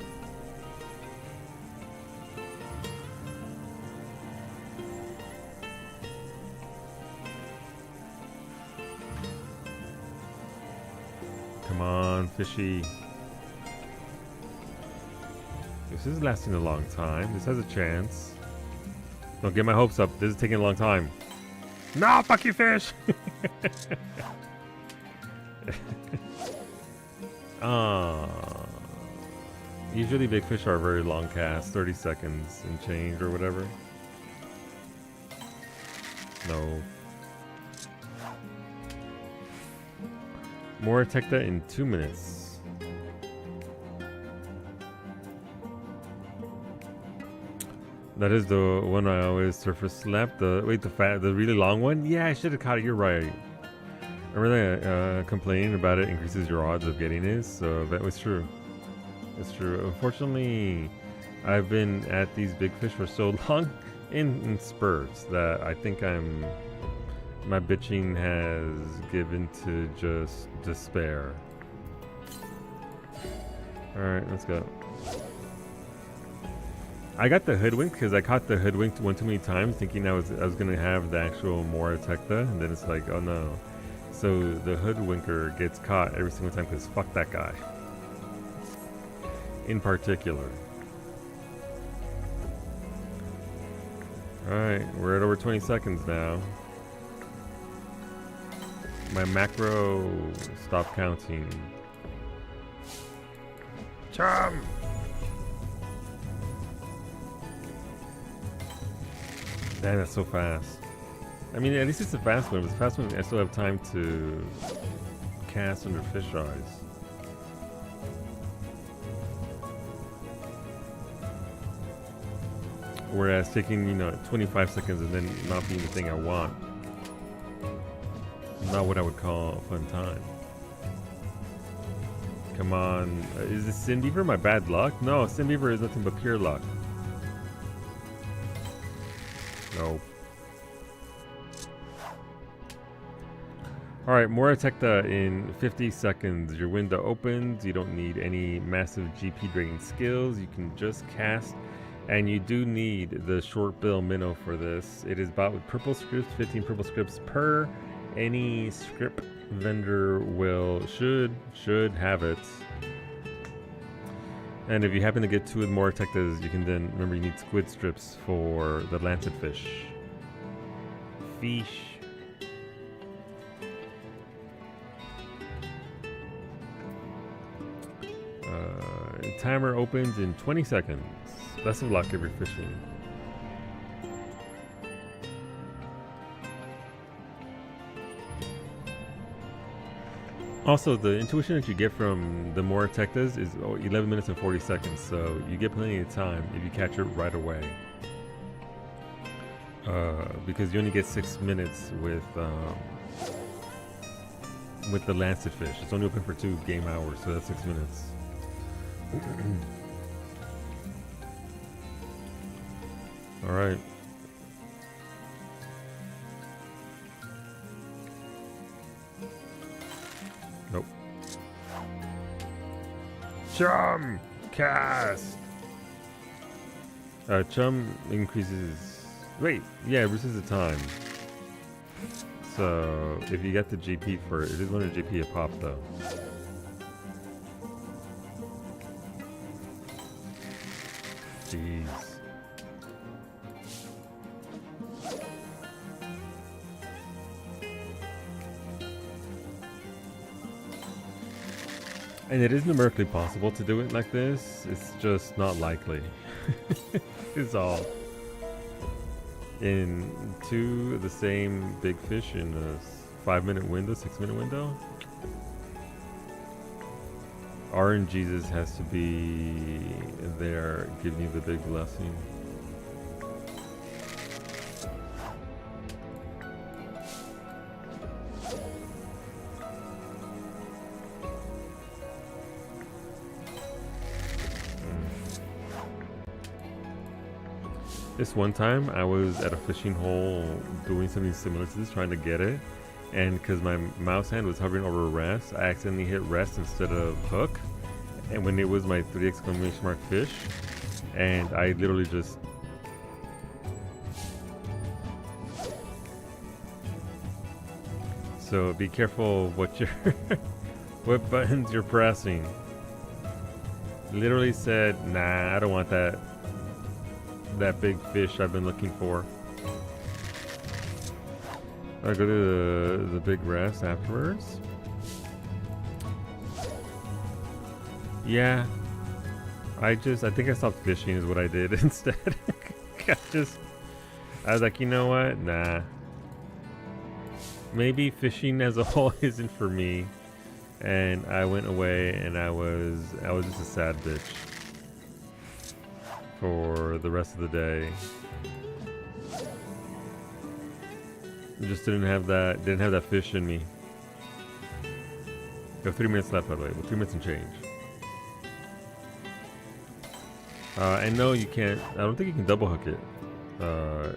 Come on, fishy. This is lasting a long time. This has a chance. Don't get my hopes up. This is taking a long time. No, fuck you, fish! Usually big fish are very long casts, 30 seconds and change or whatever. No. Moratecta in 2 minutes. That is the one I always surface left. The really long one. Yeah, I should have caught it. You're right. I remember complaining about it increases your odds of getting it. So that was true. It's true. Unfortunately, I've been at these big fish for so long in spurts that I think my bitching has given to just despair. All right, let's go. I got the hoodwinked because I caught the hoodwinked one too many times, thinking I was gonna have the actual Mora Tecta, and then it's like, oh no. So the hoodwinker gets caught every single time because fuck that guy. In particular. Alright, we're at over 20 seconds now. My macro stopped counting. Chum! Damn, that's so fast. I mean, at least it's a fast one. If it's a fast one, I still have time to cast under fish eyes. Whereas taking, 25 seconds and then not being the thing I want. Not what I would call a fun time. Come on. Is this Sin Beaver my bad luck? No, Sin Beaver is nothing but pure luck. Nope. Alright, Mora Tecta in 50 seconds. Your window opens. You don't need any massive GP draining skills. You can just cast. And you do need the short bill minnow for this. It is bought with purple scripts, 15 purple scripts per. Any script vendor should have it. And if you happen to get two with Mora Tectas, you can then, remember you need squid strips for the lancet fish. Fish. Timer opens in 20 seconds. Best of luck if you're fishing. Also, the intuition that you get from the Mora Tectas is 11 minutes and 40 seconds, so you get plenty of time if you catch it right away. Because you only get 6 minutes with the lancet fish. It's only open for 2 game hours, so that's 6 minutes. All right. Nope. Chum! Cast! Chum increases... Wait, yeah, it reduces the time. So, if you get the GP for it, it is 100 GP a pop though. Jeez. And it is numerically possible to do it like this. It's just not likely. It's all. In 2 of the same big fish in a 5-minute window, 6-minute window. RNGesus has to be there giving you the big blessing. This one time I was at a fishing hole doing something similar to this, trying to get it, and because my mouse hand was hovering over rest, I accidentally hit rest instead of hook, and when it was my 3 exclamation mark fish, and I literally just so be careful what you're what buttons you're pressing. Literally said, nah, I don't want that big fish I've been looking for. I go to the big rest afterwards. Yeah, I think I stopped fishing is what I did instead. I was like, you know what? Nah. Maybe fishing as a whole isn't for me. And I went away and I was just a sad bitch. for the rest of the day. Just didn't have that fish in me. We have 3 minutes left, by the way. Well, 3 minutes and change. And no, you can't. I don't think you can double hook it,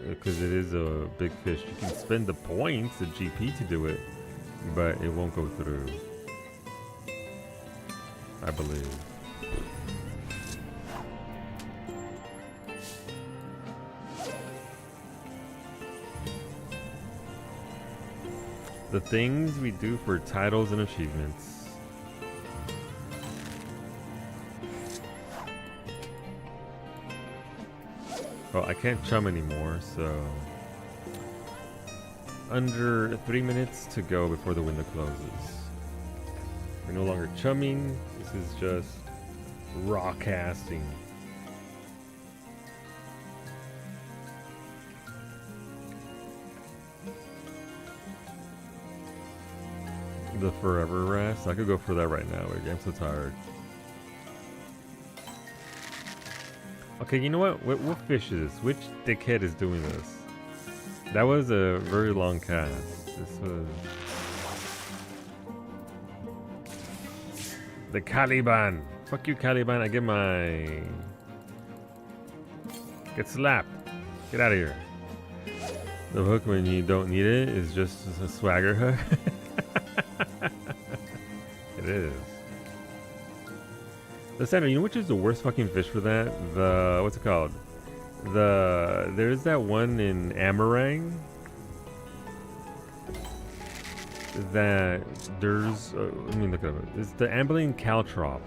because it is a big fish. You can spend the points, the GP, to do it, but it won't go through, I believe. The things we do for titles and achievements. Well, I can't chum anymore, so under 3 minutes to go before the window closes. We're no longer chumming. This is just raw casting. The forever rest. I could go for that right now. I'm so tired. Okay, you know what? What fish is this? Which dickhead is doing this? That was a very long cast. This was the Caliban. Fuck you, Caliban. I get my slapped. Get out of here. The hook when you don't need it is just a swagger hook. It is. Listen, you know which is the worst fucking fish for that? The, what's it called? There's that one in Amarang that there's, let me look it up. It's the Amberlane Caltrop.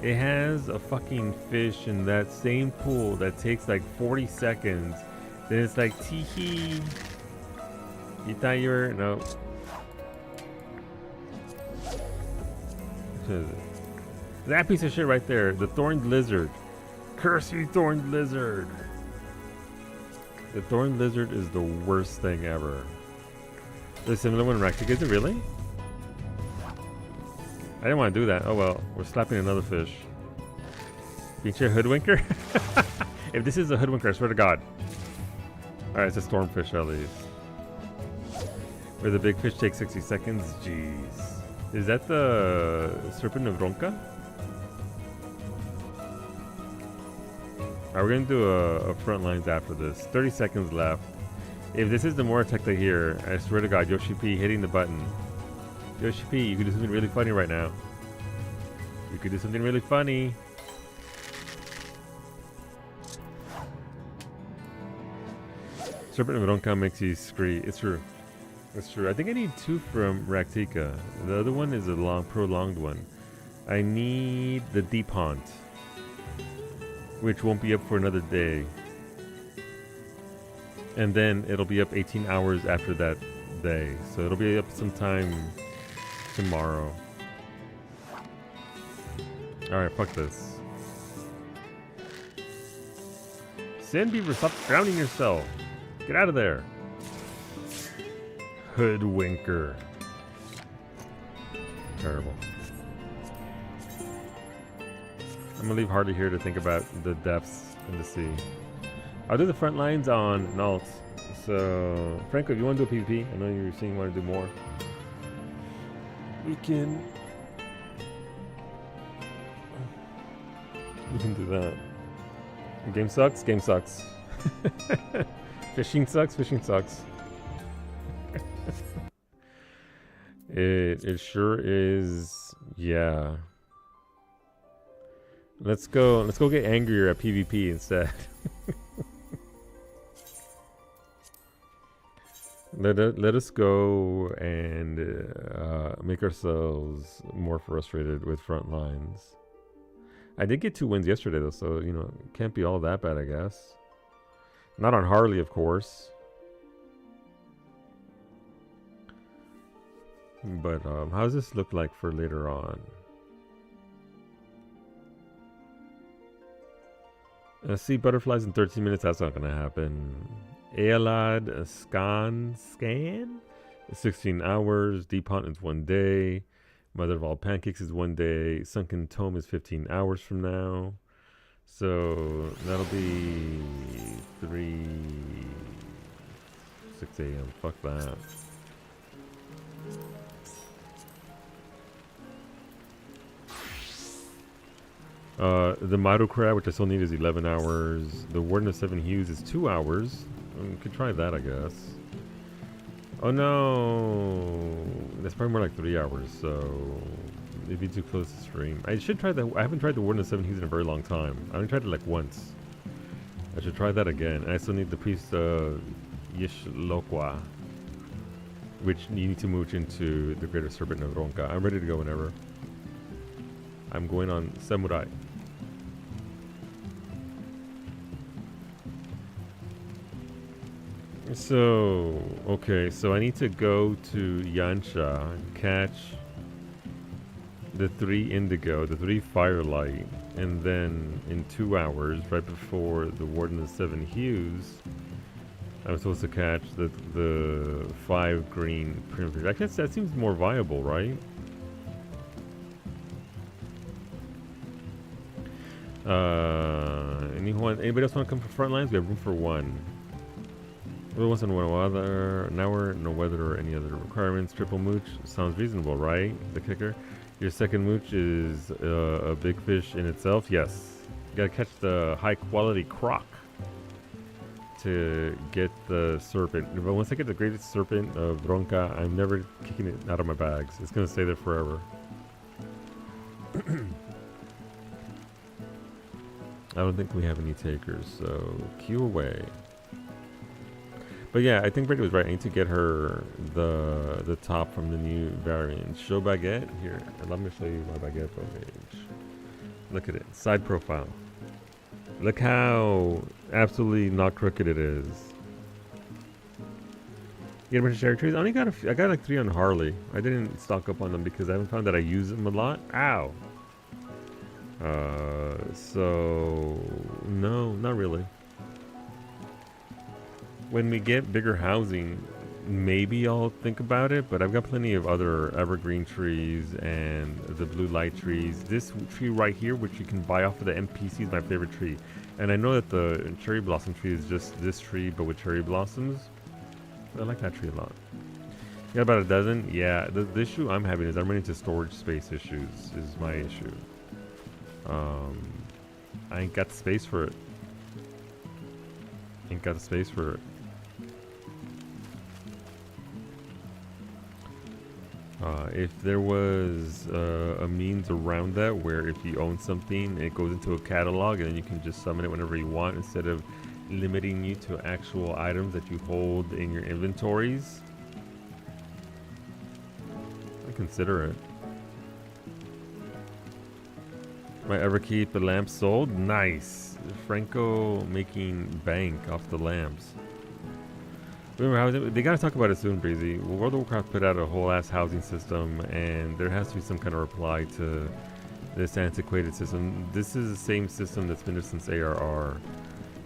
It has a fucking fish in that same pool that takes like 40 seconds. Then it's like, tee-hee. You thought you were, no. That piece of shit right there, the thorned lizard. Curse you, thorned lizard. The thorned lizard is the worst thing ever. The similar one in Raktik, is it really? I didn't want to do that. Oh well, we're slapping another fish. Pinche hoodwinker? If this is a hoodwinker, I swear to God. Alright, it's a stormfish at least. Where the big fish takes 60 seconds? Jeez. Is that the Serpent of Ronca? Alright, we're gonna do a front lines after this. 30 seconds left. If this is the more Tecta here, I swear to God, Yoshi P hitting the button. Yoshi P, you could do something really funny right now. You could do something really funny. Serpent of Ronca makes you scream. It's true. It's true. I think I need 2 from Raktika. The other one is a long, prolonged one. I need the Deep Haunt, which won't be up for another day. And then it'll be up 18 hours after that day. So it'll be up sometime tomorrow. Alright, fuck this. Sand Beaver, stop drowning yourself. Get out of there. Hoodwinker. Terrible. I'm gonna leave Harley here to think about the depths in the sea. I'll do the front lines on an alt. So, Franco, if you want to do a PvP, I know you're saying you want to do more. We can do that. Game sucks. Game sucks. Fishing sucks. Fishing sucks. It sure is. Yeah. Let's go get angrier at PvP instead. Let us go and make ourselves more frustrated with front lines. I did get 2 wins yesterday though, so you know, it can't be all that bad, I guess. Not on Harley, of course. But how does this look like for later on? See butterflies in 13 minutes. That's not gonna happen. Aelad scan 16 hours. Deep Hunt is 1 day. Mother of all pancakes is 1 day. Sunken Tome is 15 hours from now. So that'll be 6 a.m. Fuck that. The Mito Crab, which I still need, is 11 hours. The Warden of Seven Hues is 2 hours. Could try that, I guess. Oh no! That's probably more like 3 hours, so it'd be too close to stream. I should try that. I haven't tried the Warden of Seven Hues in a very long time. I only tried it like once. I should try that again. And I still need the Priest Yishlokwa, which you need to move into the Greater Serpent of Ronka. I'm ready to go whenever. I'm going on Samurai. So, okay, so I need to go to Yansha, catch the 3 Indigo, the 3 Firelight, and then in 2 hours, right before the Warden of the Seven Hues, I'm supposed to catch the 5 green Primitive. I guess that seems more viable, right? Anybody else want to come for front lines? We have room for 1. Once in no weather, no weather or any other requirements. Triple mooch sounds reasonable, right? The kicker. Your second mooch is a big fish in itself. Yes, you gotta catch the high quality croc to get the serpent. But once I get the greatest serpent of Ronka, I'm never kicking it out of my bags. It's gonna stay there forever. I don't think we have any takers, so queue away. But yeah, I think Brady was right. I need to get her the top from the new variant. Show baguette here. Let me show you my baguette page. Look at it. Side profile. Look how absolutely not crooked it is. Get a bunch of cherry trees. I only got I got like 3 on Harley. I didn't stock up on them because I haven't found that I use them a lot. Ow. So no, not really. When we get bigger housing, maybe I'll think about it, but I've got plenty of other evergreen trees and the blue light trees. This tree right here, which you can buy off of the NPC, is my favorite tree. And I know that the cherry blossom tree is just this tree, but with cherry blossoms. I like that tree a lot. You got about a dozen? Yeah, the issue I'm having is I'm running into storage space issues, is my issue. I ain't got the space for it. Ain't got the space for it. If there was a means around that where if you own something, it goes into a catalog and then you can just summon it whenever you want instead of limiting you to actual items that you hold in your inventories, I consider it. Might ever keep the lamps sold? Nice. Franco making bank off the lamps. Remember housing? They gotta talk about it soon, Breezy. Well, World of Warcraft put out a whole ass housing system, and there has to be some kind of reply to this antiquated system. This is the same system that's been there since ARR.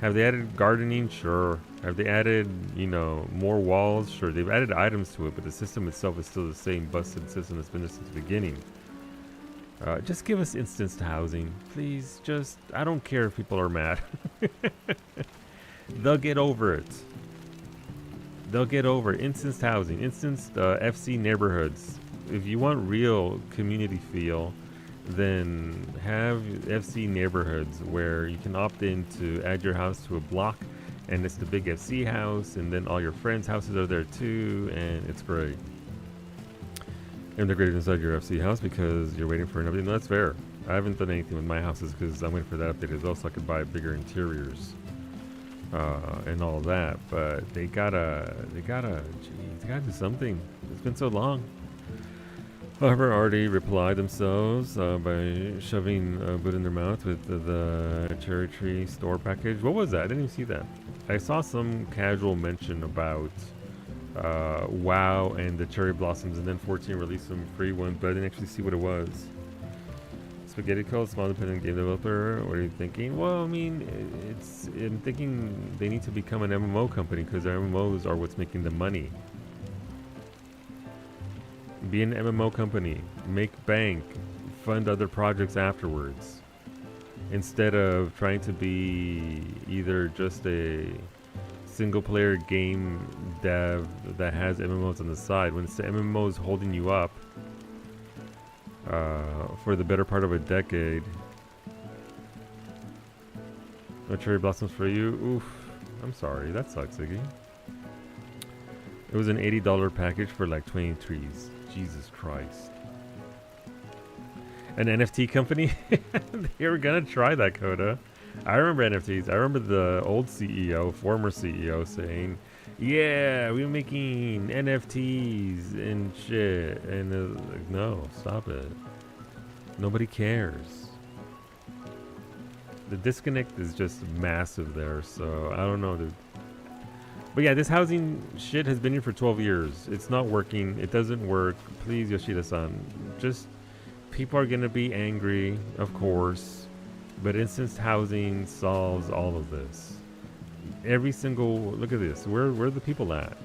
Have they added gardening? Sure. Have they added, you know, more walls? Sure. They've added items to it, but the system itself is still the same busted system that's been there since the beginning. Just give us instanced housing, please. Just, I don't care if people are mad. They'll get over it. They'll get over it. Instanced housing, instanced FC neighborhoods. If you want real community feel, then have FC neighborhoods where you can opt in to add your house to a block, and it's the big FC house, and then all your friends' houses are there too, and it's great. And they're great inside your FC house because you're waiting for an update. No, that's fair. I haven't done anything with my houses because I'm waiting for that update as well, so I could buy bigger interiors and all that. But they gotta do something. It's been so long. However, already replied themselves by shoving a boot in their mouth with the cherry tree store package. What was that? I didn't even see that. I saw some casual mention about WoW and the cherry blossoms, and then 14 released some free ones, but I didn't actually see what it was. Spaghetti Code, small independent game developer. What are you thinking? Well, I mean, I'm thinking they need to become an MMO company because their MMOs are what's making the money. Be an MMO company, make bank, fund other projects afterwards. instead of trying to be either just a single player game dev that has MMOs on the side, when it's the MMOs holding you up for the better part of a decade. No cherry blossoms for you. Oof. I'm sorry. That sucks, Iggy. It was an $80 package for like 20 trees. Jesus Christ. An NFT company? They were gonna try that, Coda. I remember NFTs. I remember the old CEO, former CEO, saying, "Yeah, we're making NFTs and shit." And like, no, stop it. Nobody cares. The disconnect is just massive there. So I don't know, dude. But yeah, this housing shit has been here for 12 years. It's not working. It doesn't work. Please, Yoshida-san, just people are gonna be angry, of course. But instanced housing solves all of this. Every single look at this. Where are the people at?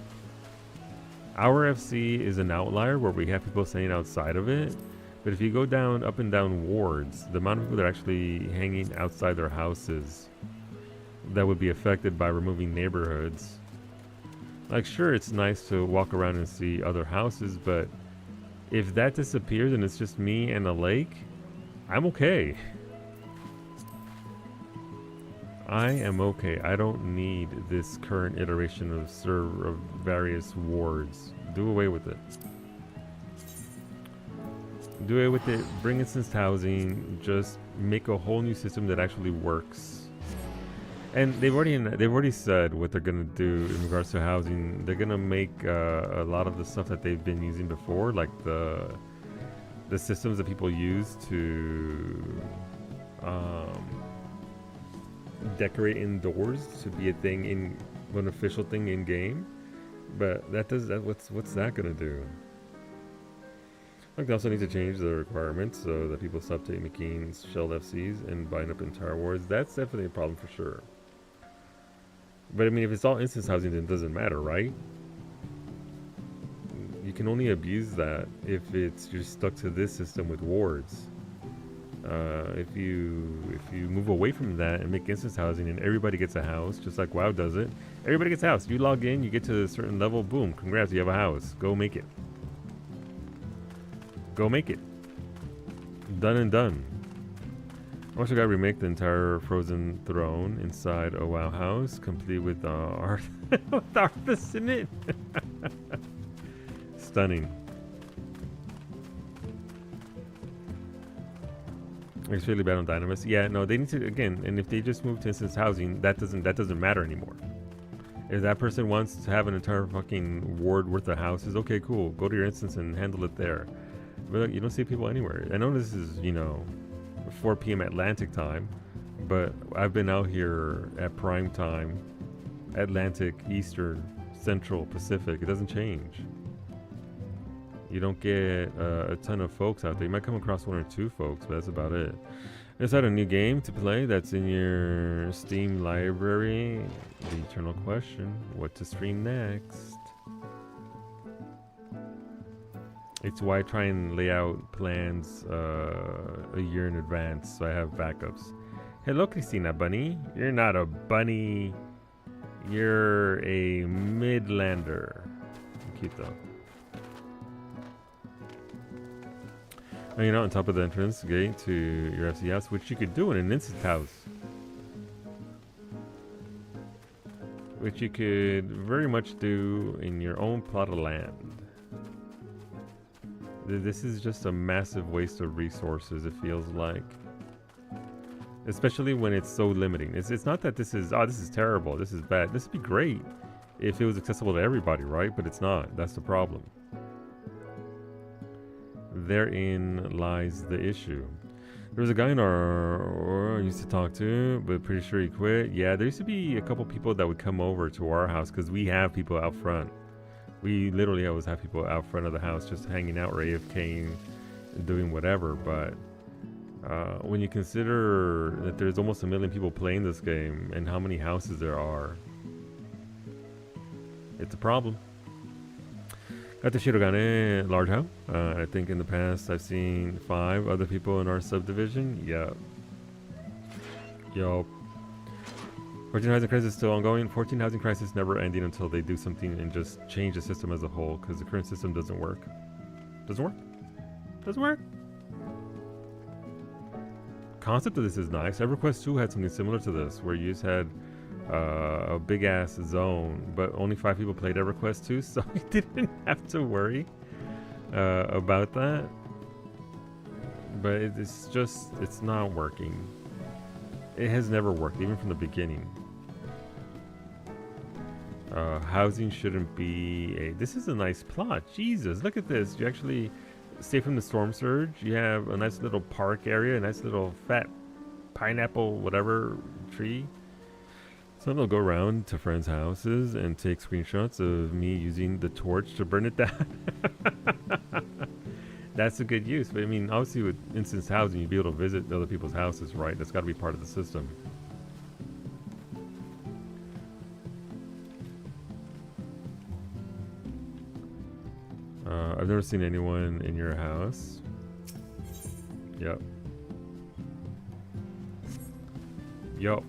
Our FC is an outlier where we have people staying outside of it. But if you go down up and down wards, the amount of people that are actually hanging outside their houses that would be affected by removing neighborhoods. Like, sure, it's nice to walk around and see other houses, but if that disappears and it's just me and a lake, I'm okay. I am okay. I don't need this current iteration of various wards. Do away with it. Do away with it. Bring instanced housing. Just make a whole new system that actually works. And they've already said what they're gonna do in regards to housing. They're gonna make a lot of the stuff that they've been using before, like the systems that people use to decorate indoors to be a thing an official thing in game. But what's that gonna do? Like, they also need to change the requirements so that people stop making shelled FCs and buying up entire wards. That's definitely a problem for sure. But I mean, if it's all instance housing, then it doesn't matter, right? You can only abuse that if you're stuck to this system with wards. If you move away from that and make instance housing and everybody gets a house, just like WoW does it, everybody gets a house. You log in, you get to a certain level, boom, congrats, you have a house. Go make it. Go make it. Done and done. I also got to remake the entire Frozen Throne inside a WoW house, complete with with Arthas in it. Stunning. It's really bad on Dynamis. Yeah, no, they need to, again, and if they just move to instance housing, that doesn't matter anymore. If that person wants to have an entire fucking ward worth of houses, okay, cool. Go to your instance and handle it there. But like, you don't see people anywhere. I know this is, 4 p.m. Atlantic time, but I've been out here at prime time, Atlantic, Eastern, Central, Pacific. It doesn't change. You don't get a ton of folks out there. You might come across 1 or 2 folks, but that's about it. Is that a new game to play that's in your Steam library? The eternal question. What to stream next? It's why I try and lay out plans a year in advance so I have backups. Hello, Christina Bunny. You're not a bunny. You're a Midlander. Cute though. Hanging out on top of the entrance gate to your FC house, which you could do in an instant house. Which you could very much do in your own plot of land. This is just a massive waste of resources, it feels like. Especially when it's so limiting. It's not that this is terrible, this is bad. This would be great if it was accessible to everybody, right? But it's not. That's the problem. Therein lies the issue. There was a guy in our I used to talk to, but pretty sure he quit. Yeah, there used to be a couple people that would come over to our house because we have people out front. We literally always have people out front of the house just hanging out or AFKing, doing whatever. But when you consider that there's almost 1 million people playing this game and how many houses there are, it's a problem. Got the Shirogane large house. I think in the past I've seen 5 other people in our subdivision. Yeah. Yo. 14 Housing Crisis is still ongoing. 14 Housing Crisis never ending until they do something and just change the system as a whole, because the current system doesn't work. Doesn't work? Doesn't work? Concept of this is nice. EverQuest 2 had something similar to this, where you just had a big ass zone, but only 5 people played EverQuest 2, so you didn't have to worry about that. But it's not working. It has never worked, even from the beginning. Housing shouldn't be this is a nice plot. Jesus, look at this. You actually stay from the storm surge. You have a nice little park area, a nice little fat pineapple whatever tree. So they'll go around to friends' houses and take screenshots of me using the torch to burn it down. That's a good use. But I mean, obviously with instance housing, you'd be able to visit other people's houses, right? That's got to be part of the system. I've never seen anyone in your house. Yep. Yup.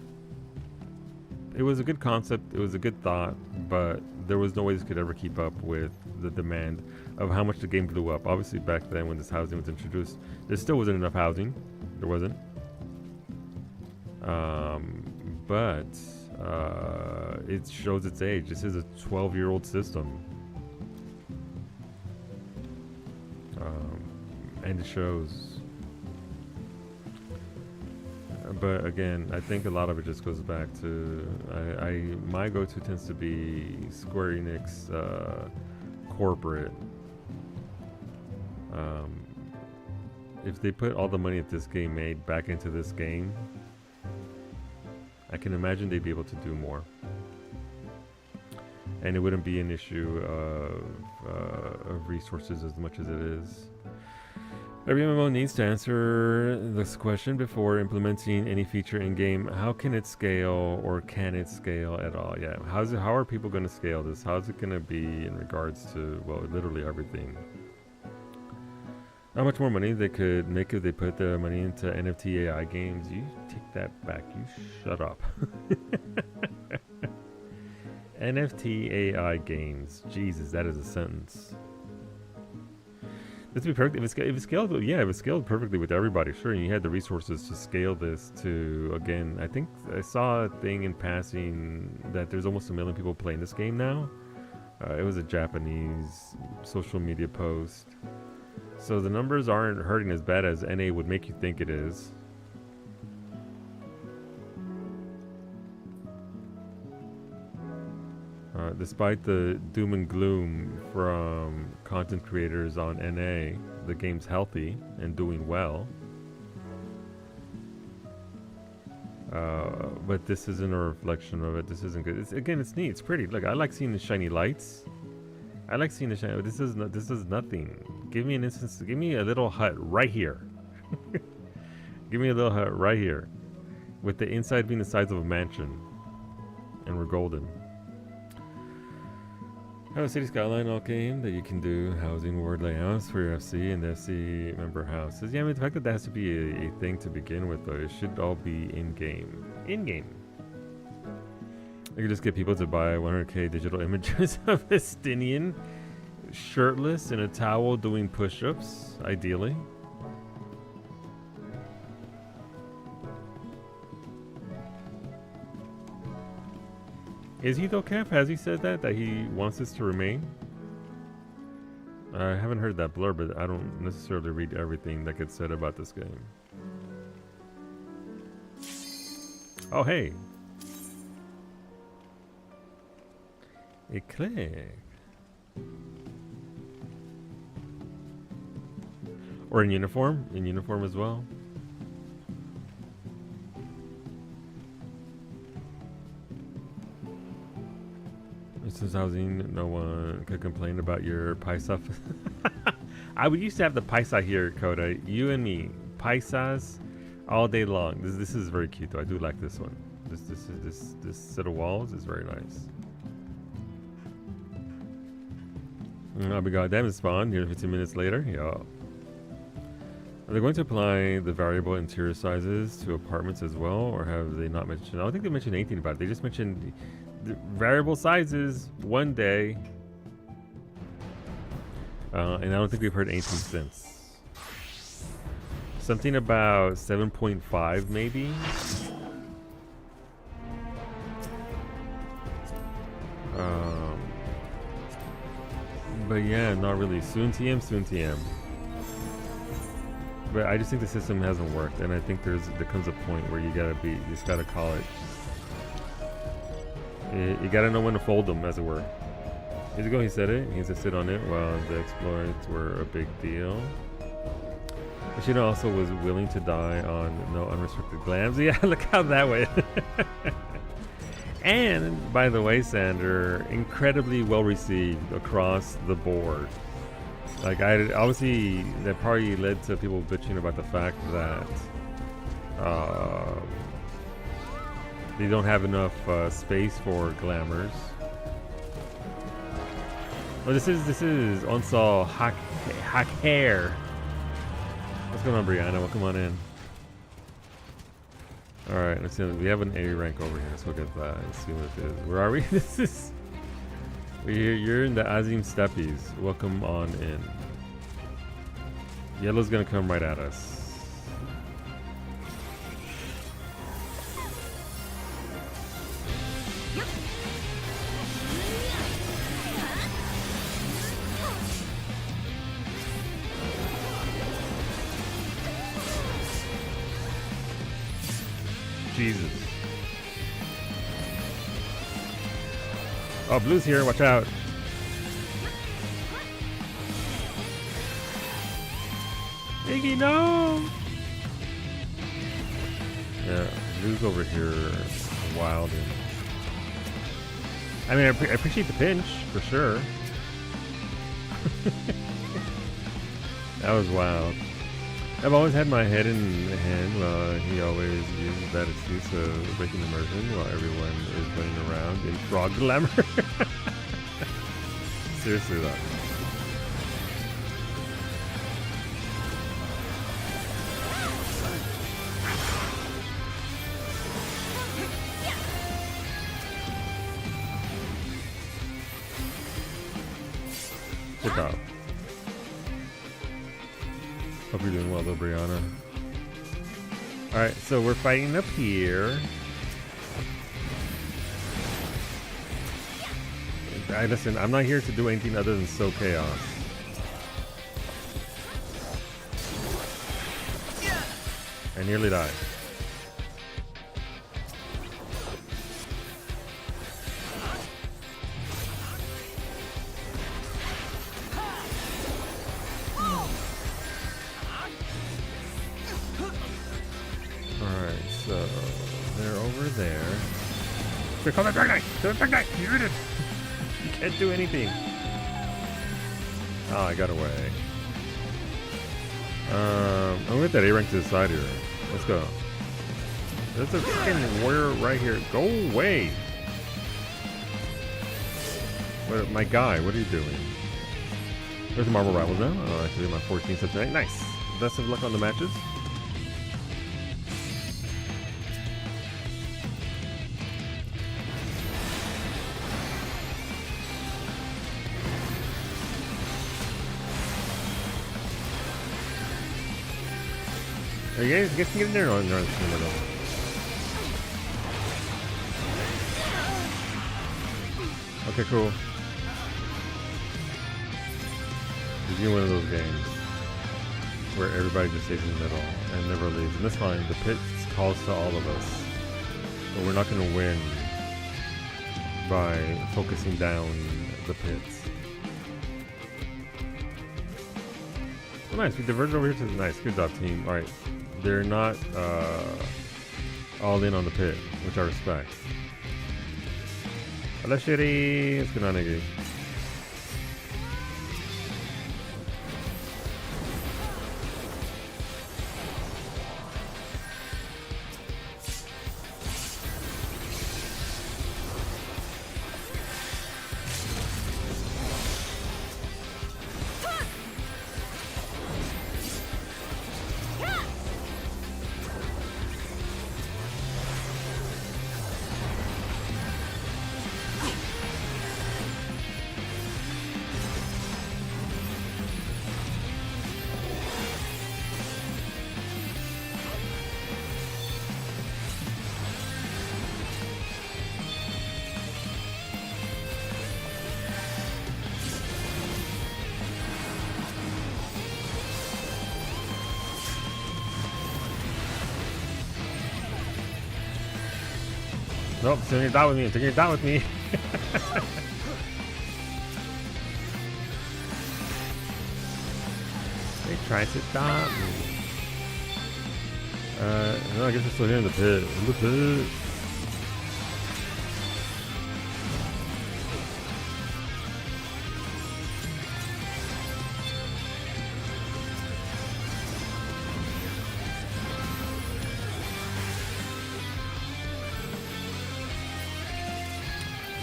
It was a good concept, it was a good thought, but there was no way this could ever keep up with the demand of how much the game blew up. Obviously back then when this housing was introduced, there still wasn't enough housing. There wasn't. But it shows its age. This is a 12-year-old system. And it shows. But again, I think a lot of it just goes back to my go-to tends to be Square Enix corporate. If they put all the money that this game made back into this game, I can imagine they'd be able to do more. And it wouldn't be an issue of resources as much as it is. Every MMO needs to answer this question before implementing any feature in-game. How can it scale, or can it scale at all? Yeah, how are people going to scale this? How's it going to be in regards to, well, literally everything? How much more money they could make if they put the money into NFT AI games? You take that back. You shut up. NFT AI games. Jesus, that is a sentence. Let's be perfect. If it's scaled, yeah, if it's scaled perfectly with everybody, sure. And you had the resources to scale this to, again, I think I saw a thing in passing that there's almost 1 million people playing this game now. It was a Japanese social media post. So the numbers aren't hurting as bad as NA would make you think it is. Despite the doom and gloom from content creators on NA, the game's healthy and doing well. But this isn't a reflection of it. This isn't good. It's neat. It's pretty. Look, I like seeing the shiny lights. I like seeing the shiny. But this is nothing. Give me an instance. Give me a little hut right here. Give me a little hut right here, with the inside being the size of a mansion, and we're golden. Have a city skyline all game that you can do housing ward layouts for your FC and the FC member houses. Yeah, I mean, the fact that has to be a thing to begin with, though, it should all be in-game. In-game. You could just get people to buy 100k digital images of Estinian shirtless in a towel doing push-ups, ideally. Is he though, Kev? Has he said that he wants this to remain? I haven't heard that blurb, but I don't necessarily read everything that gets said about this game. Oh, hey. It clicked. Or in uniform? In uniform as well. Since housing, no one could complain about your paisa. We used to have the paisa here, Coda. You and me, paisas, all day long. This is very cute, though. I do like this one. This set of walls is very nice. Oh my god, damn it, spawn here 15 minutes later. Yeah. Are they going to apply the variable interior sizes to apartments as well, or have they not mentioned? I don't think they mentioned anything about it. They just mentioned the variable sizes one day, and I don't think we've heard anything since. Something about 7.5 maybe. But yeah, not really. Soon TM, soon TM. But I just think the system hasn't worked, and I think there comes a point where you just gotta call it. You gotta know when to fold them, as it were. Years ago he said it. He said sit on it while the exploits were a big deal. Bushido also was willing to die on no unrestricted glams. Yeah, look how that went. And by the way, Sander, incredibly well received across the board. Like, obviously that probably led to people bitching about the fact that they don't have enough space for glamours. Oh, this is Onsal Hair. What's going on, Brianna? Welcome on in. All right, let's see. We have an A rank over here. Let's look at that and see what it is. Where are we? This is. You're in the Azim Steppes. Welcome on in. Yellow's gonna come right at us. Jesus. Oh, Blue's here. Watch out. Iggy, no! Yeah, Blue's over here wild. I mean, I appreciate the pinch, for sure. That was wild. I've always had my head in the hand. He always uses that excuse of breaking immersion while everyone is running around in frog glamour. Seriously though. Good job. Hope you're doing well though, Brianna. Alright, so we're fighting up here. Listen, I'm not here to do anything other than sow chaos. I nearly died. Here, call that Dark Knight! Do it, Dark Knight! You're in it! You can't do anything. Oh, I got away. I'm gonna get that A rank to the side here. Let's go. There's a freaking warrior right here. Go away! What, my guy, what are you doing? There's the Marble Rivals now. Oh, actually, my 14th sub tonight. Nice! Best of luck on the matches. You guys can get in there? No, no, no. Okay, cool. This is one of those games where everybody just stays in the middle and never leaves. And that's fine. The pit calls to all of us. But we're not going to win by focusing down the pits. Oh, nice. We diverged over here to the nice. Good job, team. All right. They're not all in on the pit, which I respect. Hello, Shitty. What's going on, Iggy? Nope, it's taking a dot with me. It's taking a dot with me. They tried to dot me. No, I guess we're still here in the pit. In the pit.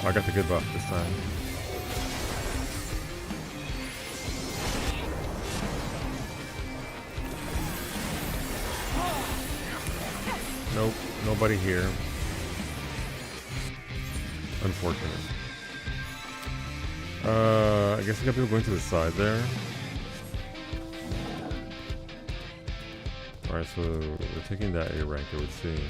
Oh, I got the good buff this time. Nope, nobody here. Unfortunate. I guess we got people going to the side there. Alright, so we're taking that A rank, I would see.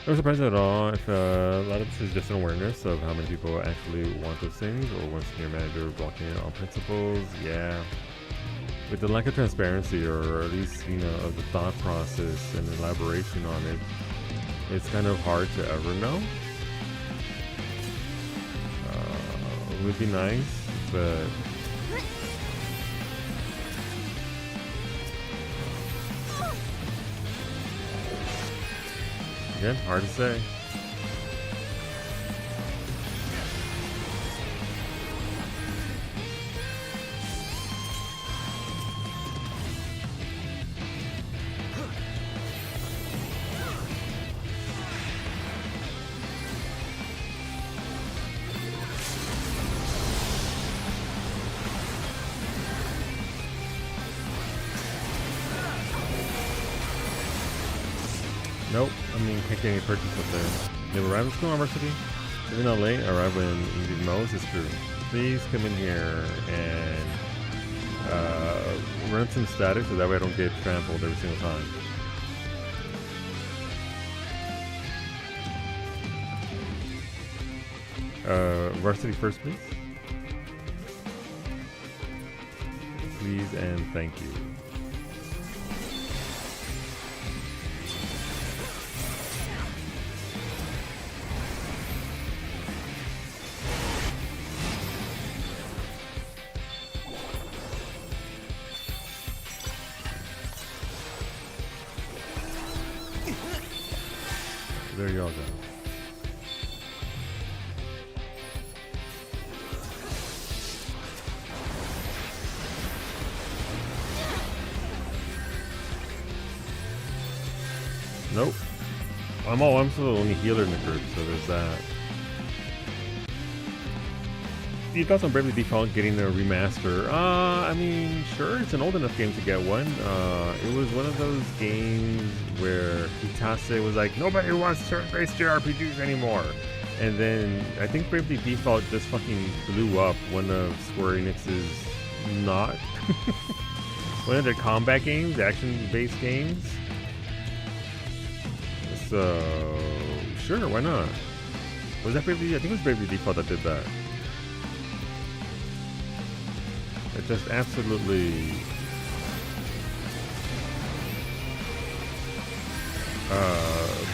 No surprise at all if a lot of this is just an awareness of how many people actually want those things, or one senior manager blocking it on principles. Yeah. With the lack of transparency, or at least, you know, of the thought process and elaboration on it, it's kind of hard to ever know. It would be nice, but again, hard to say. Nope, I mean, can't get any purchase up there. They arrive at school university. Even though late, arrive when you need most is true. Please come in here and run some static so that way I don't get trampled every single time. Varsity first, please. Please and thank you. There y'all go. Nope. I'm still the only healer in the group, so there's that. You thoughts on Bravely Default getting a remaster? I mean, sure, it's an old enough game to get one. It was one of those games where Hitase was like, nobody wants turn-based JRPGs anymore. And then I think Bravely Default just fucking blew up one of Square Enix's not one of their combat games, action-based games. So sure, why not? Was that Bravely? I think it was Bravely Default that did that. It just absolutely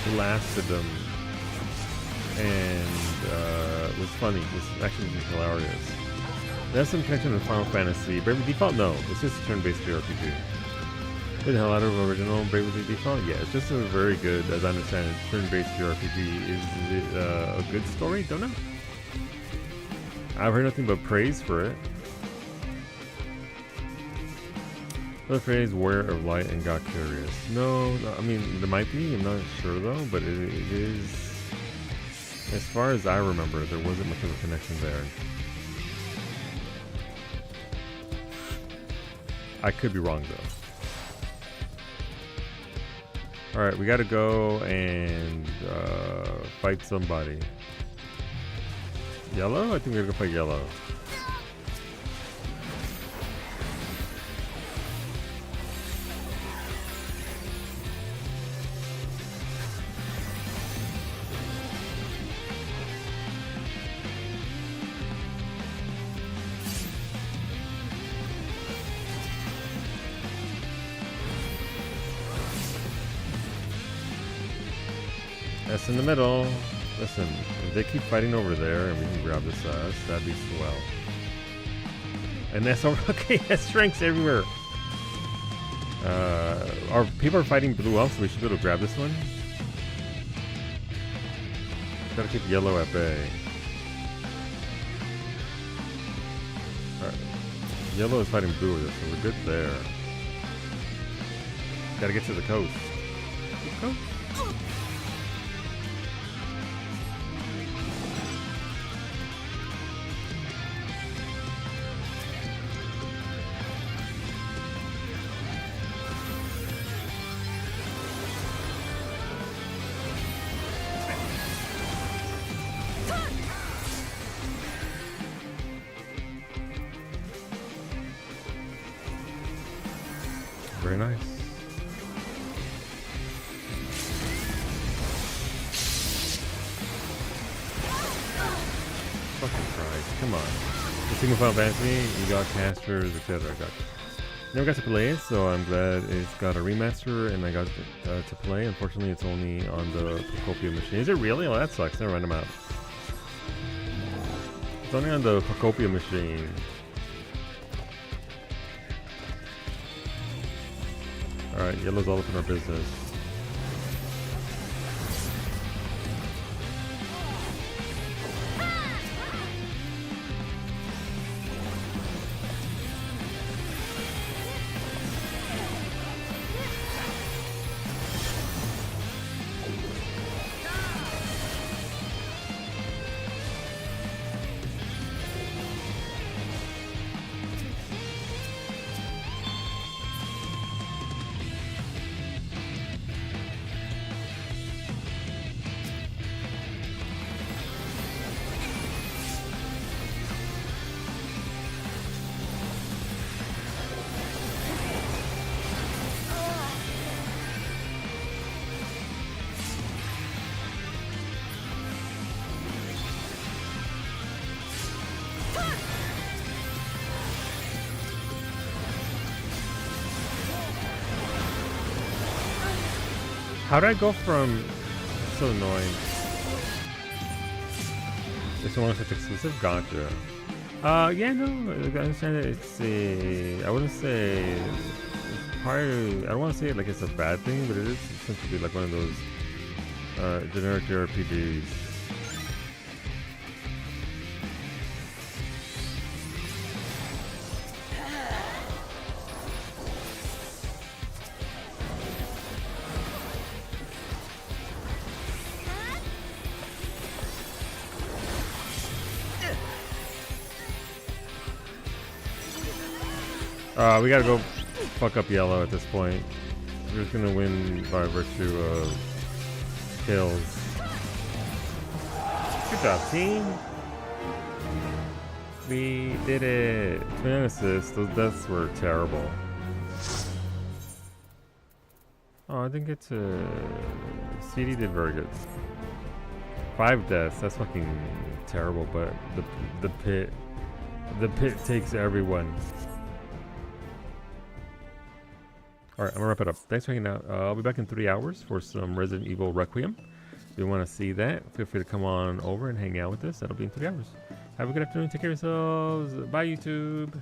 blasted them, and was funny. It was actually hilarious. There's some connection to Final Fantasy. Bravely Default? No, it's just a turn-based JRPG. With the hell out of original Bravely Default? Yeah, it's just a very good, as I understand it, turn-based JRPG. Is it a good story? Don't know. I've heard nothing but praise for it. The phrase "Warrior of Light" and got curious. No, I mean there might be. I'm not sure though, but it is. As far as I remember, there wasn't much of a connection there. I could be wrong though. All right, we got to go and fight somebody. Yellow? I think we're gonna go fight Yellow. S in the middle. Listen, if they keep fighting over there and we can grab this S, that'd be swell. And S over. Okay, S ranks everywhere. Our people are fighting blue also, so we should be able to grab this one. Gotta keep yellow at bay. Alright. Yellow is fighting blue with us, so we're good there. Gotta get to the coast. Coast? Very nice. Fucking Christ, come on. The single Final Fantasy, you got casters, etc. I got never got to play it, so I'm glad it's got a remaster and I got to play. Unfortunately, it's only on the Procopio machine. Is it really? Oh, that sucks. Never mind, I'm out. It's only on the Procopio machine. Alright, yellow's all up in our business. How did I go from... That's so annoying. This one was exclusive? Gotcha. Yeah, no, I understand it. It's a... I wouldn't say... It's part of, I don't want to say it like it's a bad thing, but it is essentially like one of those generic RPGs. We gotta go fuck up yellow at this point. We're just gonna win by virtue of kills. Good job, team. We did it. 29 assists. Those deaths were terrible. Oh, I didn't get to... CD did very good. 5 deaths. That's fucking terrible, but the pit takes everyone. Alright, I'm gonna wrap it up. Thanks for hanging out. I'll be back in 3 hours for some Resident Evil Requiem. If you want to see that, feel free to come on over and hang out with us. That'll be in 3 hours. Have a good afternoon. Take care of yourselves. Bye, YouTube.